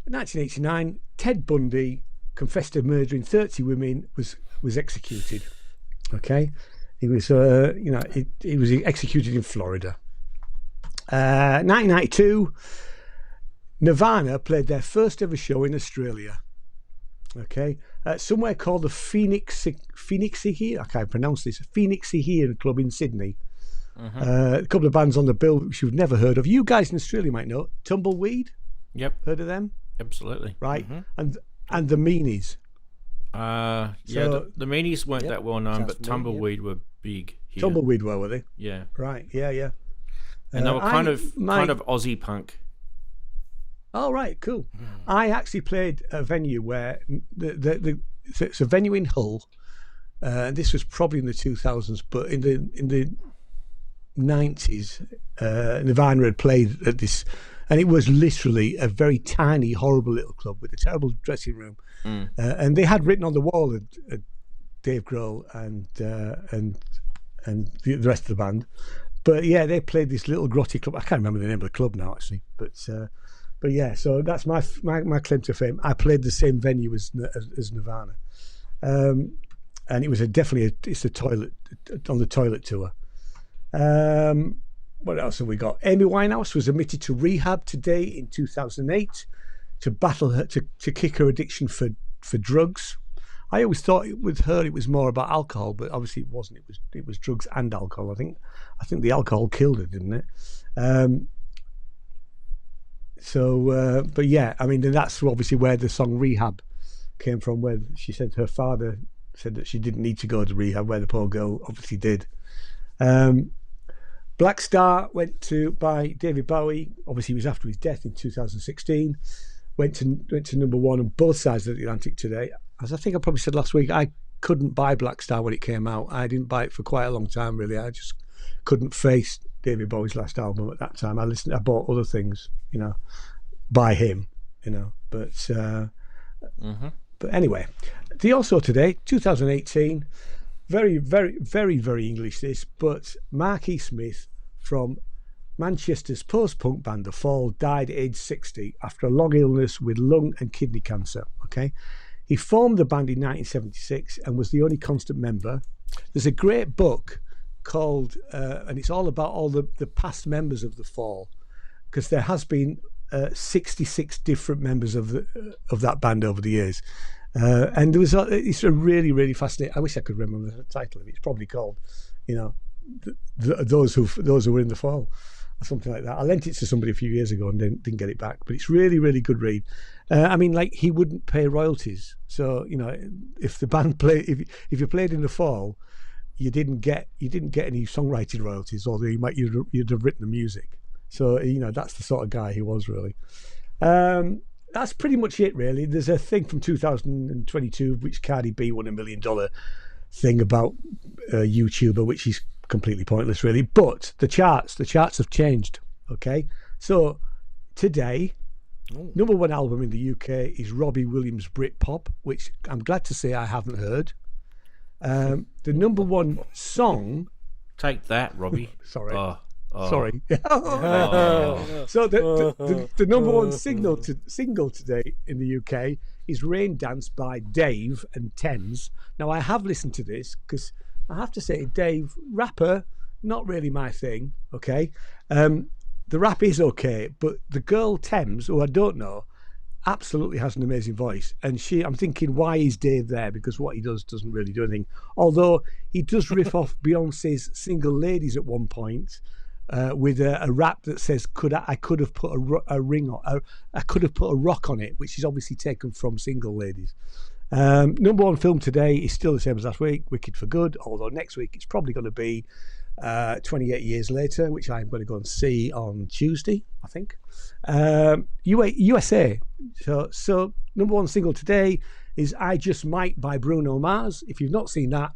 in 1989, Ted Bundy confessed to murdering 30 women, was executed. Okay, he was he was executed in Florida. 1992, Nirvana played their first ever show in Australia. Okay, somewhere called the Phoenixy, I can't pronounce this, Phoenixy Club in Sydney. A couple of bands on the bill which you've never heard of. You guys in Australia might know. Tumbleweed. Yep. Heard of them? Absolutely. Right. And the Meanies. The Meanies weren't that well known, but Tumbleweed were big here. Tumbleweed were they? Yeah. Right. Yeah. And they were kind of Aussie punk. Oh, right, cool. I actually played a venue where it's a venue in Hull. This was probably in the 2000s, but in the 90s, Nirvana had played at And it was literally a very tiny, horrible little club with a terrible dressing room. And they had written on the wall Dave Grohl and the rest of the band. But yeah, they played this little grotty club. I can't remember the name of the club now, actually. But yeah, so that's my claim to fame. I played the same venue as Nirvana, and it was it's a toilet on the toilet tour. What else have we got? Amy Winehouse was admitted to rehab today in 2008 to battle her to kick her addiction for drugs. I always thought with her it was more about alcohol, but obviously it wasn't. It was drugs and alcohol. I think the alcohol killed her, didn't it? But yeah, I mean, that's obviously where the song Rehab came from, where she said her father said that she didn't need to go to rehab, where the poor girl obviously did. Black Star went by David Bowie. Obviously, it was after his death in 2016. Went to number one on both sides of the Atlantic today. As I think I probably said last week, I couldn't buy Black Star when it came out. I didn't buy it for quite a long time, really. I just couldn't face David Bowie's last album at that time. I bought other things, by him, But anyway, the also today, 2018, very, very, very, very English this, but Mark E. Smith from Manchester's post-punk band The Fall died at age 60 after a long illness with lung and kidney cancer. Okay, he formed the band in 1976 and was the only constant member. There's a great book called, and it's all about all the past members of The Fall, because there has been 66 different members of that band over the years. And it's a really, really fascinating. I wish I could remember the title of it. It's probably called, those who were in The Fall, or something like that. I lent it to somebody a few years ago and didn't get it back. But it's really, really good read. I mean, like, he wouldn't pay royalties. So if the band if you played in The Fall, you didn't get any songwriting royalties, although you'd have written the music. So that's the sort of guy he was, really. That's pretty much it, really. There's a thing from 2022 which Cardi B won $1 million thing about a YouTuber, which is completely pointless, really. But the charts have changed. Okay, so today, number one album in the UK is Robbie Williams' Britpop, which I'm glad to say I haven't heard. The number one song. Take that, Robbie. Sorry. Oh. Sorry. So the number one single today in the UK is Rain Dance by Dave and Thames. Now, I have listened to this because I have to say, Dave, rapper, not really my thing, okay? The rap is okay, but the girl Thames, who I don't know, absolutely has an amazing voice. And I'm thinking, why is Dave there? Because what he does doesn't really do anything. Although he does riff off Beyonce's Single Ladies at one point, with a rap that says, I could have put I could have put a rock on it, which is obviously taken from Single Ladies. Number one film today is still the same as last week, Wicked for Good, although next week it's probably going to be 28 Years Later, which I'm going to go and see on Tuesday, I think. USA. So number one single today is I Just Might by Bruno Mars. If you've not seen that,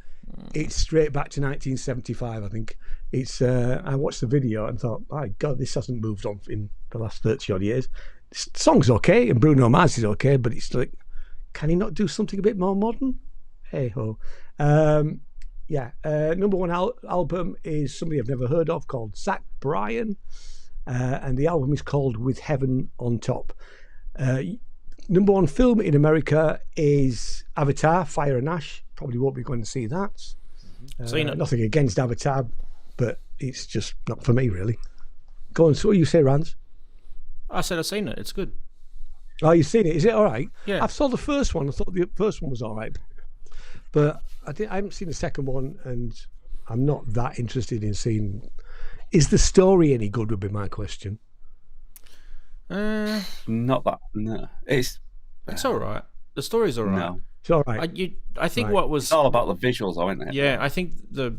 it's straight back to 1975, I think. It's I watched the video and thought, my God, this hasn't moved on in the last 30 odd years. This song's okay and Bruno Mars is okay, but it's like, can he not do something a bit more modern? Hey ho. Number one album is somebody I've never heard of called Zach Bryan, and the album is called With Heaven on Top. Number one film in America is Avatar, Fire and Ash. Probably won't be going to see that. Seen it. Nothing against Avatar, but it's just not for me, really. Go on, so what you say, Ranz? I said I've seen it. It's good. Oh, you've seen it? Is it all right? Yeah. I saw the first one. I thought the first one was all right. But I haven't seen the second one, and I'm not that interested in seeing... Is the story any good, would be my question. Not that. No. It's all right. The story's all right. No. It's all right. I think what was... It's all about the visuals, though, isn't it? Yeah, I think the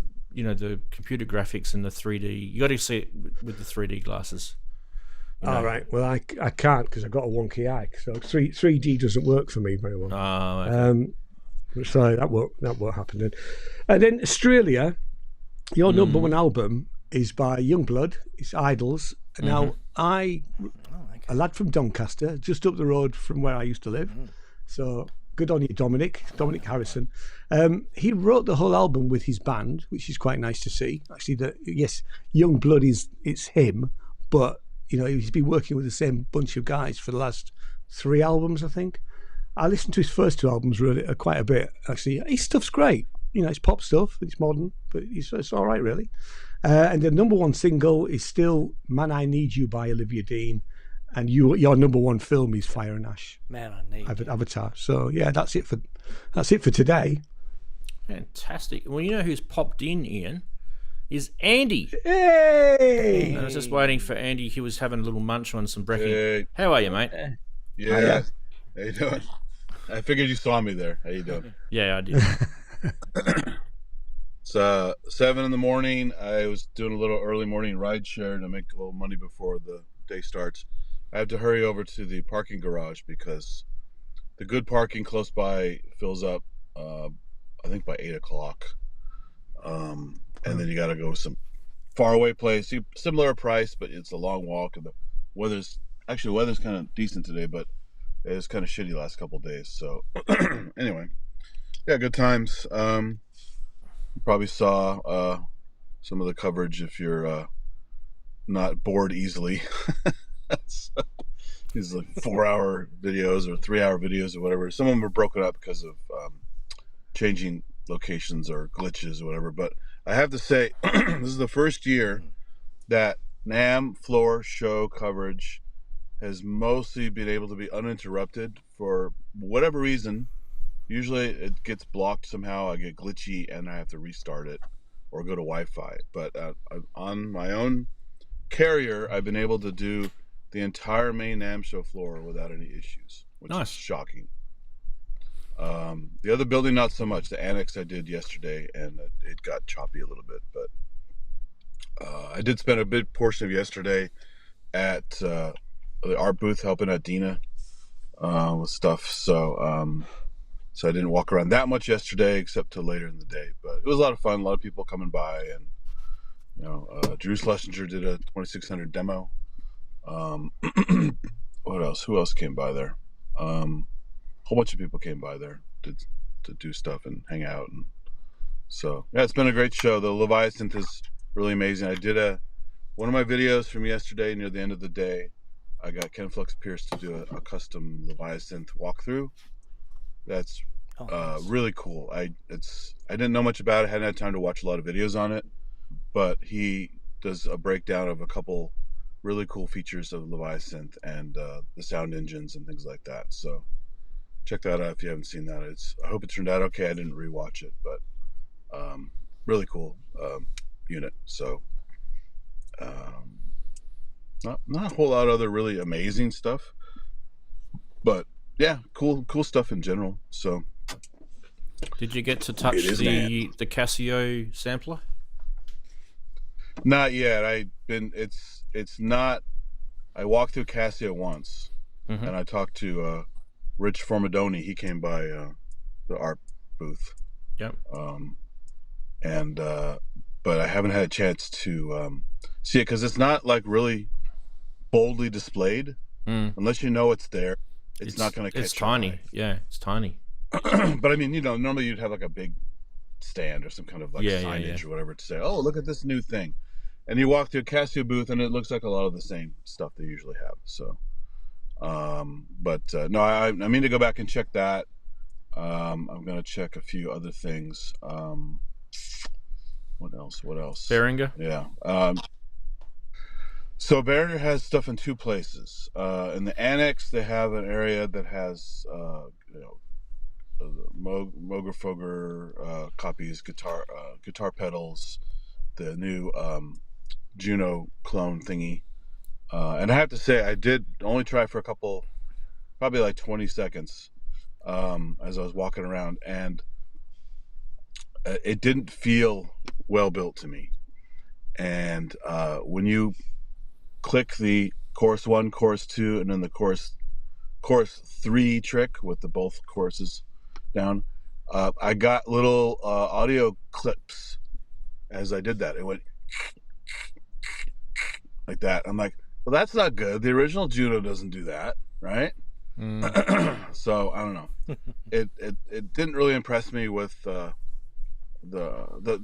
computer graphics and the 3D... You got to see it with the 3D glasses. All right. Well, I can't because I've got a wonky eye. So 3D doesn't work for me very well. Oh, okay. So that won't happen then. And then Australia, your number one album is by Youngblood. It's Idols, Now, a okay. lad from Doncaster, just up the road from where I used to live. So good on you, Dominic Harrison. He wrote the whole album with his band, which is quite nice to see. Actually, yes, Young Blood it's him, but you know he's been working with the same bunch of guys for the last 3 albums, I think. I listened to his first 2 albums really quite a bit. Actually, his stuff's great. You know, it's pop stuff, it's modern, but it's all right, really. And the number 1 single is still "Man, I Need You" by Olivia Dean, and your number 1 film is Fire and Ash. Man, I need you. Avatar. So yeah, that's it for today. Fantastic. Well, you know who's popped in, Ian, is Andy. Hey! I was just waiting for Andy. He was having a little munch on some brekkie. Hey. How are you, mate? Yeah. How you doing? I figured you saw me there. How you doing? Yeah, I did. It's 7 in the morning. I was doing a little early morning ride share to make a little money before the day starts. I have to hurry over to the parking garage because the good parking close by fills up, I think by 8 o'clock. And then you got to go to some faraway place. Similar price, but it's a long walk. And the weather's kind of decent today, but it was kind of shitty last couple of days. So anyway, yeah, good times. You probably saw some of the coverage if you're not bored easily. These like 4-hour videos or 3-hour videos or whatever. Some of them are broken up because of changing locations or glitches or whatever. But I have to say, this is the first year that NAMM floor show coverage has mostly been able to be uninterrupted for whatever reason. Usually it gets blocked somehow. I get glitchy and I have to restart it or go to Wi-Fi. But on my own carrier, I've been able to do the entire main NAMM show floor without any issues, which is shocking. The other building, not so much. The annex I did yesterday, and it got choppy a little bit. But I did spend a big portion of yesterday at the art booth helping out Dina with stuff. So I didn't walk around that much yesterday, except till later in the day. But it was a lot of fun. A lot of people coming by, and you know, Drew Schlesinger did a 2600 demo. What else? Who else came by there? Whole bunch of people came by there to do stuff and hang out, and so yeah, it's been a great show. The Levi synth is really amazing. I did one of my videos from yesterday near the end of the day. I got Ken Flux Pierce to do a custom Levi synth walkthrough. That's really cool. I didn't know much about it. Hadn't had time to watch a lot of videos on it, but he does a breakdown of a couple really cool features of Levi synth and the sound engines and things like that. So check that out if you haven't seen that. I hope it turned out okay. I didn't rewatch it, but really cool unit. So not a whole lot of other really amazing stuff, but yeah, cool stuff in general. So did you get to touch the Casio sampler? Not yet. It's not. I walked through Casio once, and I talked to Rich Formidoni. He came by the art booth. Yep. But I haven't had a chance to see it because it's not like really boldly displayed. Unless you know it's there, it's not going to catch. It's tiny. Your eye. Yeah, it's tiny. But I mean, you know, normally you'd have like a big stand or some kind of like signage or whatever to say, "Oh, look at this new thing." And you walk through a Casio booth, and it looks like a lot of the same stuff they usually have. So, no, I mean to go back and check that. I'm gonna check a few other things. What else? Behringer? Yeah. So Behringer has stuff in 2 places. In the annex, they have an area that has, Mogerfoger copies, guitar pedals, the new Juno clone thingy. And I have to say, I did only try for a couple, probably like 20 seconds as I was walking around, and it didn't feel well built to me. And when you click the chorus 1, chorus 2, and then the chorus 3 trick with the both choruses down, I got little audio clips as I did that. It went like that. I'm like, Well, that's not good. The original Juno doesn't do that, right? So I don't know. It didn't really impress me with the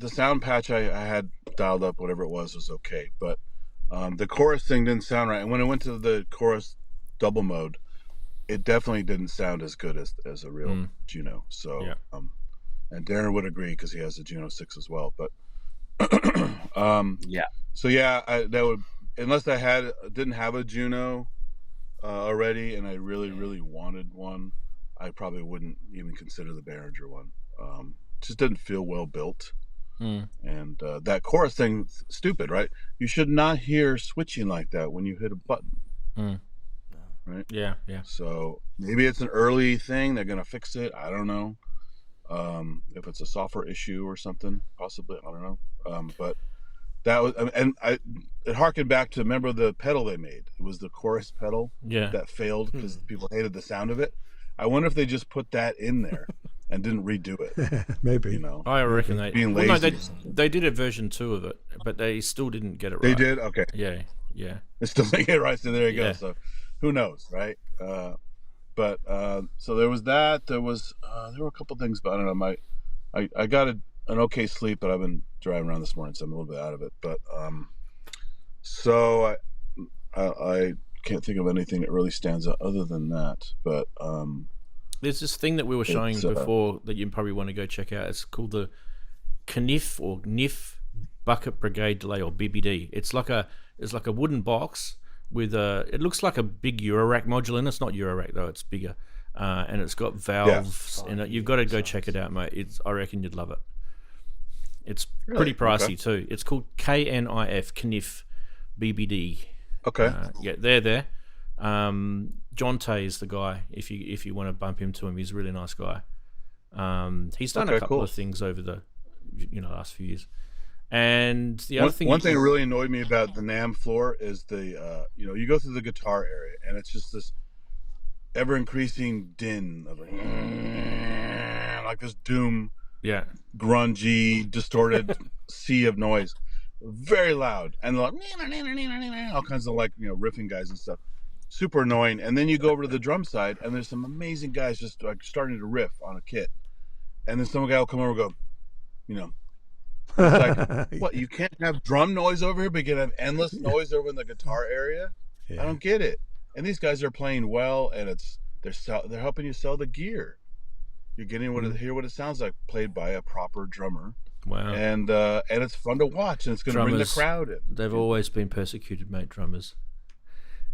sound patch I had dialed up. Whatever it was okay, but the chorus thing didn't sound right. And when I went to the chorus double mode, it definitely didn't sound as good as a real Juno. So Yeah. And Daren would agree because he has a Juno 6 as well. But Yeah. so yeah, that would, unless I didn't have a Juno already, and I really wanted one, I probably wouldn't even consider the Behringer one. Just didn't feel well built. And that chorus thing, stupid, right? You should not hear switching like that when you hit a button. Right? Yeah. So maybe it's an early thing. They're gonna fix it. I don't know. If it's a software issue or something, possibly. I don't know. But that was, and it harkened back to, remember the pedal they made? It was the chorus pedal that failed because people hated the sound of it. I wonder if they just put that in there and didn't redo it. Maybe. You know, I reckon they. being Well, no, lazy. they did a version 2 of it, but they still didn't get it right. They did? Okay. Yeah. They still didn't get it right, so there you go. Yeah. So who knows, right? But so there was that. There were a couple things, but I don't know. I got an okay sleep, but I've been driving around this morning, so I'm a little bit out of it. But so I can't think of anything that really stands out other than that. But there's this thing that we were showing before that you probably want to go check out. It's called the Knif or NIF Bucket Brigade Delay, or BBD. It's like a wooden box with it looks like a big Eurorack module in it. It's not Eurorack though, it's bigger. And it's got valves in it. You've got to go check it out, mate. I reckon you'd love it. It's pretty pricey too. It's called KNIF, Knif BBD. Okay. Yeah, they're there. John Tay is the guy. If you want to bump into him, he's a really nice guy. He's done a couple of things over the last few years. And the other thing, one thing that really annoyed me about the NAMM floor is the you go through the guitar area and it's just this ever increasing din of like this doom, grungy, distorted sea of noise, very loud, and like all kinds of riffing guys and stuff, super annoying. And then you go over to the drum side and there's some amazing guys just like starting to riff on a kit, and then some guy will come over and go, it's like, what, you can't have drum noise over here, but you can have endless noise over in the guitar area? I don't get it. And these guys are playing well, and they're helping you sell the gear. You're getting hear what it sounds like played by a proper drummer. Wow. And it's fun to watch, and it's going to bring the crowd in. They've always been persecuted, mate, drummers.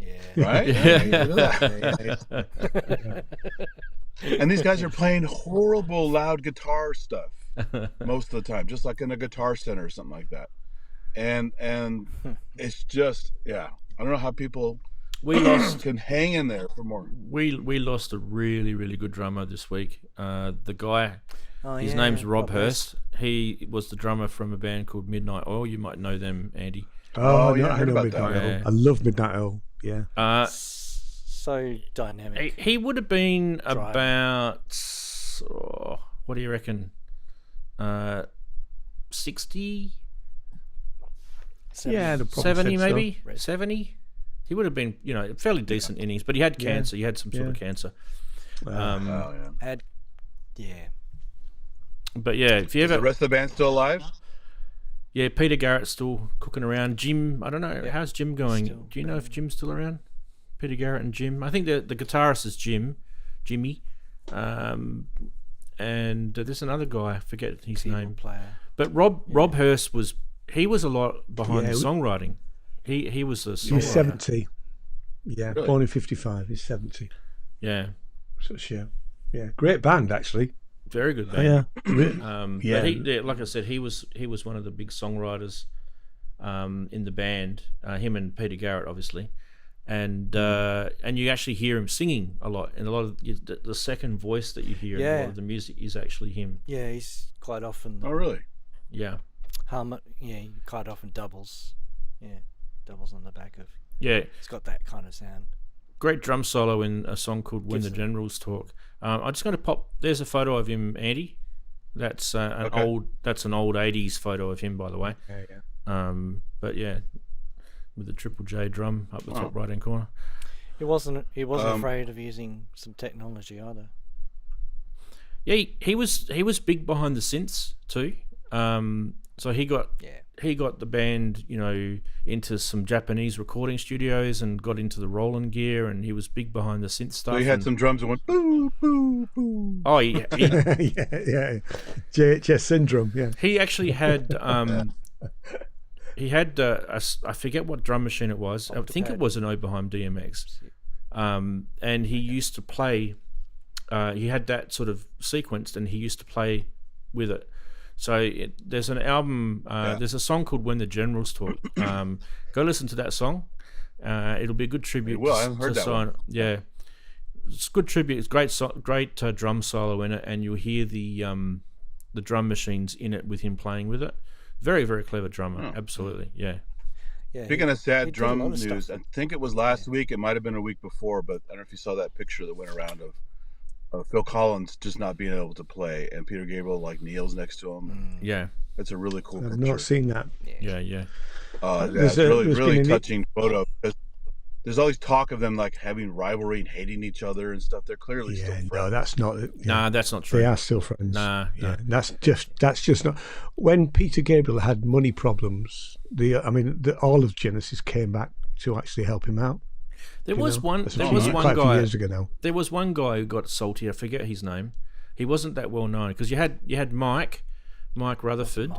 Yeah. Right? And these guys are playing horrible loud guitar stuff most of the time, just like in a Guitar Center or something like that. And it's just, I don't know how people can hang in there for more. We lost a really, really good drummer this week. The guy, his name's Rob Hurst. He was the drummer from a band called Midnight Oil. You might know them, Andy. I know Midnight Oil. I love Midnight Oil. Yeah. So dynamic. He would have been about, what do you reckon? 60? 70 maybe? So. 70? He would have been, fairly decent innings, but he had cancer. He had some sort of cancer. But if you ever... Is the rest of the band still alive? Yeah, Peter Garrett's still cooking around. Jim, I don't know. Yeah. How's Jim going? Do you know if Jim's still around? Peter Garrett and Jim. I think the guitarist is Jimmy. And there's another guy, I forget his name. Player. But Rob Hurst was a lot behind the songwriting. He was a songwriter. He's 70. Yeah, really? Born in 55. He's 70. Yeah. Yeah, great band actually. Very good band. Yeah. But like I said, he was one of the big songwriters in the band. Him and Peter Garrett, obviously. And you actually hear him singing a lot, and a lot of the second voice that you hear in a lot of the music is actually him. Yeah, he's quite often. Oh, really? Yeah. He quite often doubles. Yeah, doubles on the back of. Yeah, it's got that kind of sound. Great drum solo in a song called "When the Generals Talk." I'm just going to pop. There's a photo of him, Andy. That's an old '80s photo of him, by the way. Yeah. But yeah. with the Triple J drum up the top right hand corner. He wasn't afraid of using some technology either. Yeah, he was big behind the synths too. So he got the band, into some Japanese recording studios and got into the Roland gear, and he was big behind the synth stuff. So he had some drums that went boo boo boo. Oh, yeah. JHS syndrome. Yeah. He actually had I forget what drum machine it was. I think it was an Oberheim DMX. And he used to play. He had that sort of sequenced, and he used to play with it. So there's an album. There's a song called "When the Generals Talk." Go listen to that song. It'll be a good tribute. I haven't heard that one. Yeah, it's a good tribute. It's great drum solo in it, and you'll hear the drum machines in it with him playing with it. Very, very clever drummer. Absolutely, yeah. Speaking of sad drum news, I think it was last week. It might have been a week before, but I don't know if you saw that picture that went around of Phil Collins just not being able to play, and Peter Gabriel kneels next to him. Yeah, it's a really cool picture. I've not seen that. Yeah. It's really touching photo. There's always talk of them having rivalry and hating each other and stuff. They're clearly still friends. No, that's not. Nah, that's not true. They are still friends. Nah. That's just not. When Peter Gabriel had money problems, all of Genesis came back to actually help him out. There was one guy years ago now. There was one guy who got salty. I forget his name. He wasn't that well known because you had Mike Rutherford,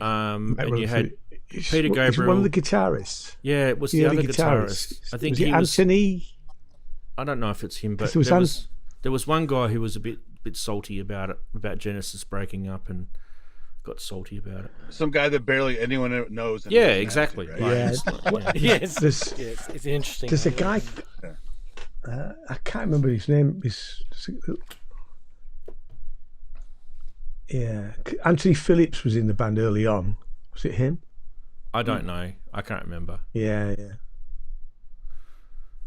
and you had Peter Gabriel. He's one of the guitarists. Yeah, it was the other guitarist. I think he was Anthony. I don't know if it's him, but there was one guy who was a bit salty about Genesis breaking up and got salty about it. Some guy that barely anyone knows. Yeah, exactly. Right? Yes. It's interesting. There's a guy. I can't remember his name. Anthony Phillips was in the band early on. Was it him? I don't know. I can't remember. Yeah.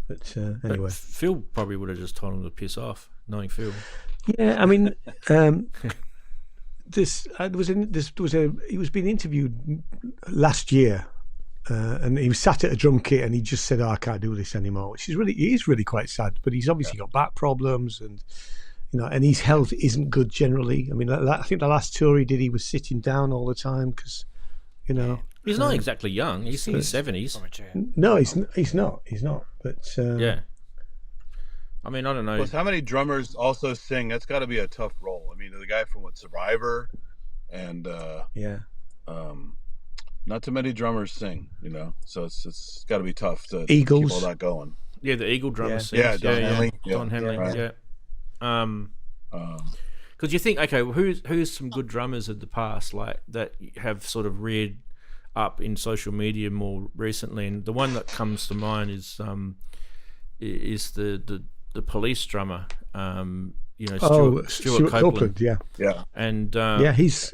But anyway, but Phil probably would have just told him to piss off, knowing Phil. Yeah, I mean, he was being interviewed last year, and he was sat at a drum kit, and he just said, I can't do this anymore, which is really quite sad. But he's obviously got back problems, and and his health isn't good generally. I mean, I think the last tour he did, he was sitting down all the time because, he's not exactly young. He's in his 70s. No, he's not. But yeah. I mean, I don't know. Plus, how many drummers also sing? That's got to be a tough role. I mean, the guy from Survivor, and not too many drummers sing. So it's got to be tough to keep all that going. Yeah, the Eagle drummer sings. Yeah, Don Henley. Don Henley. Yeah. Because you think, okay, well, who's some good drummers of the past, that have sort of reared up in social media more recently, and the one that comes to mind is the Police drummer, Stuart Copeland. Yeah, and he's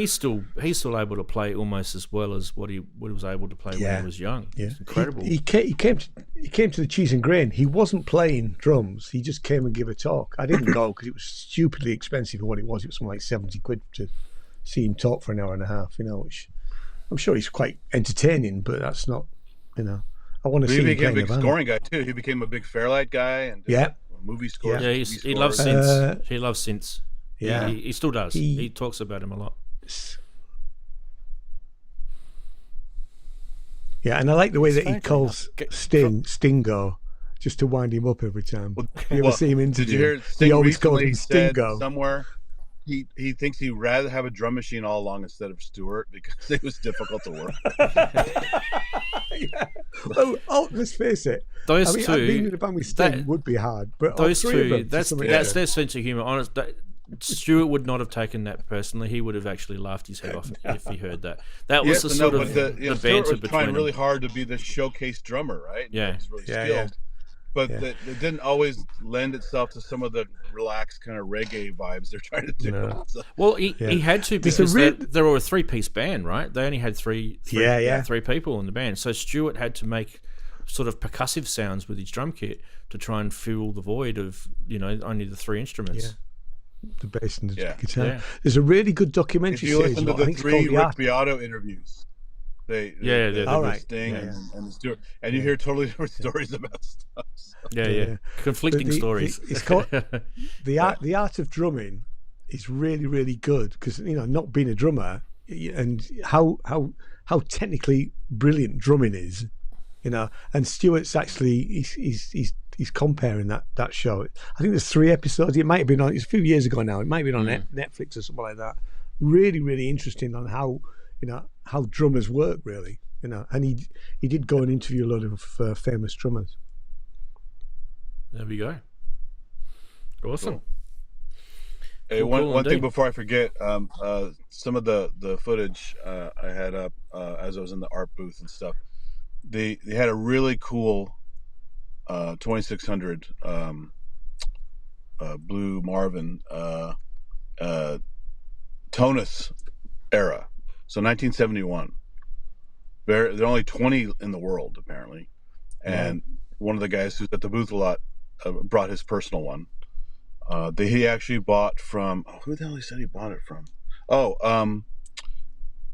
still able to play almost as well as what he was able to play when he was young. Yeah, it's incredible. He came to the Cheese and Grain. He wasn't playing drums. He just came and gave a talk. I didn't go because it was stupidly expensive for what it was. It was something like £70 to see him talk for an hour and a half. Which I'm sure he's quite entertaining, but that's not. I want to see him. He became a big scoring guy too. He became a big Fairlight guy and movie scores. Yeah, he loves synths. He loves synths. Yeah, he still does. He talks about him a lot. Yeah, and I like the way that he calls Stingo, just to wind him up every time. You ever see him interview? Did you hear Sting he always calls him recently Stingo. Somewhere he thinks he'd rather have a drum machine all along instead of Stuart because it was difficult to work. Yeah. Well, let's face it. Those two, being in a band with Sting would be hard. But those all three two, of them, that's their sense of humor. Honest, Stuart would not have taken that personally. He would have actually laughed his head off if he heard that. That was the banter between trying them. really hard to be the showcase drummer, right? Yeah, he's really skilled. But it didn't always lend itself to some of the relaxed kind of reggae vibes they're trying to do. No. So, well, he had to because they were a three-piece band, right? They only had three people in the band. So Stuart had to make sort of percussive sounds with his drum kit to try and fill the void of only the three instruments. Yeah. The bass and the guitar. Yeah. There's a really good documentary if you series. listen to the 3 Rick Beato interviews, They Yeah. All the right. Sting Yeah. and the Stewart, and you hear totally different stories about stuff. So. Yeah. Conflicting stories. It's called the art of drumming is really, really good because not being a drummer and how technically brilliant drumming is, And Stuart's actually he's comparing that show. I think there's 3 episodes. It might have been on. It's a few years ago now. It might have been on Netflix or something like that. Really, really interesting on how how drummers work, really. And he did go and interview a lot of famous drummers. There we go. Awesome. Cool. Hey, one thing before I forget, some of the footage I had up as I was in the art booth and stuff. They had a really cool 2600 Blue Marvin Tonus era, so 1971. There are only 20 in the world apparently, and one of the guys who's at the booth a lot brought his personal one. That he actually bought from who the hell he said he bought it from?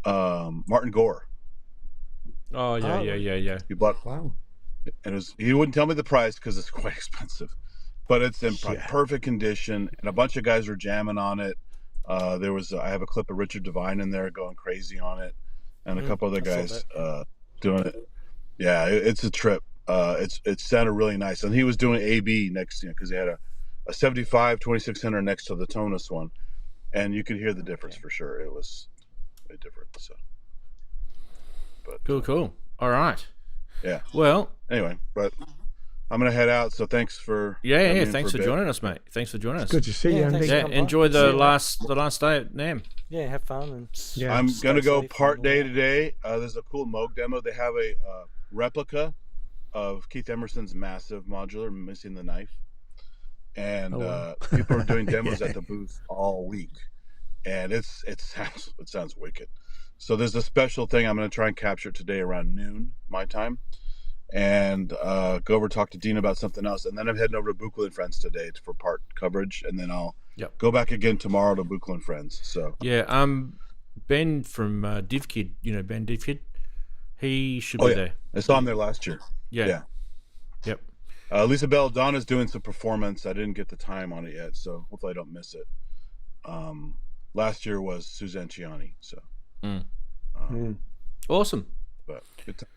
Martin Gore. Oh yeah. He bought Wow. And he wouldn't tell me the price because it's quite expensive, but it's in perfect condition, and a bunch of guys were jamming on it. I have a clip of Richard Devine in there going crazy on it, and a couple other guys doing it. Yeah, it's a trip. It sounded really nice, and he was doing AB next, because he had a 75 2600 next to the Tonus one, and you could hear the difference for sure. It was very different. So, but cool. All right. Yeah. Well, anyway, but I'm gonna head out. So thanks for thanks for joining us, mate. Thanks for joining us. Good to see you, Andy. Yeah, enjoy the last day at NAMM. Yeah, have fun and. I'm gonna go part day today. There's a cool Moog demo. They have a replica of Keith Emerson's massive modular, missing the knife, and people are doing demos at the booth all week, and it sounds wicked. So there's a special thing I'm going to try and capture today around noon my time, and go over talk to Dean about something else, and then I'm heading over to Buchla and Friends today for part coverage, and then I'll go back again tomorrow to Buchla and Friends. So Ben from DivKid, Ben DivKid, he should be there. I saw him there last year. Yeah. Yep. Lisa Belladonna's doing some performance. I didn't get the time on it yet, so hopefully I don't miss it. Last year was Suzanne Ciani, so. Awesome. But good time.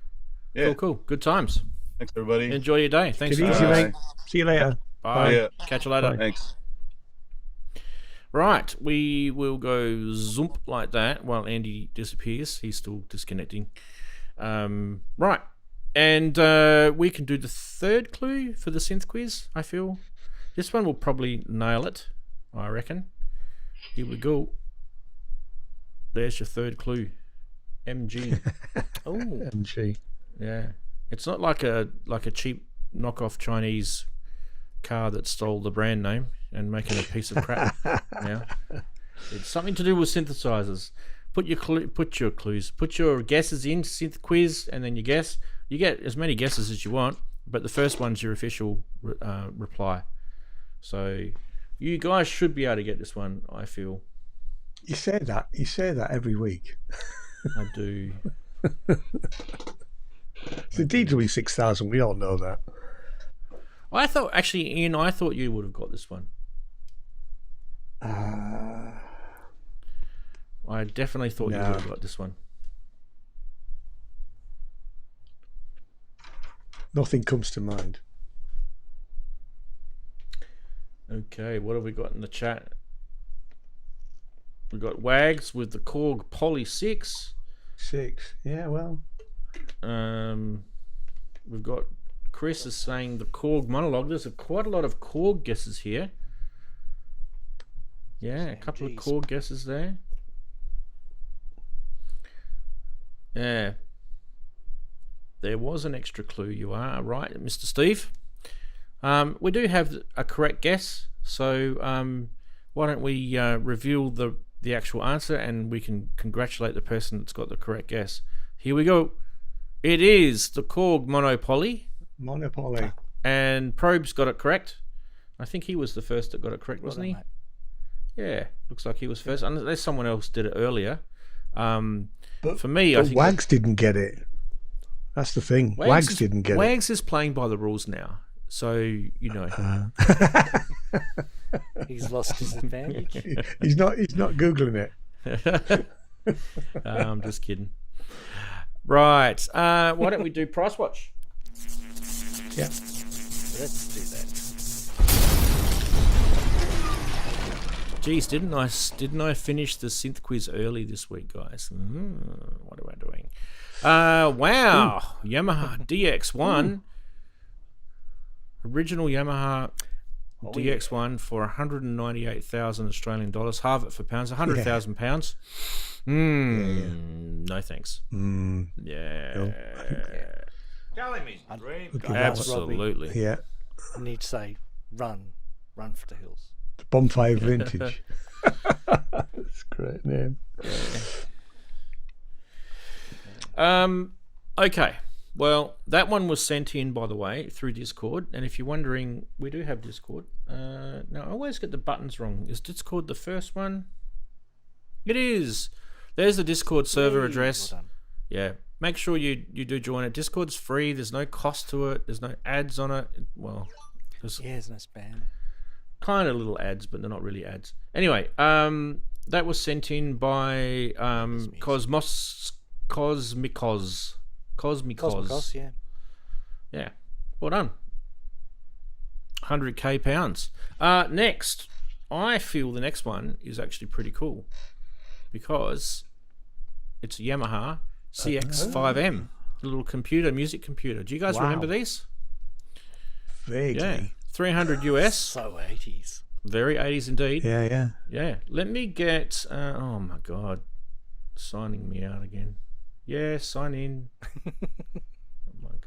Yeah. Cool. Good times. Thanks, everybody. Enjoy your day. Thanks. Get easy, mate. See you later. Bye. Yeah. Catch you later. Bye. Thanks. Right, we will go zoomp like that while Andy disappears. He's still disconnecting. Right, and we can do the third clue for the synth quiz. I feel this one will probably nail it. I reckon. Here we go. There's your third clue. MG. Oh, MG. Yeah, it's not like a cheap knockoff Chinese car that stole the brand name and making a piece of crap. Yeah, it's something to do with synthesizers. Put your clues, put your guesses in synth quiz, and then you guess. You get as many guesses as you want, but the first one's your official reply. So you guys should be able to get this one, I feel. You say that every week. I do. It's the DW6000. We all know that. I thought Ian, I thought you would have got this one. I definitely thought you would have got this one. Nothing comes to mind. Okay, what have we got in the chat? We've got Wags with the Korg Poly 6. 6. Yeah, well. We've got Chris is saying the Korg monologue. There's quite a lot of Korg guesses here. Yeah, a couple of Korg guesses there. Yeah. There was an extra clue. You are right, Mr. Steve. We do have a correct guess, so why don't we reveal the actual answer, and we can congratulate the person that's got the correct guess. Here we go. It is the Korg Monopoly. Monopoly. And Probe's got it correct. I think he was the first that got it correct, wasn't he? Mate. Yeah, looks like he was first, unless someone else did it earlier. But for me, I think Wags didn't get it. That's the thing. Wags didn't get it. Wags is playing by the rules now, so you know. He's lost his advantage. He's not googling it. I'm just kidding. Right. Why don't we do Price Watch? Yeah. Let's do that. Geez, didn't I finish the Synth Quiz early this week, guys? What am I doing? Wow. Ooh. Yamaha DX1. Original Yamaha DX1 for 198,000 Australian dollars. Halve it for pounds. 100,000 pounds. No thanks. Yeah. Telling me, dream. Absolutely. Yeah. I need to say, run for the hills. Bonfire Vintage. That's a great name. Okay. Well, that one was sent in, by the way, through Discord. And if you're wondering, we do have Discord. Now, I always get the buttons wrong. Is Discord the first one? It is. There's the Discord server address. Well done. Yeah. Make sure you do join it. Discord's free. There's no cost to it. There's no ads on it. Well, there's there's no spam. kind of little ads, but they're not really ads. Anyway, that was sent in by Cosmicos. Cosmicos, yeah. Yeah. Well done. 100k pounds. Next, I feel the next one is actually pretty cool because it's a Yamaha CX5M, a little music computer. Do you guys remember these? Vaguely. Yeah. 300 US. So 80s. Very 80s indeed. Yeah. Let me get. Oh my God, signing me out again. Yeah, sign in. Oh my God.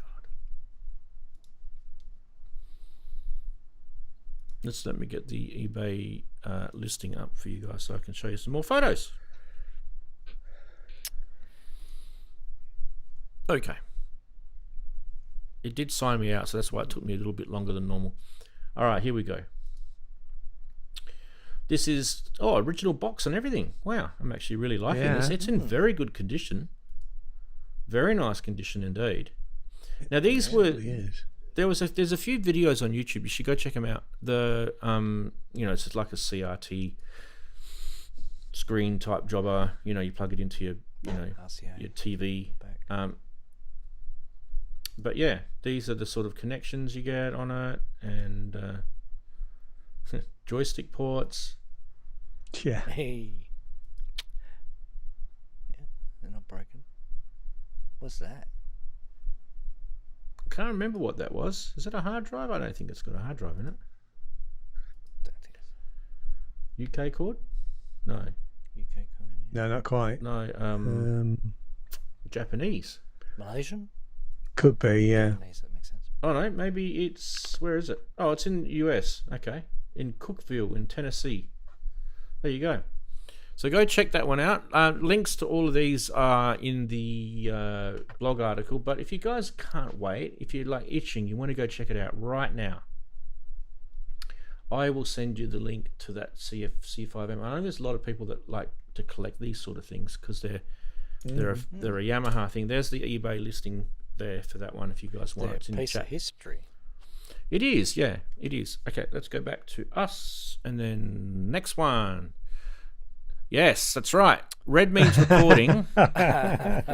Let me get the eBay listing up for you guys so I can show you some more photos. Okay. It did sign me out, so that's why it took me a little bit longer than normal. All right, here we go. This is original box and everything. Wow, I'm actually really liking this. It's in very good condition. Very nice condition indeed. Now these there's a few videos on YouTube. You should go check them out. The it's just like a CRT screen type jobber. You plug it into your your TV. But yeah, these are the sort of connections you get on it, and joystick ports. Yeah. Hey. Yeah, they're not broken. What's that? Can't remember what that was. Is it a hard drive? I don't think it's got a hard drive in it. Don't think so. UK cord? No. UK code. No, not quite. No. Japanese. Malaysian? Could be, yeah. Japanese, that makes sense. Oh no, maybe it's where is it? Oh, it's in the US. Okay, in Cookeville, in Tennessee. There you go. So go check that one out. Links to all of these are in the blog article. But if you guys can't wait, if you're like itching, you want to go check it out right now, I will send you the link to that C5M. I know there's a lot of people that like to collect these sort of things because they're a Yamaha thing. There's the eBay listing there for that one if you guys want it. It's in the chat. Of history. It is, yeah, it is. Okay, let's go back to us and then next one. Yes, that's right. Red Means Recording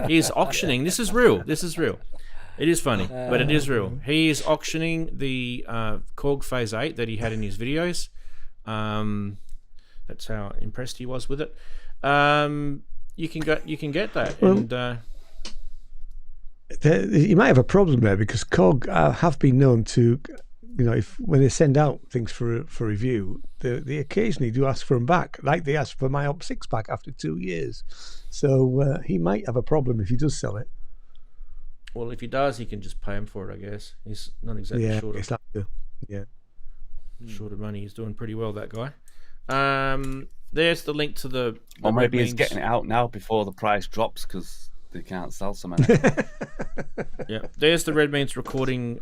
is auctioning. This is real. It is funny, but it is real. He is auctioning the Korg Phase 8 that he had in his videos. That's how impressed he was with it. You can get that. Well, and you might have a problem there because Korg have been known to, when they send out things for review, they occasionally do ask for them back, like they asked for my Op 6 back after 2 years. So he might have a problem if he does sell it. Well, if he does, he can just pay him for it, I guess. He's not exactly short of money. He's doing pretty well, that guy. There's the link to the... Or maybe he's getting it out now before the price drops because they can't sell some of it. Yeah, there's the Red Means Recording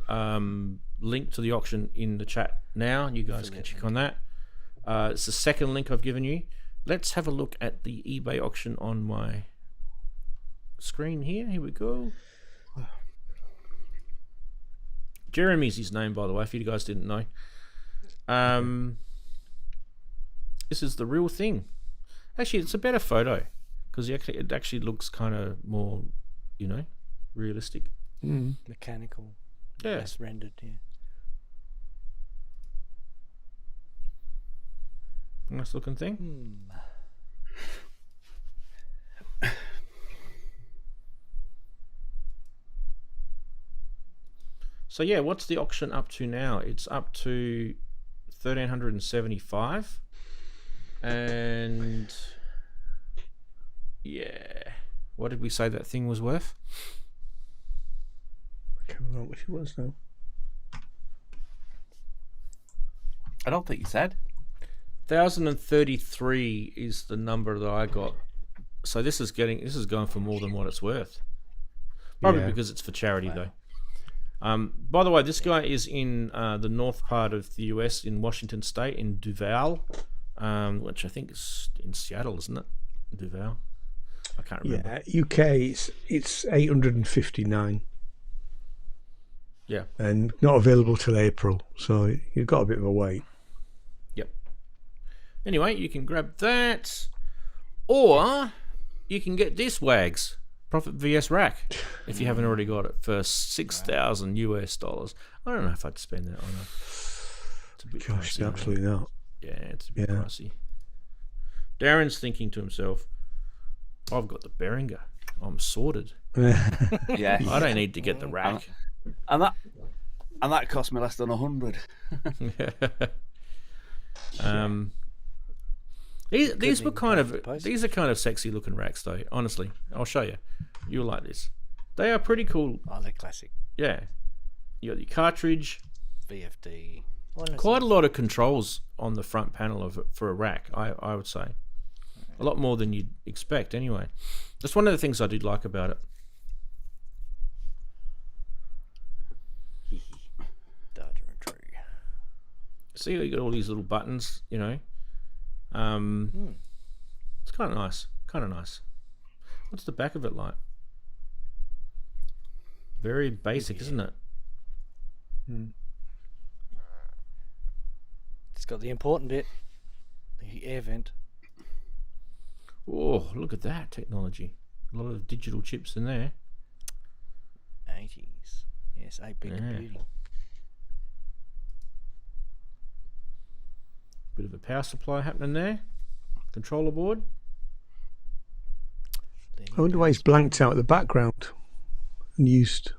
link to the auction in the chat now. You guys can check on that. It's the second link I've given you. Let's have a look at the eBay auction on my screen here. Here we go. Jeremy's his name, by the way, if you guys didn't know. This is the real thing. Actually, it's a better photo because it actually looks kind of more, realistic. Mechanical. Yeah. Less rendered, yeah. Nice looking thing. So yeah, what's the auction up to now? It's up to 1,375, and yeah, what did we say that thing was worth? I can't remember what it was now. I don't think you said. 1,033 is the number that I got. So this is going for more than what it's worth. Probably because it's for charity though. By the way, this guy is in the north part of the US in Washington State in Duval, which I think is in Seattle, isn't it? Duval. I can't remember. Yeah, UK it's 859. Yeah. And not available till April, so you've got a bit of a wait. Yep. Anyway, you can grab that, or you can get this Wags Prophet VS rack if you haven't already got it for $6,000 US. I don't know if I'd spend that on it. It's a bit pricey. Absolutely not. Yeah, it's a bit pricey. Daren's thinking to himself, I've got the Behringer. I'm sorted. Yeah. I don't need to get the rack. And that cost me less than 100. These are kind of sexy looking racks though. Honestly, I'll show you. You'll like this. They are pretty cool. Oh, they're classic. Yeah, you got your cartridge, VFD. Quite a lot of controls on the front panel of it for a rack. I would say a lot more than you'd expect. Anyway, that's one of the things I did like about it. Data entry. See, you got all these little buttons. It's kind of nice. What's the back of it like? Very basic, isn't it? It's got the important bit, the air vent. Oh, look at that technology. A lot of digital chips in there. 80s. Yes, 8-bit computing. Bit of a power supply happening there. Controller board. I wonder why he's blanked out the background and used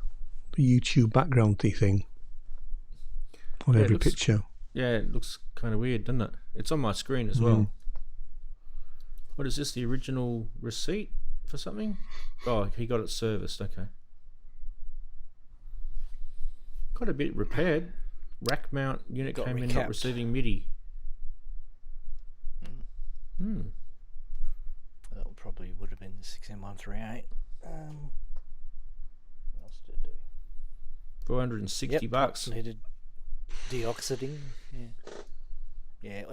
the YouTube background thing on every picture. Yeah, it looks kind of weird, doesn't it? It's on my screen as well. What is this? The original receipt for something? Oh, he got it serviced. Okay. Got a bit repaired. Rack mount unit Got came in recapped. not receiving MIDI. That probably would have been the 6M138. What else did it do? $460. Needed deoxiding. Yeah,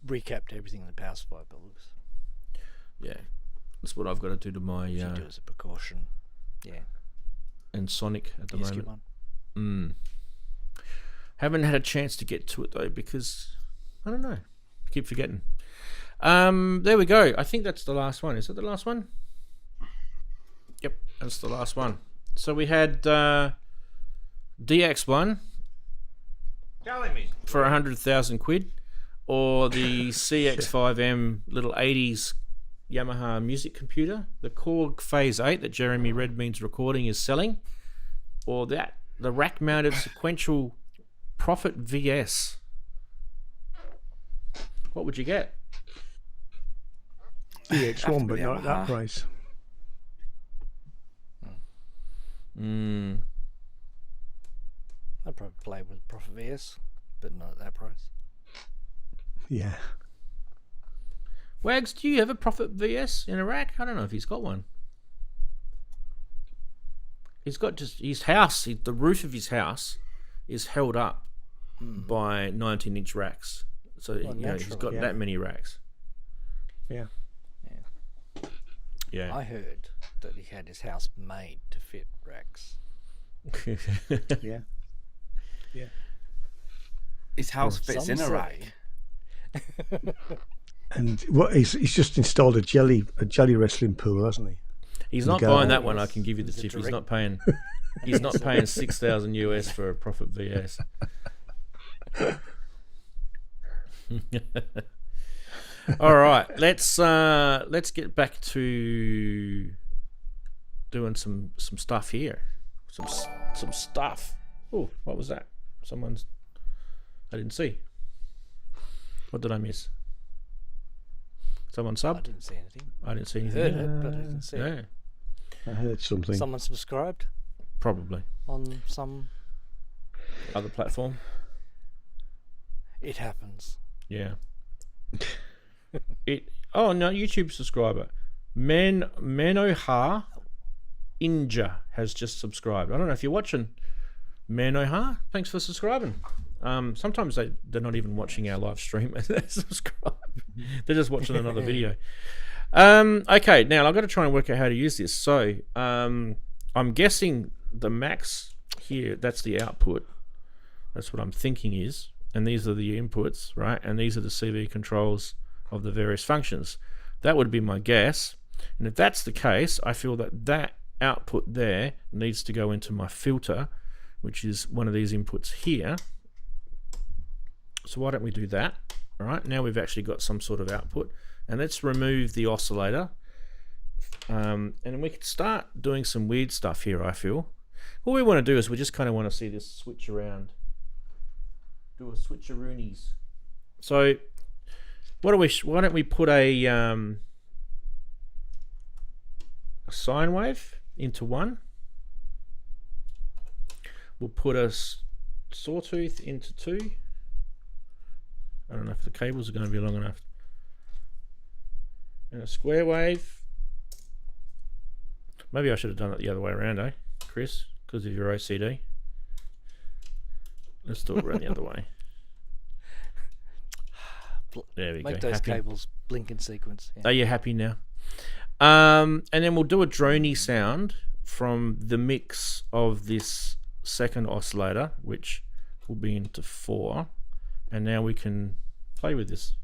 recapped everything in the power supply builders. Yeah, that's what I've got to do to my You do as a precaution. Yeah. and Sonic at the Yes, moment. good one. Haven't had a chance to get to it though because I don't know. Keep forgetting. There we go. I think that's the last one. Is it the last one? Yep, that's the last one. So we had DX1 for 100,000 quid, or the CX5M little 80s Yamaha music computer, the Korg Phase 8 that Jeremy Redmean's recording is selling, or the rack-mounted sequential Prophet VS. What would you get? DX1, but not at that price. I'd probably play with Prophet VS, but not at that price. Yeah. Wags, do you have a Prophet VS in a rack? I don't know if he's got one. He's got just his house, the roof of his house is held up by 19-inch racks. So he's got that many racks. Yeah. Yeah. I heard that he had his house made to fit racks. Yeah. Yeah. His house fits Some in a say. rack. And what he's just installed a jelly wrestling pool, hasn't he? He's In the not buying garden. that one. I can give you the Is it tip. He's direct? not paying. He's not paying $6,000 for a Prophet VS. All right, let's get back to doing some stuff here. Some stuff. Oh, what was that? I didn't see. What did I miss? Someone I subbed? didn't see anything. I didn't see I anything. heard it, but I didn't see it. Yeah, I heard something. Someone subscribed probably. on some. Other platform? It happens. Yeah. Oh no, YouTube subscriber. Manohar Inja has just subscribed. I don't know if you're watching. Manohar, thanks for subscribing. Sometimes they're not even watching our live stream and they subscribe. They're just watching another video. Okay, now I've got to try and work out how to use this. So I'm guessing the max here, that's the output. That's what I'm thinking is. And these are the inputs, right? And these are the CV controls of the various functions. That would be my guess. And if that's the case, I feel that output there needs to go into my filter, which is one of these inputs here. So why don't we do that? All right, now we've actually got some sort of output. And let's remove the oscillator. And we can start doing some weird stuff here, I feel. What we want to do is we just kind of want to see this switch around. Do a switcheroonies. So why don't we put a sine wave into one. We'll put a sawtooth into two. I don't know if the cables are going to be long enough. And a square wave. Maybe I should have done it the other way around, eh, Chris? Because of your OCD. Let's do it around the other way. There we go. Make those Happy? cables blink in sequence. Yeah. Are you happy now? And then we'll do a droney sound from the mix of this second oscillator, which will be into 4. And now we can play with this.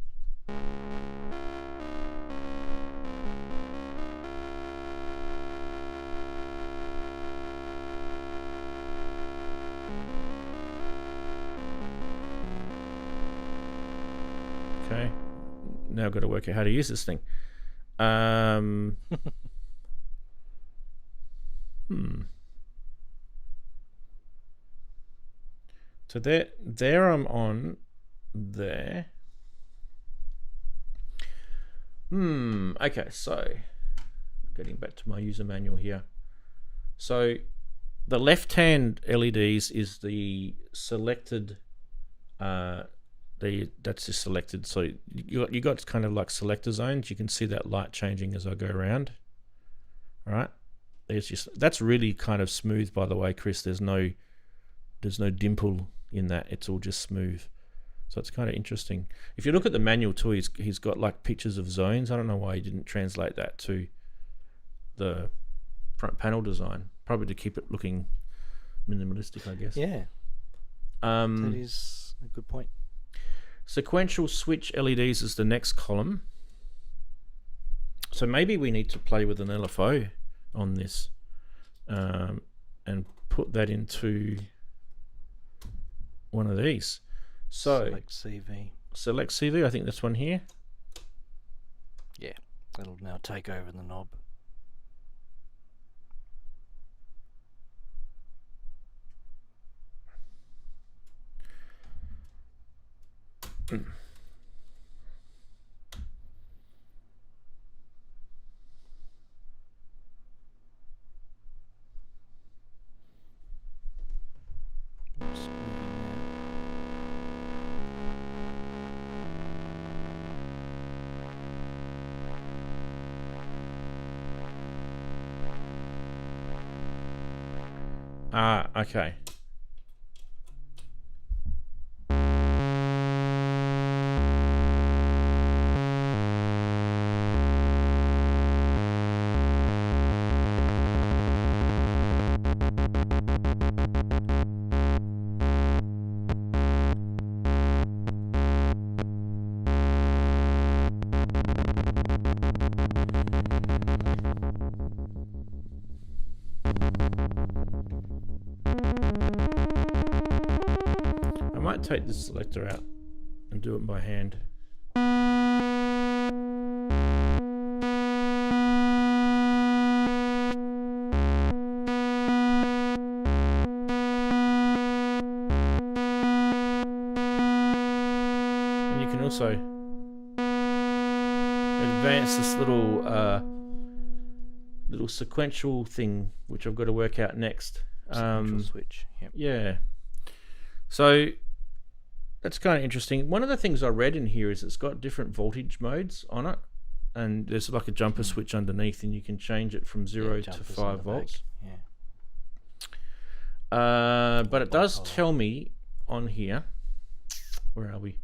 Okay, now I've got to work out how to use this thing. So there I'm on there. Okay, so getting back to my user manual here. So the left-hand LEDs is the selected. That's just selected. So you got kind of like selector zones. You can see that light changing as I go around. All right, that's really kind of smooth, by the way, Chris. There's no dimple in that. It's all just smooth. So it's kind of interesting. If you look at the manual too, he's got like pictures of zones. I don't know why he didn't translate that to the front panel design. Probably to keep it looking minimalistic, I guess. Yeah. That is a good point. Sequential switch LEDs is the next column. So maybe we need to play with an LFO on this and put that into one of these. So Select CV. Select CV, I think this one here. Yeah, that'll now take over the knob. Oops, Okay. might take this selector out and do it by hand. And you can also advance this little sequential thing, which I've got to work out next. Sequential switch. Yep. Yeah. So that's kind of interesting. One of the things I read in here is it's got different voltage modes on it, and there's like a jumper switch underneath, and you can change it from 0 to 5 volts. Yeah. But it does tell me on here, where are we?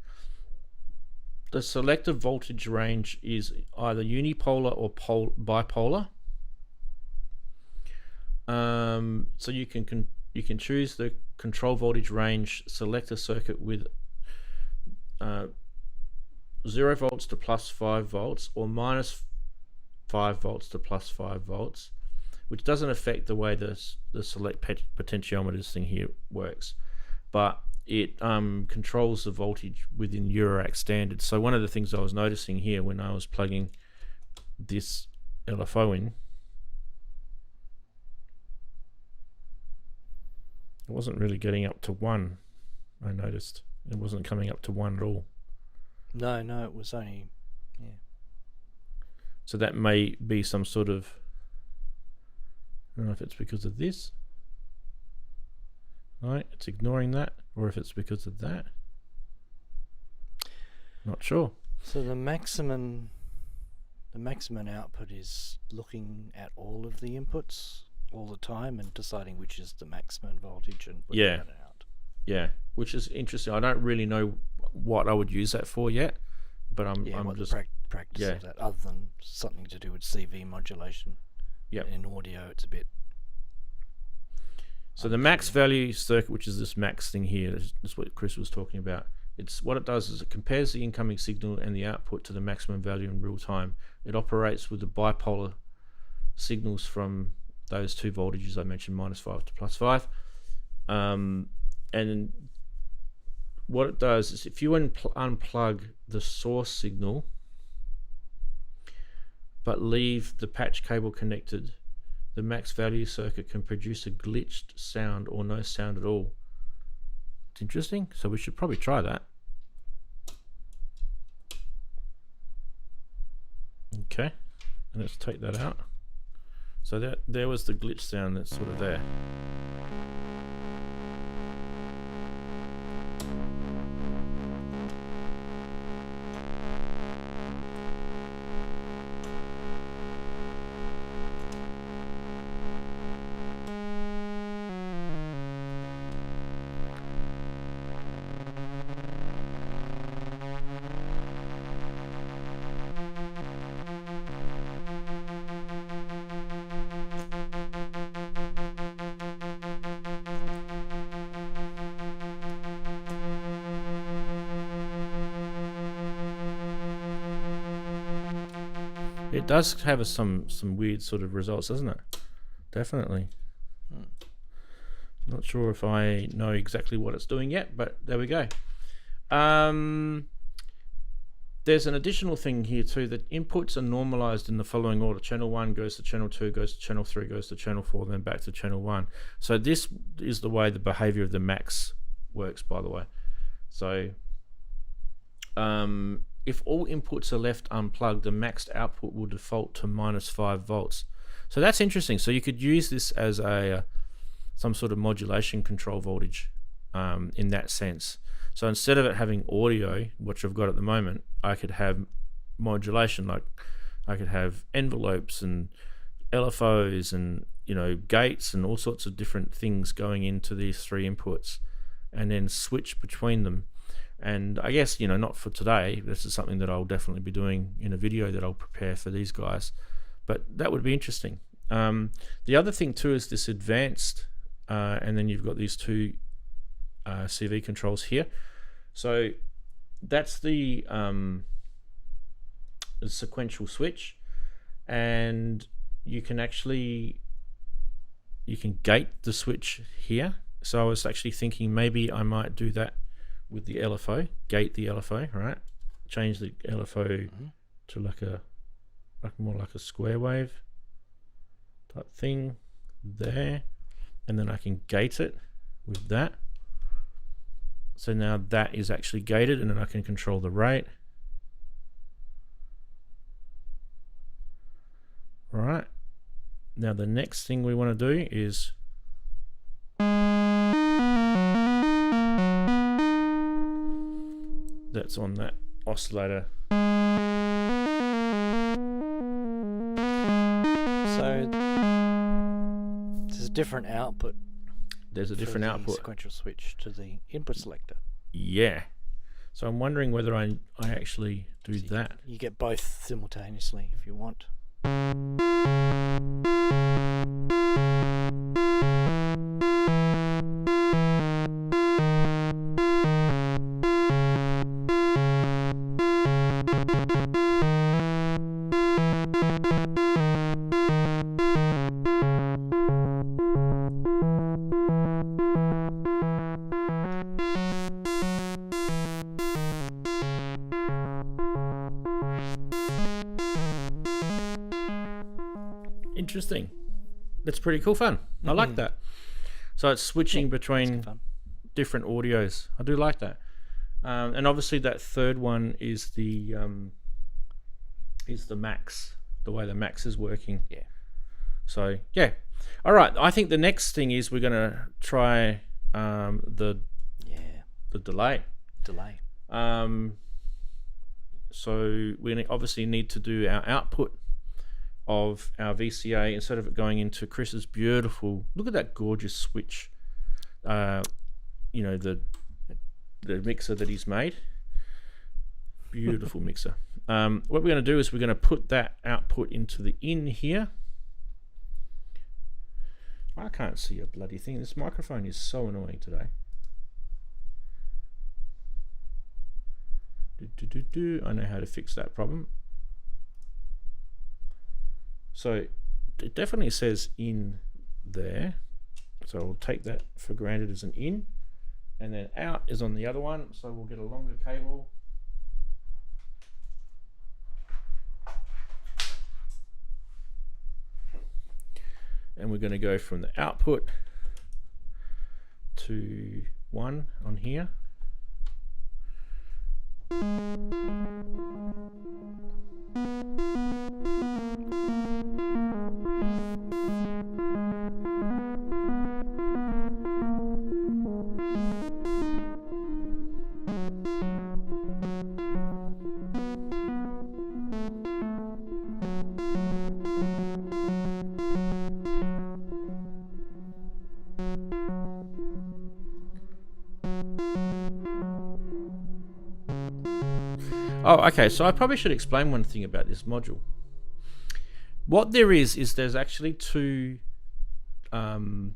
The selective voltage range is either unipolar or bipolar. So you can choose the control voltage range, select a circuit with 0 volts to plus 5 volts or minus 5 volts to plus 5 volts, which doesn't affect the way the select potentiometers thing here works, but it controls the voltage within eurorack standards. So one of the things I was noticing here when I was plugging this LFO in, it wasn't really getting up to 1. I noticed it wasn't coming up to 1 at all. No, it was only, yeah. So that may be some sort of, I don't know if it's because of this. Right, it's ignoring that, or if it's because of that. Not sure. So the maximum output is looking at all of the inputs all the time and deciding which is the maximum voltage and putting that out. Yeah, which is interesting. I don't really know what I would use that for yet, but I'm just practice of that, other than something to do with CV modulation. Yeah, in audio, it's a bit. So the max value circuit, which is this max thing here, is what Chris was talking about. It's what it does is it compares the incoming signal and the output to the maximum value in real time. It operates with the bipolar signals from those two voltages I mentioned, -5 to +5. And what it does is if you unplug the source signal but leave the patch cable connected, the max value circuit can produce a glitched sound or no sound at all. It's interesting, so we should probably try that. Okay, and let's take that out. So there was the glitch sound that's sort of there. It does have some weird sort of results, doesn't it? Definitely. Not sure if I know exactly what it's doing yet, but there we go. There's an additional thing here too, that inputs are normalized in the following order. Channel 1 goes to channel 2, goes to channel 3, goes to channel 4, then back to channel 1. So this is the way the behavior of the max works, by the way. So if all inputs are left unplugged, the maxed output will default to -5 volts. So that's interesting. So you could use this as a some sort of modulation control voltage in that sense. So instead of it having audio, which I've got at the moment, I could have modulation. Like I could have envelopes and LFOs and gates and all sorts of different things going into these three inputs, and then switch between them. And I guess, not for today, this is something that I'll definitely be doing in a video that I'll prepare for these guys, but that would be interesting. The other thing too is this advanced, and then you've got these two CV controls here. So that's the sequential switch, and you can gate the switch here. So I was actually thinking maybe I might do that with the LFO, gate the LFO, right? Change the LFO to like more like a square wave type thing there, and then I can gate it with that. So now that is actually gated, and then I can control the rate. Right. Now the next thing we want to do is that's on that oscillator. So there's a different output. There's a different output. Sequential switch to the input selector. Yeah. So I'm wondering whether I actually do that. You get both simultaneously if you want. Interesting. That's pretty cool fun. I like that. So it's switching between different audios. I do like that. And obviously that third one is the max, the way the max is working. Yeah. So yeah. All right. I think the next thing is we're gonna try the delay. So we obviously need to do our output of our VCA instead of it going into Chris's beautiful. Look at that gorgeous switch. You know, the mixer that he's made. Beautiful mixer. What we're going to do is we're going to put that output into the in here. I can't see a bloody thing. This microphone is so annoying today. I know how to fix that problem. So it definitely says in there. So we'll take that for granted as an in. And then out is on the other one. So we'll get a longer cable. And we're going to go from the output to 1 on here. Oh, okay, so I probably should explain one thing about this module. What there is there's actually two, I don't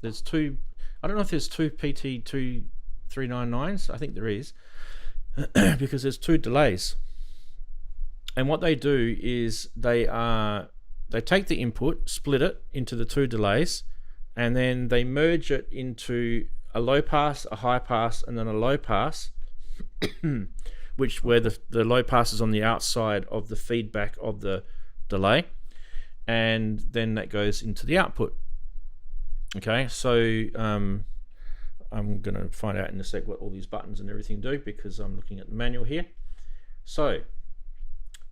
know if there's two PT2399s, I think there is, because there's two delays. And what they do is they take the input, split it into the two delays, and then they merge it into a low pass, a high pass, and then a low pass, where the low pass is on the outside of the feedback of the delay, and then that goes into the output. Okay, so I'm going to find out in a sec what all these buttons and everything do, because I'm looking at the manual here. So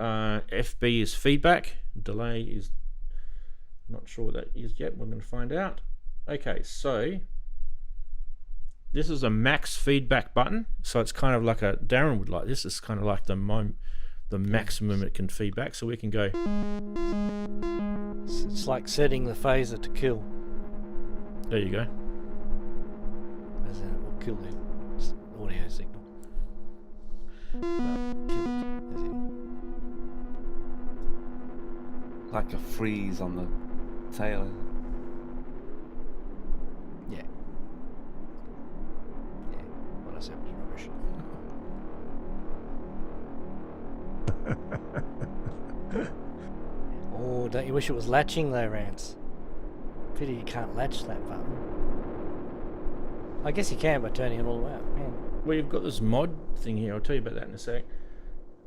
FB is feedback, delay is not sure what that is yet, we're going to find out. Okay, so this is a max feedback button, so it's kind of like a, Daren would like this, it's kind of like the maximum it can feedback, so we can go. It's like setting the phaser to kill. There you go. As in it will kill the audio signal. Well, kill it, as in. Like a freeze on the tail. Yeah. Yeah, what I said was rubbish. Oh, don't you wish it was latching though, Rance? Pity you can't latch that button. I guess you can by turning it all the way up. Yeah. we've got this mod thing here. I'll tell you about that in a sec.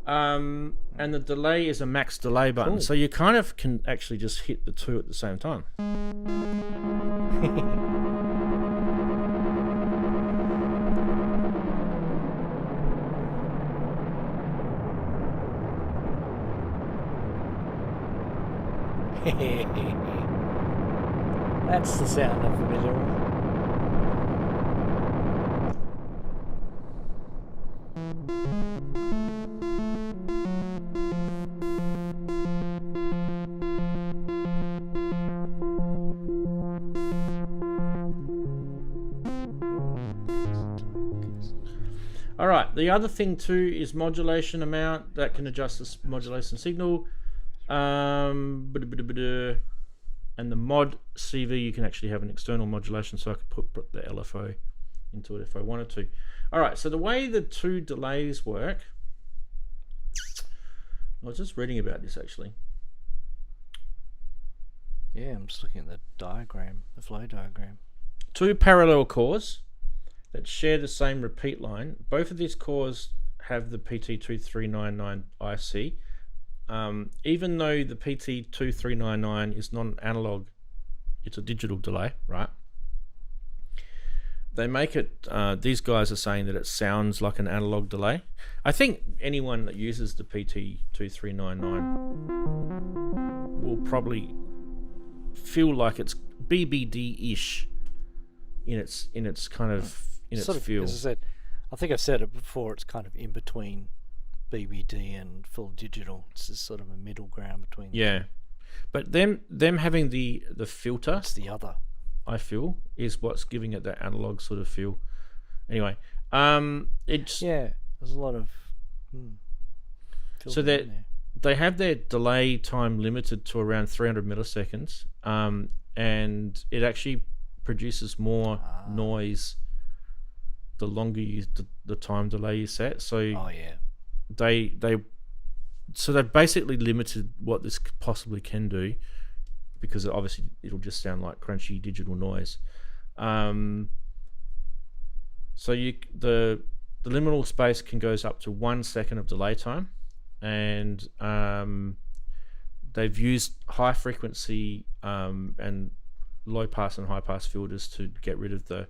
And the delay is a max delay button, Cool. so you kind of can actually just hit the two at the same time. That's the sound I'm familiar with. All right. The other thing too is modulation amount that can adjust the modulation signal. And the mod CV, you can actually have an external modulation, so I could put the LFO into it if I wanted to. All right. So the way the two delays work, I was just reading about this actually. Yeah, I'm just looking at the diagram, the flow diagram. Two parallel cores that share the same repeat line. Both of these cores have the PT2399 IC. Even though the PT2399 is not an analog, it's a digital delay, right? They make it, these guys are saying that it sounds like an analog delay. I think anyone that uses the PT2399 will probably feel like it's BBD-ish in its kind of Sort of, feel. as I said, I think I've said it before, it's kind of in between BBD and full digital. It's just sort of a middle ground between Yeah. But them having the filter, it's the other. I feel, is what's giving it that analog sort of feel. Anyway, it's Yeah, there's a lot of so filtering that in there. they have their delay time limited to around 300 milliseconds, and it actually produces more noise the longer the time delay you set. So Oh yeah. they've basically limited what this possibly can do, because obviously it'll just sound like crunchy digital noise. So the liminal space can goes up to 1 second of delay time, and they've used high frequency and low pass and high pass filters to get rid of the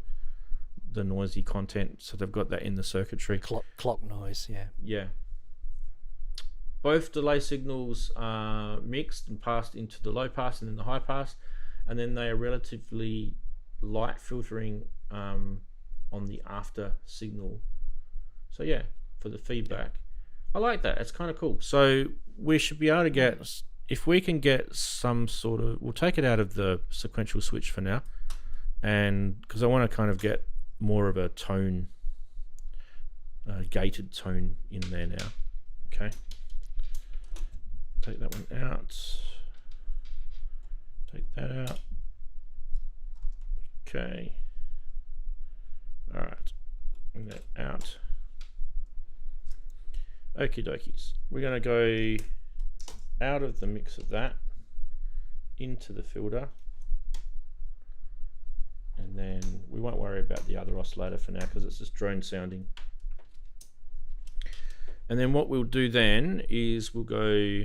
noisy content. So they've got that in the circuitry. Clock noise, yeah. Yeah. Both delay signals are mixed and passed into the low pass and then the high pass, and then they are relatively light filtering on the after signal. So yeah, for the feedback. I like that. It's kind of cool. So we should be able to get, if we can get some sort of, we'll take it out of the sequential switch for now, and because I want to kind of get more of a tone, gated tone in there now. Okay. Take that one out. Take that out. Okay. All right. Bring that out. Okie dokies. We're going to go out of the mix of that into the filter. And then we won't worry about the other oscillator for now because it's just drone sounding. And then what we'll do then is we'll go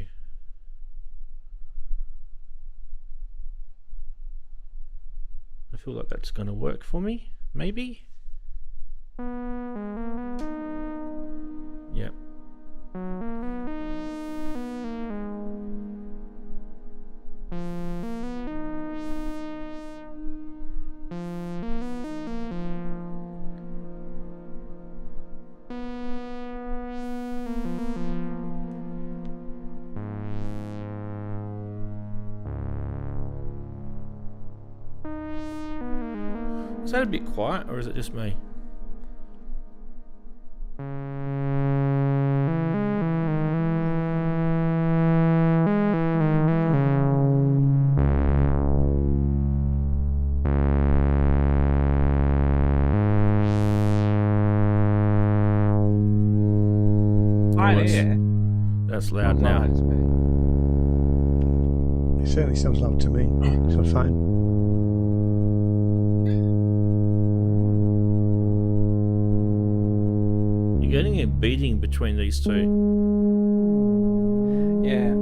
I feel like that's going to work for me, maybe. Yep. Is that a bit quiet, or is it just me? That's loud now. It certainly sounds loud to me, so fine. a beating between these two. Yeah.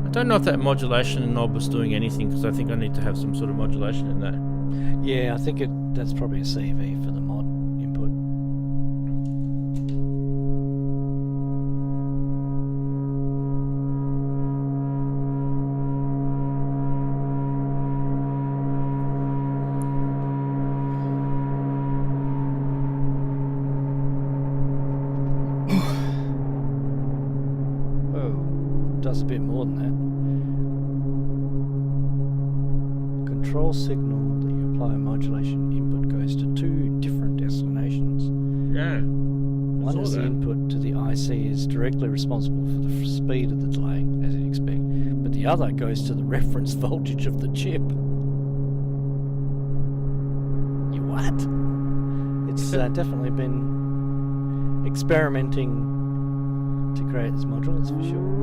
I don't know if that modulation knob was doing anything, because I think I need to have some sort of modulation in that. Yeah, I think that's probably a CV for the mod input. Oh, does a bit more than that. Control signal that you apply a modulation input goes to two different destinations. Yeah. One is the input to the IC is directly responsible for the speed of the delay, as you'd expect, but the other goes to the reference voltage of the chip. You what? It's definitely been experimenting to create this module, that's for sure.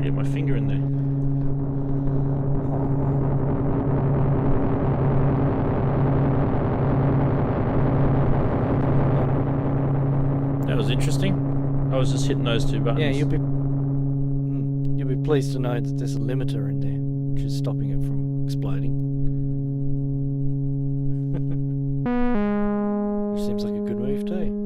Get my finger in there. That was interesting. I was just hitting those two buttons. Yeah, you'll be pleased to know that there's a limiter in there, which is stopping it from exploding. Which seems like a good move too.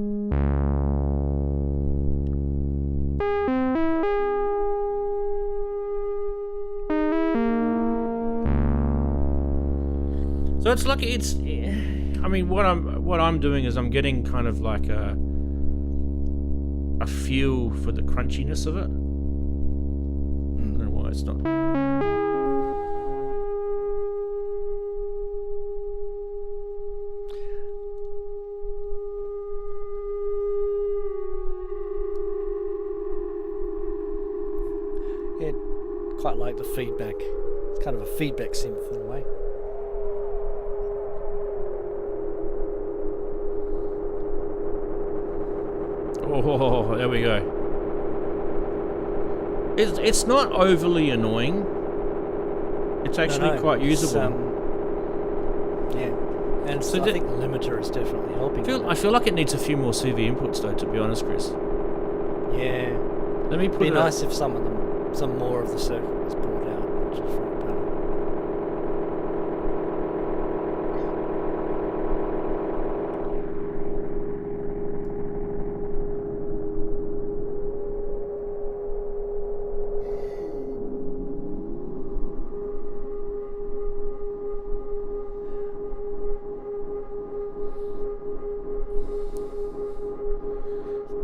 So it's like I mean, what I'm doing is I'm getting kind of like a feel for the crunchiness of it. I don't know why it's not. Yeah, quite like the feedback. It's kind of a feedback synth in a way. Oh, there we go. It's not overly annoying. It's actually quite usable. Yeah, and So I think the limiter is definitely helping. I feel like it needs a few more CV inputs though, to be honest, Chris. Yeah. Let me put It'd be it nice if some more of the circuit was brought out into the front panel.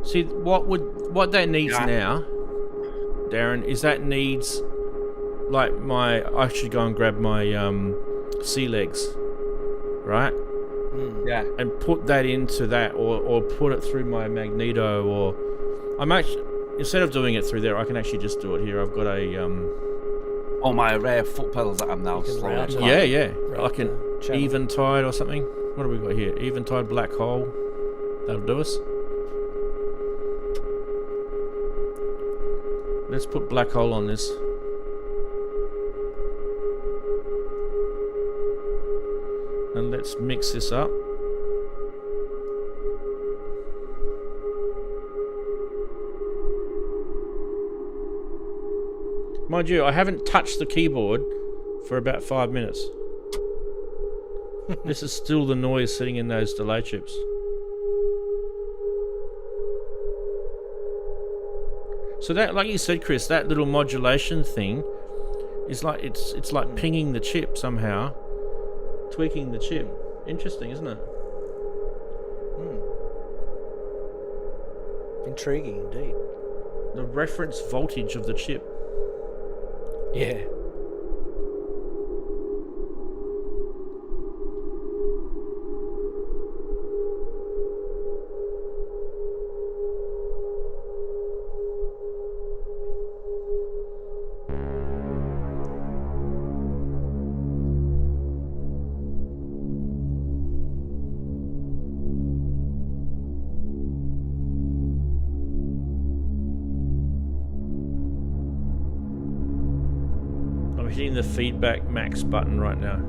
See, what that needs now, Daren, is that needs like I should go and grab my C legs, right? Yeah. And put that into that, or put it through my magneto, or I'm actually, instead of doing it through there, I can actually just do it here. I've got a Oh, my array of foot pedals that I'm now slowing. yeah, like an Eventide or something. What have we got here? Eventide black hole. That'll do us. Let's put black hole on this. And let's mix this up. Mind you, I haven't touched the keyboard for about 5 minutes. This is still the noise sitting in those delay chips. So that, like you said, Chris, that little modulation thing It's like pinging the chip somehow, tweaking the chip. Interesting, isn't it? Intriguing indeed. The reference voltage of the chip. Yeah. I'm hitting the feedback max button right now.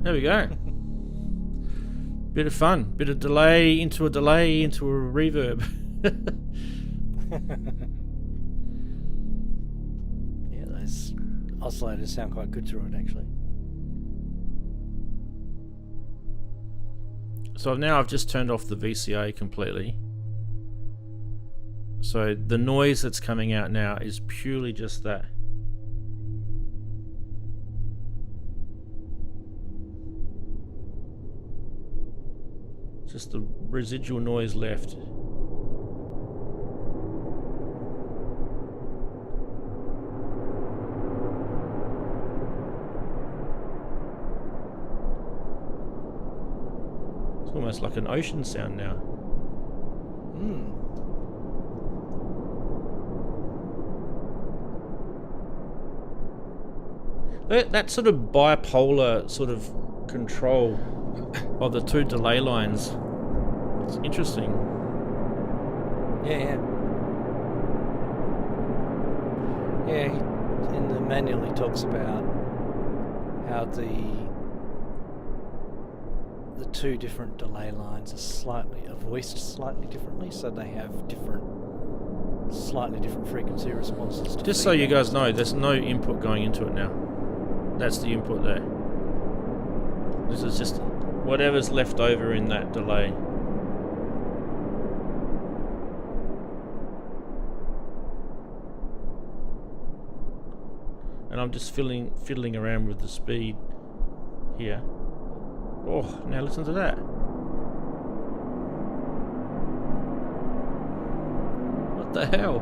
There we go. Bit of fun. Bit of delay into a reverb. Yeah, those oscillators sound quite good through it, actually. So now I've just turned off the VCA completely. So the noise that's coming out now is purely just that. Just the residual noise left. It's almost like an ocean sound now. That sort of bipolar sort of control of the two delay lines. It's interesting. Yeah. In the manual he talks about how the two different delay lines are voiced slightly differently, so they have slightly different frequency responses. Just so you guys know, there's no input going into it now. That's the input there. This is just whatever's left over in that delay. And I'm just fiddling around with the speed here. Oh, now listen to that. What the hell?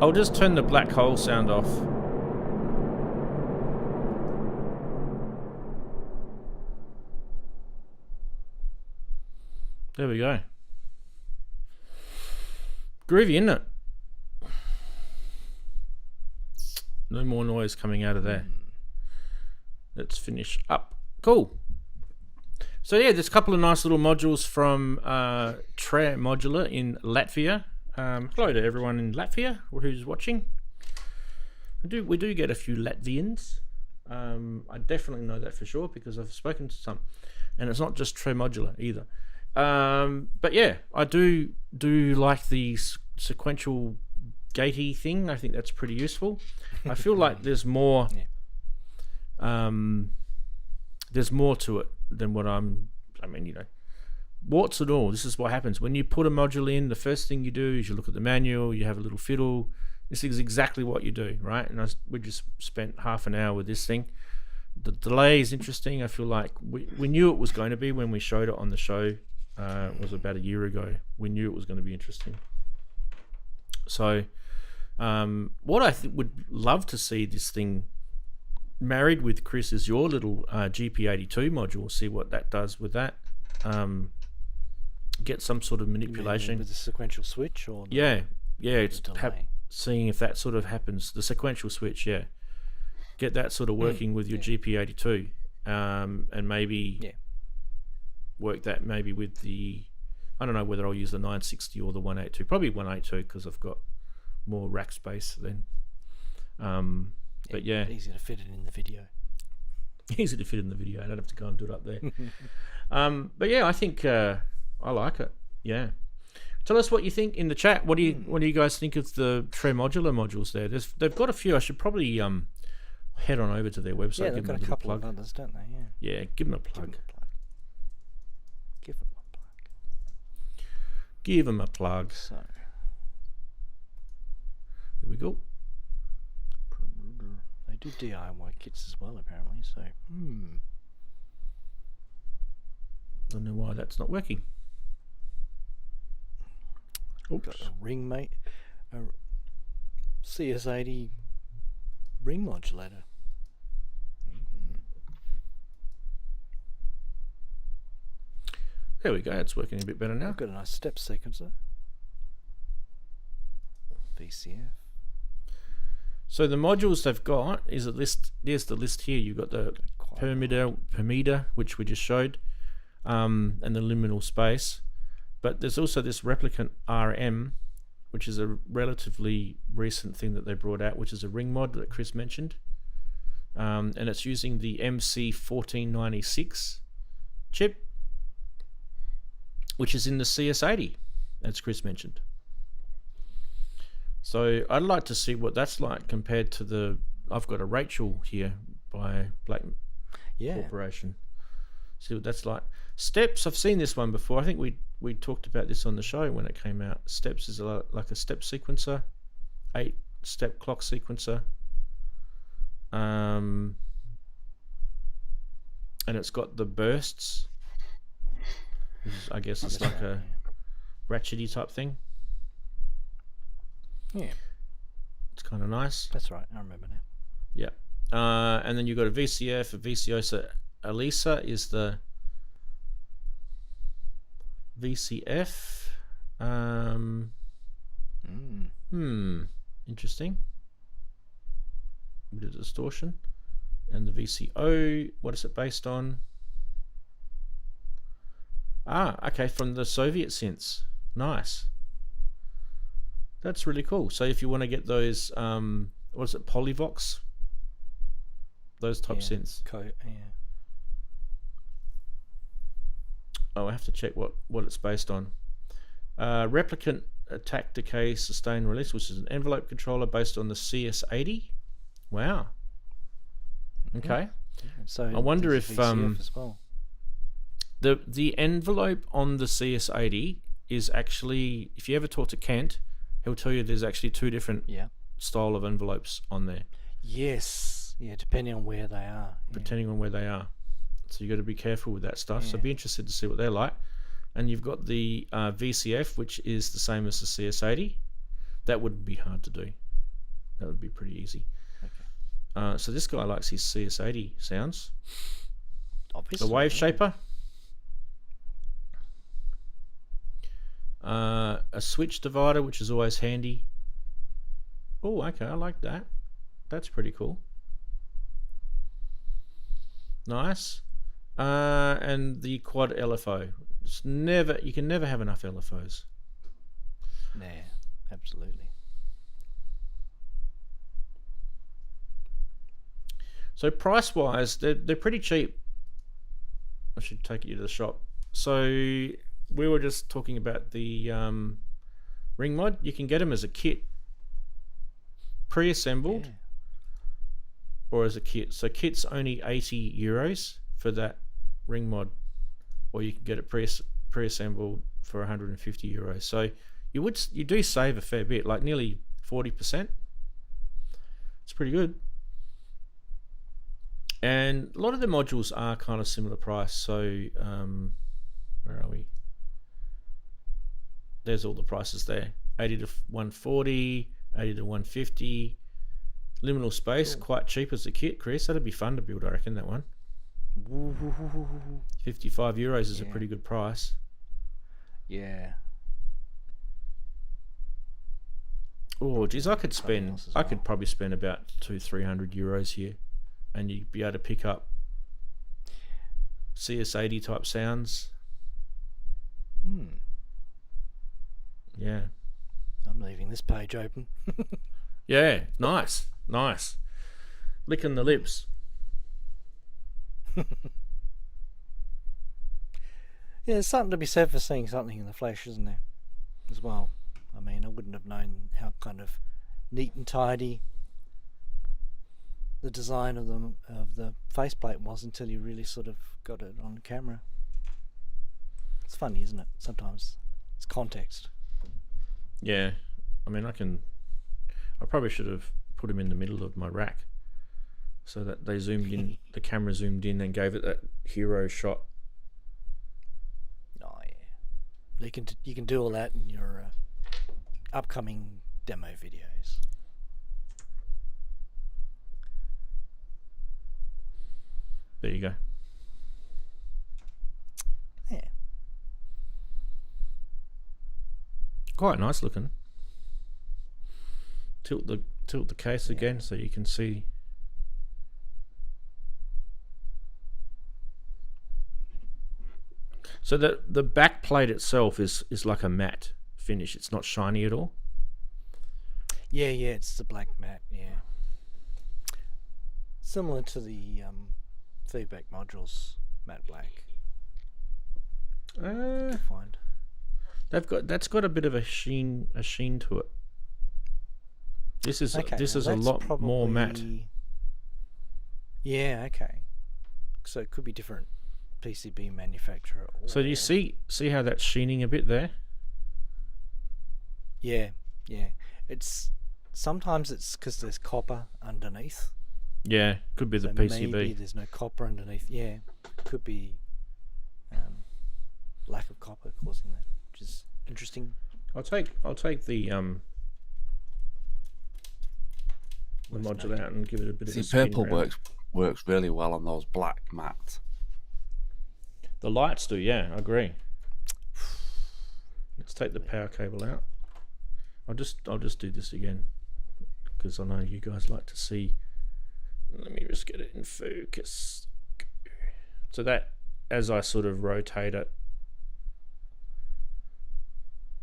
I'll just turn the black hole sound off. There we go. Groovy, isn't it? No more noise coming out of there. Let's finish up. Cool. So yeah, there's a couple of nice little modules from Tre Modular in Latvia. Hello to everyone in Latvia who's watching. We do get a few Latvians. I definitely know that for sure because I've spoken to some, and it's not just Tre Modular either. But yeah, I do like the sequential gatey thing. I think that's pretty useful. I feel like there's more. There's more to it than what warts and all. This is what happens when you put a module in. The first thing you do is you look at the manual, you have a little fiddle. This is exactly what you do, right? And we just spent half an hour with this thing. The delay is interesting. I feel like we knew it was going to be when we showed it on the show. It was about a year ago. We knew it was going to be interesting. So What I would love to see this thing married with, Chris, is your little GP82 module. See what that does with that. Get some sort of manipulation with the sequential switch, or yeah, it's delay? seeing if that sort of happens. The sequential switch, yeah. Get that sort of working with your GP82, and maybe work that maybe with the. I don't know whether I'll use the 960 or the 182. Probably 182 because I've got more rack space then. But yeah, easy to fit it in the video. Easy to fit in the video. I don't have to go and do it up there. But yeah, I think I like it. Yeah. Tell us what you think in the chat. What do you guys think of the Tremodular modules there? They've got a few. I should probably head on over to their website. Yeah, they've give got them a couple plug. of others, don't they? Yeah. Yeah, give them a plug. Give them a plug. Give them a plug. So. Here we go. They do DIY kits as well, apparently. So, Don't know why that's not working. Oops. Got a ring a CS80 ring modulator. There we go. It's working a bit better now. I've got a nice step sequencer. VCF. So the modules they've got is a list. There's the list here. You've got the permeter, which we just showed, and the liminal space. But there's also this replicant RM, which is a relatively recent thing that they brought out, which is a ring mod that Chris mentioned. And it's using the MC1496 chip, which is in the CS80, as Chris mentioned. So I'd like to see what that's like compared to the. I've got a Rachel here by Black Corporation. See what that's like. Steps. I've seen this one before. I think we talked about this on the show when it came out. Steps is like a step sequencer, 8-step clock sequencer. And it's got the bursts. I guess it's like a ratchety type thing. Yeah. It's kind of nice. That's right. I remember now. Yeah. And then you've got a VCF, a VCO. So Elisa is the VCF. Interesting. A bit of distortion. And the VCO, what is it based on? Okay, from the Soviet synths. Nice. That's really cool. So if you want to get those, what is it, Polyvox? Those type synths. Oh, I have to check what it's based on. Replicant attack, decay, sustain, release, which is an envelope controller based on the CS80. Wow. Okay. So I wonder if VCF as well. the envelope on the CS80 is actually, if you ever talk to Kent, he'll tell you there's actually two different style of envelopes on there. Yes. Yeah, depending on where they are. Depending on where they are. So you got to be careful with that stuff. So I'd be interested to see what they're like. And you've got the VCF, which is the same as the CS80. That wouldn't be hard to do. That would be pretty easy. Okay. So this guy likes his CS80 sounds. Obviously. The Wave Shaper. A switch divider, which is always handy. Oh, okay, I like that. That's pretty cool. Nice. And the quad LFO. You can never have enough LFOs. Nah, absolutely. So price wise, they're pretty cheap. I should take you to the shop. So we were just talking about the ring mod. You can get them as a kit, pre-assembled, or as a kit. So kit's only €80 for that ring mod, or you can get it pre-assembled for €150. So you do save a fair bit, like nearly 40%. It's pretty good. And a lot of the modules are kind of similar price. So where are we? There's all the prices there. 80 to 140, 80 to 150. Liminal space, quite cheap as a kit, Chris. That'd be fun to build, I reckon, that one. 55 euros is a pretty good price. Yeah. Oh, geez, I could probably spend about 200-300 euros here, and you'd be able to pick up CS80 type sounds. Yeah. I'm leaving this page open. Yeah, nice. Licking the lips. Yeah, there's something to be said for seeing something in the flesh, isn't there? As well. I mean, I wouldn't have known how kind of neat and tidy the design of the faceplate was until you really sort of got it on camera. It's funny, isn't it? Sometimes it's context. Yeah, I mean, I probably should have put him in the middle of my rack so that they zoomed in, the camera zoomed in and gave it that hero shot. Oh yeah, you can do all that in your upcoming demo videos. There you go. Yeah. Quite nice looking. Tilt the case again so you can see. So the back plate itself is like a matte finish. It's not shiny at all. Yeah, it's the black matte. Yeah, similar to the feedback modules matte black. Find. That's got a bit of a sheen to it. This is a lot more matte. Yeah, okay. So it could be different PCB manufacturer. So do you see how that's sheening a bit there? Yeah. It's sometimes it's because there's copper underneath. Yeah, could be the PCB. Maybe there's no copper underneath. Yeah, could be lack of copper causing that, which is interesting. I'll take the module out and give it a bit of a spin purple around. works really well on those black matte. The lights do, yeah, I agree. Let's take the power cable out. I'll just do this again because I know you guys like to see. Let me just get it in focus. So that, as I sort of rotate it,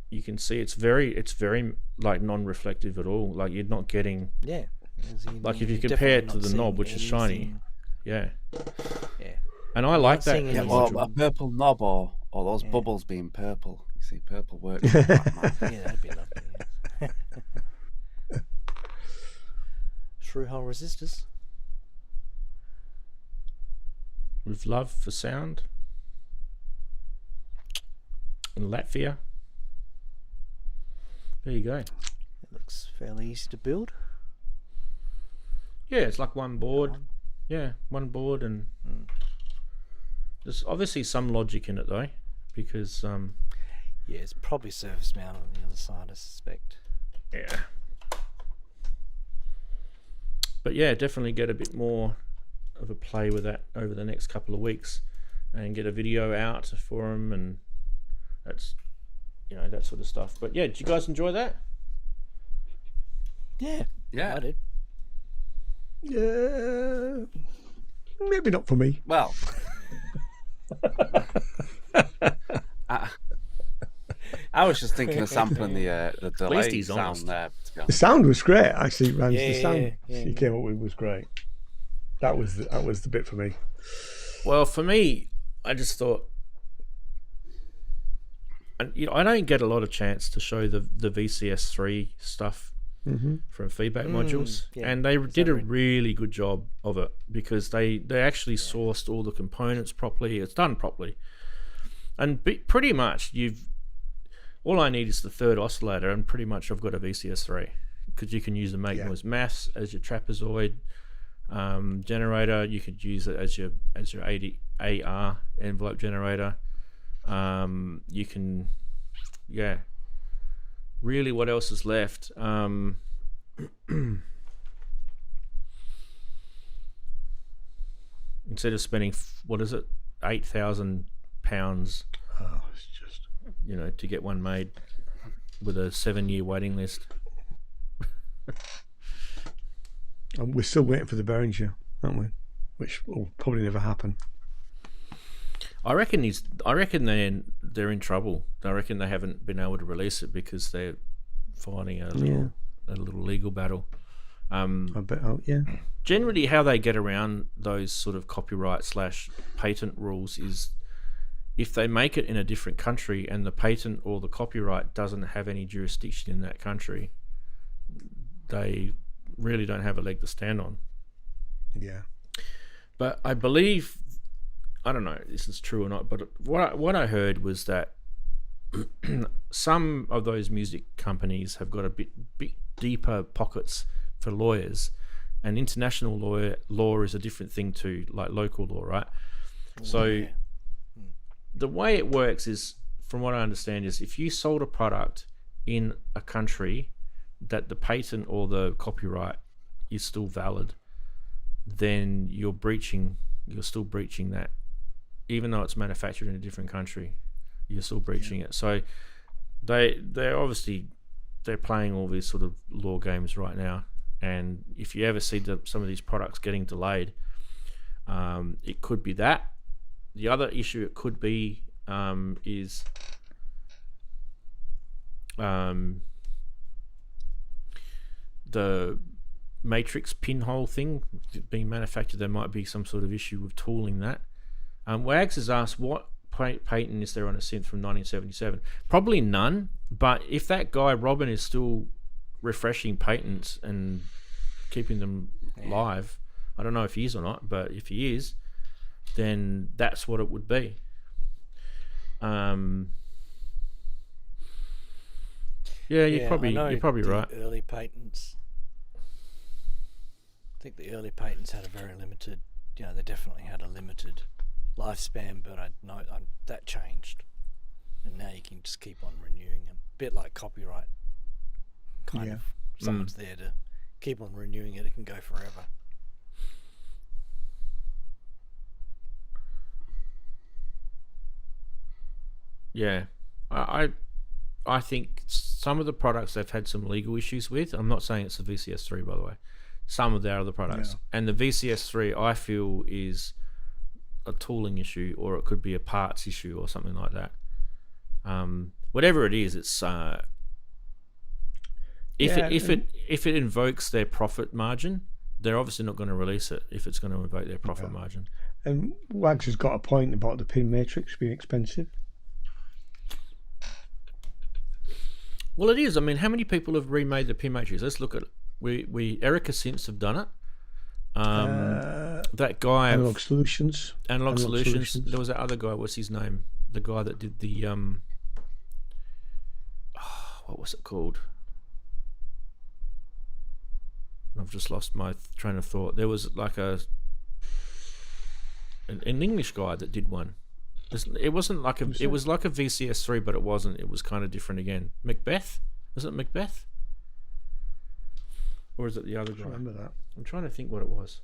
you can see it's very like non-reflective at all. Like you're not getting. Yeah. Like if you compare it to the knob, which is shiny. Yeah. And I like that. Yeah, well, a purple knob or those bubbles being purple. You see, purple works. Yeah, that'd be lovely. Yeah. Through hole resistors. With love for sound. In Latvia. There you go. It looks fairly easy to build. Yeah, it's like one board. Yeah, one board, and there's obviously some logic in it though, because yeah, it's probably surface mount on the other side, I suspect. Yeah. But yeah, definitely get a bit more of a play with that over the next couple of weeks, and get a video out for them, and that's, you know, that sort of stuff. But yeah, did you guys enjoy that? Yeah, I did. Yeah, maybe not for me. Well, I was just thinking of sampling the delay sound there. The sound was great, actually, Rans. The sound she came up with was great. That was the bit for me. Well, for me, I just thought, and you know, I don't get a lot of chance to show the VCS3 stuff from feedback modules, and they did a really good job of it because they actually sourced all the components properly. It's done properly, and pretty much all I need is the third oscillator, and pretty much I've got a VCS3 because you can use the Make Noise Mass as your trapezoid generator. You could use it as your AR envelope generator. You can, really, what else is left? instead of spending what is it, £8,000, Oh, it's just. to get one made with a 7-year waiting list. And we're still waiting for the Behringer, aren't we? Which will probably never happen. I reckon they're in trouble. I reckon they haven't been able to release it because they're fighting a little legal battle. I bet. Oh, yeah. Generally, how they get around those sort of copyright / patent rules is if they make it in a different country and the patent or the copyright doesn't have any jurisdiction in that country, they really don't have a leg to stand on. Yeah. But I believe, I don't know if this is true or not, but what I heard was that some of those music companies have got a bit deeper pockets for lawyers, and international law is a different thing to like local law, right? So the way it works is, from what I understand, is if you sold a product in a country that the patent or the copyright is still valid, then you're still breaching that. Even though it's manufactured in a different country, you're still breaching it. So they're obviously playing all these sort of law games right now. And if you ever see some of these products getting delayed, it could be that. The other issue it could be is the matrix pinhole thing being manufactured. There might be some sort of issue with tooling that. Wags has asked, what patent is there on a synth from 1977? Probably none, but if that guy Robin is still refreshing patents and keeping them live, I don't know if he is or not, but if he is, then that's what it would be. You're probably right. Early patents. I think the early patents had a very limited. They definitely had a limited lifespan, but I know that changed, and now you can just keep on renewing them. A bit like copyright, kind of. Someone's there to keep on renewing it. It can go forever. Yeah, I think some of the products they've had some legal issues with. I'm not saying it's the VCS3, by the way. Some of their other products, and the VCS3, I feel, is a tooling issue, or it could be a parts issue or something like that. Whatever it is, it's if it invokes their profit margin, they're obviously not going to release it if it's going to invoke their profit margin. And Wags has got a point about the pin matrix being expensive. Well, it is. I mean, how many people have remade the pin matrix? Let's look at it. Erica Synths have done it. That guy, Analog Solutions. Analog Solutions. There was that other guy. What's his name? The guy that did the what was it called? I've just lost my train of thought. There was like an English guy that did one. It wasn't like it was like a VCS3, but it wasn't. It was kind of different again. Macbeth? Was it Macbeth? Or is it the other guy? I remember that. I'm trying to think what it was.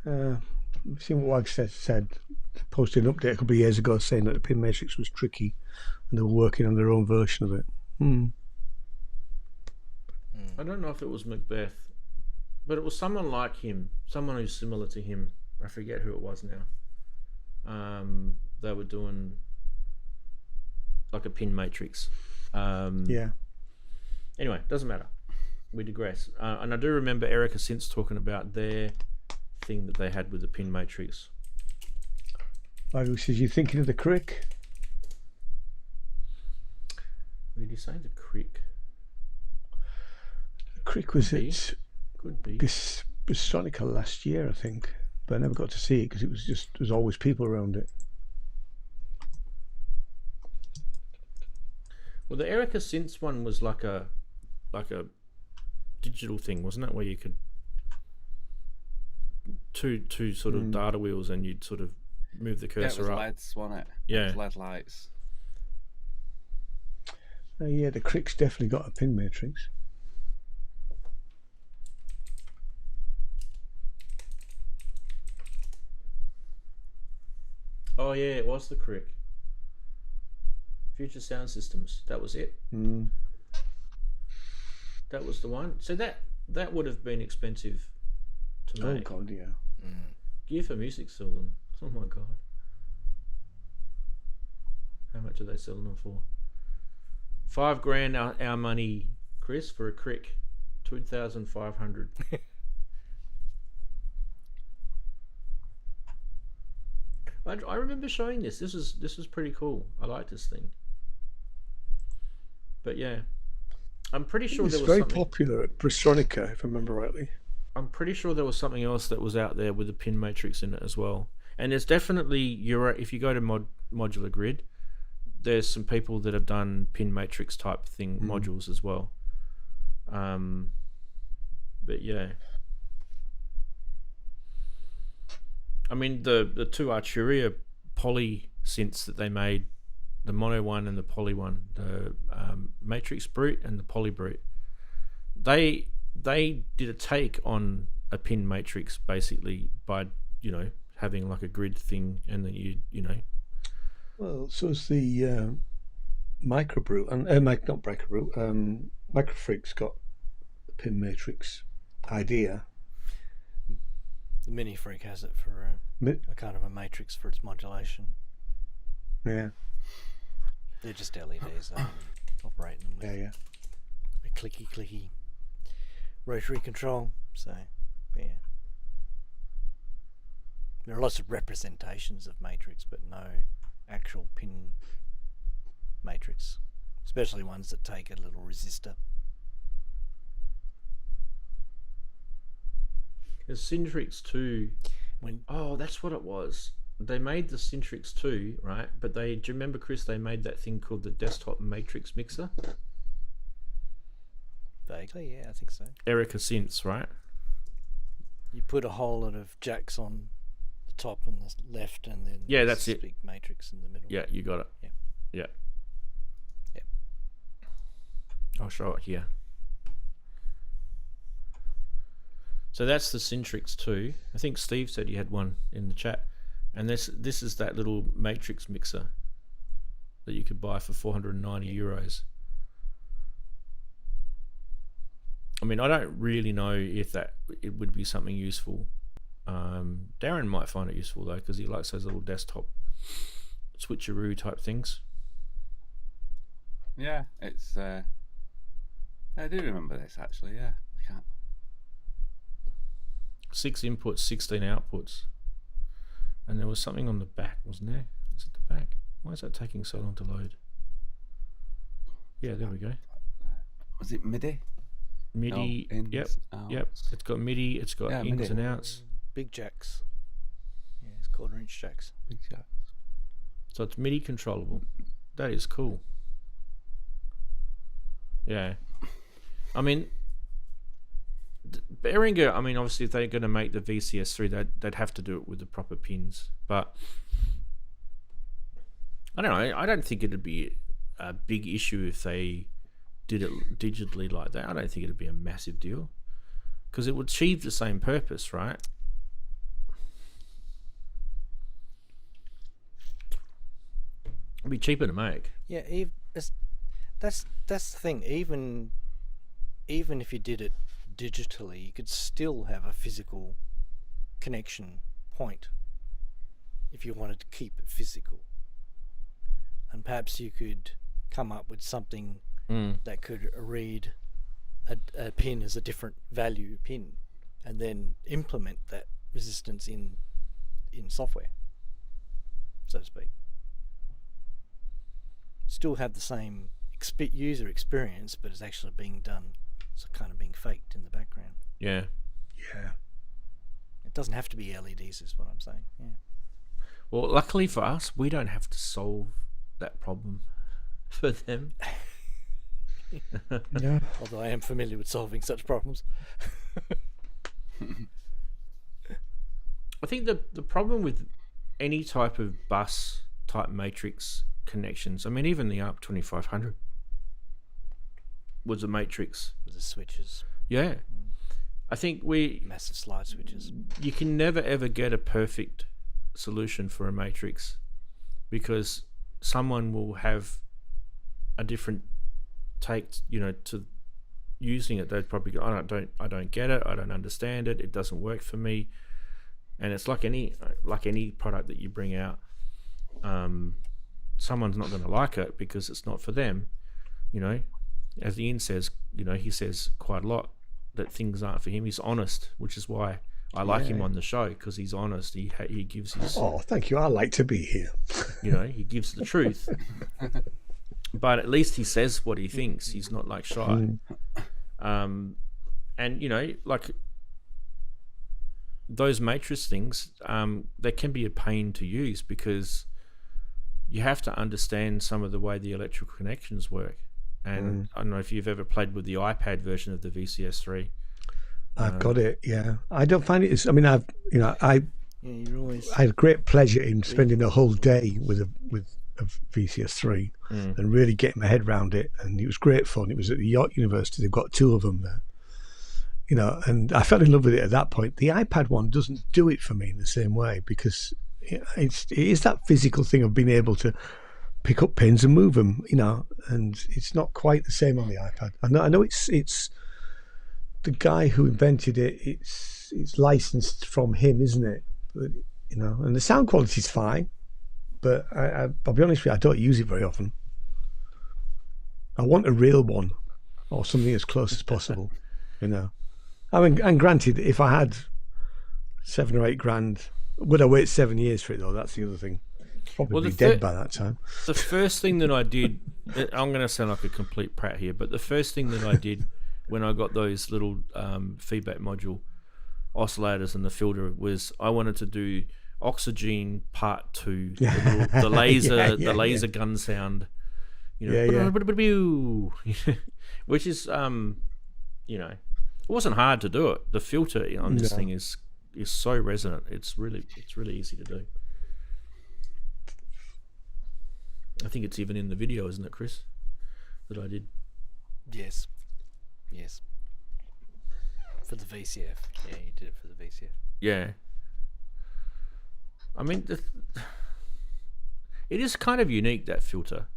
I've seen what Wags said. Posted an update a couple of years ago saying that the pin matrix was tricky and they were working on their own version of it. I don't know if it was Macbeth, but it was someone like him, someone who's similar to him. I forget who it was now. They were doing like a pin matrix. Yeah. Anyway, doesn't matter. We digress. And I do remember Erica Synths talking about their thing that they had with the pin matrix. Who says, you thinking of the crick? What did you say? The crick? The crick was at Could be. Sonica last year, I think, but I never got to see it because it was just there's always people around it. Well, the Erica Synths one was like a digital thing, wasn't it? Where you could two sort of data wheels, and you'd sort of move the Yeah, it was cursor up. LEDs, wasn't it? Yeah. It was LED lights. Yeah, the Crick's definitely got a pin matrix. Oh yeah, it was the Crick. Future Sound Systems. That was it. That was the one. So that would have been expensive to Oh make. God, yeah. Gear for music selling. Oh my God. How much are they selling them for? $5,000 our money, Chris, for a Crick. 2,500. I remember showing this. This was pretty cool. I like this thing. But yeah, I'm pretty sure It's there was very something. popular at Bristronica, if I remember rightly. I'm pretty sure there was something else that was out there with a pin matrix in it as well. And there's definitely if you go to modular grid, there's some people that have done pin matrix type thing modules as well. But yeah, I mean the two Arturia poly synths that they made, the mono one and the poly one, the matrix brute and the poly brute, they did a take on a pin matrix basically by having like a grid thing, and then you know. Well, so is the microbrute and not microbrute. Microfreak's got the pin matrix idea. The Mini Freak has it for a kind of a matrix for its modulation. Yeah. They're just LEDs operating them with Yeah. a clicky rotary control. So, yeah. There are lots of representations of matrix, but no actual pin matrix, especially ones that take a little resistor. The Syntrix 2. Oh, that's what it was. They made the Syntrix 2, right? But do you remember, Chris, they made that thing called the desktop matrix mixer? Vaguely, yeah, I think so. Erica Synths, right? You put a whole lot of jacks on the top and the left, and then Yeah, there's that's this it. big matrix in the middle. Yeah, you got it. Yeah. Yeah. Yep. I'll show it here. So that's the Syntrix 2. I think Steve said he had one in the chat. And this is that little matrix mixer that you could buy for 490 euros. I mean, I don't really know if it would be something useful. Daren might find it useful though, because he likes those little desktop switcheroo type things. Yeah, it's. I do remember this actually. Yeah, I can't. 6 inputs, 16 outputs. And there was something on the back, wasn't there? Is it the back? Why is that taking so long to load? Yeah, there we go. Was it MIDI? MIDI. No, ins, Yep. outs. It's got MIDI. It's got Yeah, ins MIDI. and outs. Big jacks. Yeah, it's quarter-inch jacks. Big shot. So it's MIDI controllable. That is cool. Yeah. I mean, Behringer, I mean, obviously if they're going to make the VCS3, they'd have to do it with the proper pins. But I don't know. I don't think it'd be a big issue if they did it digitally like that. I don't think it'd be a massive deal, because it would achieve the same purpose, right? It'd be cheaper to make. Yeah, that's the thing. Even if you did it digitally, you could still have a physical connection point if you wanted to keep it physical. And perhaps you could come up with something that could read a pin as a different value pin, and then implement that resistance in software, so to speak. Still have the same user experience, but it's actually being done, so kind of being faked in the background. Yeah. Yeah. It doesn't have to be LEDs, is what I'm saying. Yeah. Well, luckily for us, we don't have to solve that problem for them. Yeah. Although I am familiar with solving such problems. I think the problem with any type of bus type matrix connections. I mean, even the ARP 2500 was a matrix. With the switches, Yeah. I think massive slide switches. you can never ever get a perfect solution for a matrix, because someone will have a different take, to using it. They'd probably go, I don't get it, I don't understand it, it doesn't work for me. And it's like any product that you bring out, someone's not going to like it because it's not for them. As Ian says, he says quite a lot that things aren't for him. He's honest, which is why I like him on the show, because he's honest. He gives his. Oh, thank you. I like to be here. He gives the truth. But at least he says what he thinks. He's not like shy. And like those matrix things, they can be a pain to use because you have to understand some of the way the electrical connections work. And I don't know if you've ever played with the iPad version of the VCS3. I've got it. Yeah, I don't find it as. I mean, I had great pleasure in spending a whole day with a VCS3 and really getting my head around it, and it was great fun. It was at the York University. They've got 2 of them there. And I fell in love with it at that point. The iPad one doesn't do it for me in the same way, because it is that physical thing of being able to pick up pins and move them, and it's not quite the same on the iPad. I know it's the guy who invented it. It's licensed from him, isn't it? But, and the sound quality is fine, but I'll be honest with you, I don't use it very often. I want a real one, or something as close as possible. I mean, and granted, if I had $7 or $8 grand, would I wait 7 years for it though? That's the other thing. Probably dead by that time. The first thing that I did, I'm going to sound like a complete prat here, but the first thing that I did when I got those little feedback module oscillators and the filter was I wanted to do Oxygen Part 2, the laser, the laser gun sound, which is it wasn't hard to do it. The filter on this thing is so resonant. It's really easy to do. I think it's even in the video, isn't it, Chris? That I did. Yes. For the VCF. Yeah, you did it for the VCF. Yeah. I mean, it is kind of unique, that filter.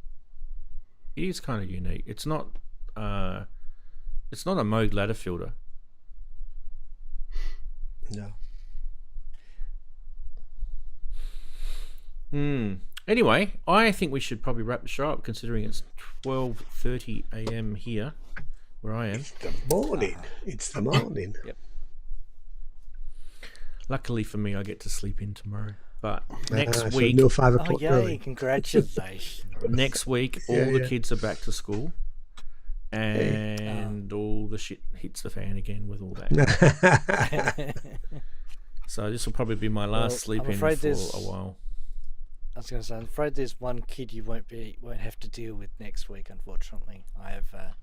It is kind of unique. It's not a Moog ladder filter. No. Anyway, I think we should probably wrap the show up, considering it's 12:30 a.m. here, where I am. It's the morning. Yep. Luckily for me, I get to sleep in tomorrow. But next week, no 5 o'clock. Oh yay! Congratulations. Next week, all the kids are back to school, and all the shit hits the fan again with all that. So this will probably be my last sleep in for a while. I was going to say, I'm afraid there's one kid you won't have to deal with next week. Unfortunately, I have a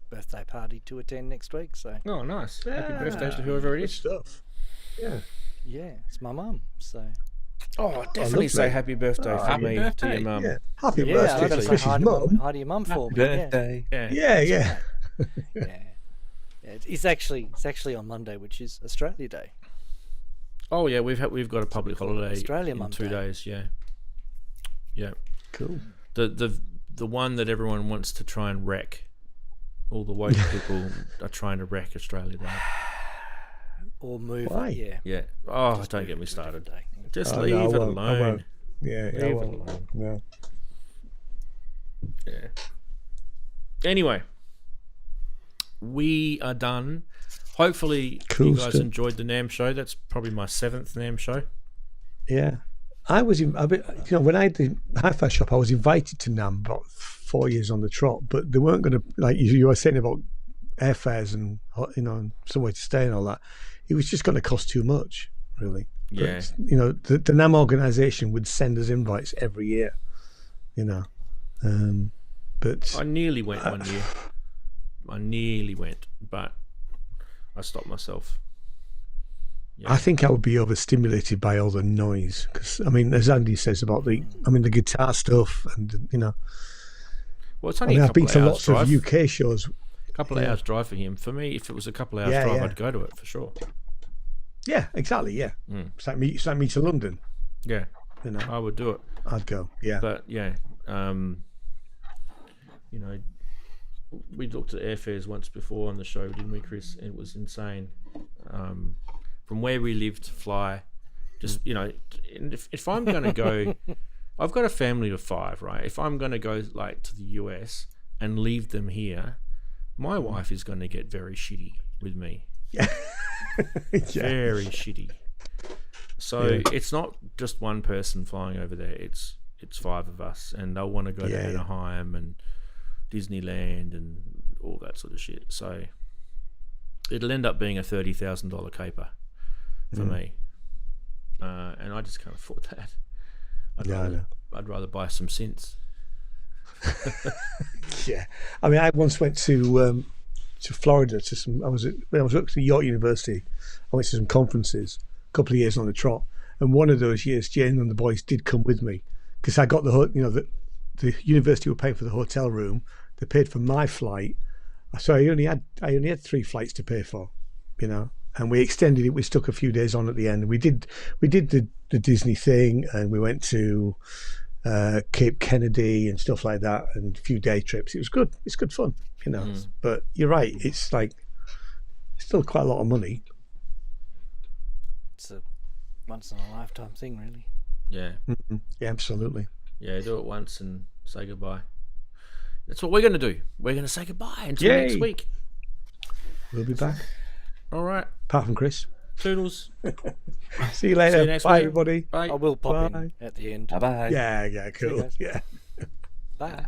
birthday party to attend next week. So. Oh, nice! Happy birthday to whoever it is. Stuff. Yeah, it's my mum. So. Oh, definitely say happy birthday for me to your mum. Yeah. Happy birthday to Chris's mum. Hi to your mum for me. Birthday. Yeah. It's actually on Monday, which is Australia Day. Oh yeah, we've got a public holiday Australia in 2 days. Yeah. Cool. The one that everyone wants to try and wreck. All the woke people are trying to wreck Australia Day. Or move Why? it, Yeah. Oh, Just don't move get it me to a different started. day. Just Oh, leave no, I it won't. alone. Yeah, Leave I it won't. alone. No. Yeah. Anyway, we are done. Hopefully Cool you guys stuff. enjoyed the NAMM show. That's probably my 7th NAMM show. Yeah. I was, when I had the hi-fi shop, I was invited to NAMM about 4 years on the trot, but they weren't going to, like you were saying about airfares and, and somewhere to stay and all that. It was just going to cost too much, really. Yeah. But, the NAMM organisation would send us invites every year, but I nearly went one year. I nearly went, but I stopped myself. I think I would be overstimulated by all the noise because, I mean, as Andy says about the guitar stuff, and Well, it's only a I've couple been of to hours lots drive. of UK shows. A couple of hours drive for him. For me, if it was a couple of hours drive, I'd go to it for sure. Yeah, exactly. Yeah, it's like me to London. Yeah, You know, I would do it. I'd go. Yeah, But yeah, you know, we looked at airfares once before on the show, didn't we, Chris? It was insane. From where we live to fly, just and if I'm going to go, I've got a family of 5, right? If I'm going to go like to the US and leave them here, my wife is going to get very shitty with me. yeah. Very shitty. So it's not just one person flying over there. It's 5 of us, and they'll want to go to Anaheim and Disneyland and all that sort of shit. So it'll end up being a $30,000 caper for me, and I just can't afford that. I'd rather buy some synths. Yeah, I mean, I once went to Florida to some. When I was working at York University. I went to some conferences a couple of years on the trot, and one of those years, Jane and the boys did come with me because I got the university were paying for the hotel room. They paid for my flight, so I only had 3 flights to pay for, and we extended it. We stuck a few days on at the end, and we did the Disney thing, and we went to Cape Kennedy and stuff like that, and a few day trips. It was good. It's good fun, But you're right. It's like still quite a lot of money. It's a once in a lifetime thing, really. Yeah. Mm-hmm. Yeah, absolutely. Yeah, do it once and say goodbye. That's what we're going to do. We're going to say goodbye until next week. We'll be back. All right. Apart from Chris. Toodles. See you later. See you next Bye, week. everybody. Bye. I will pop Bye. in at the end. Bye bye. Yeah, cool. guys. Yeah. Bye.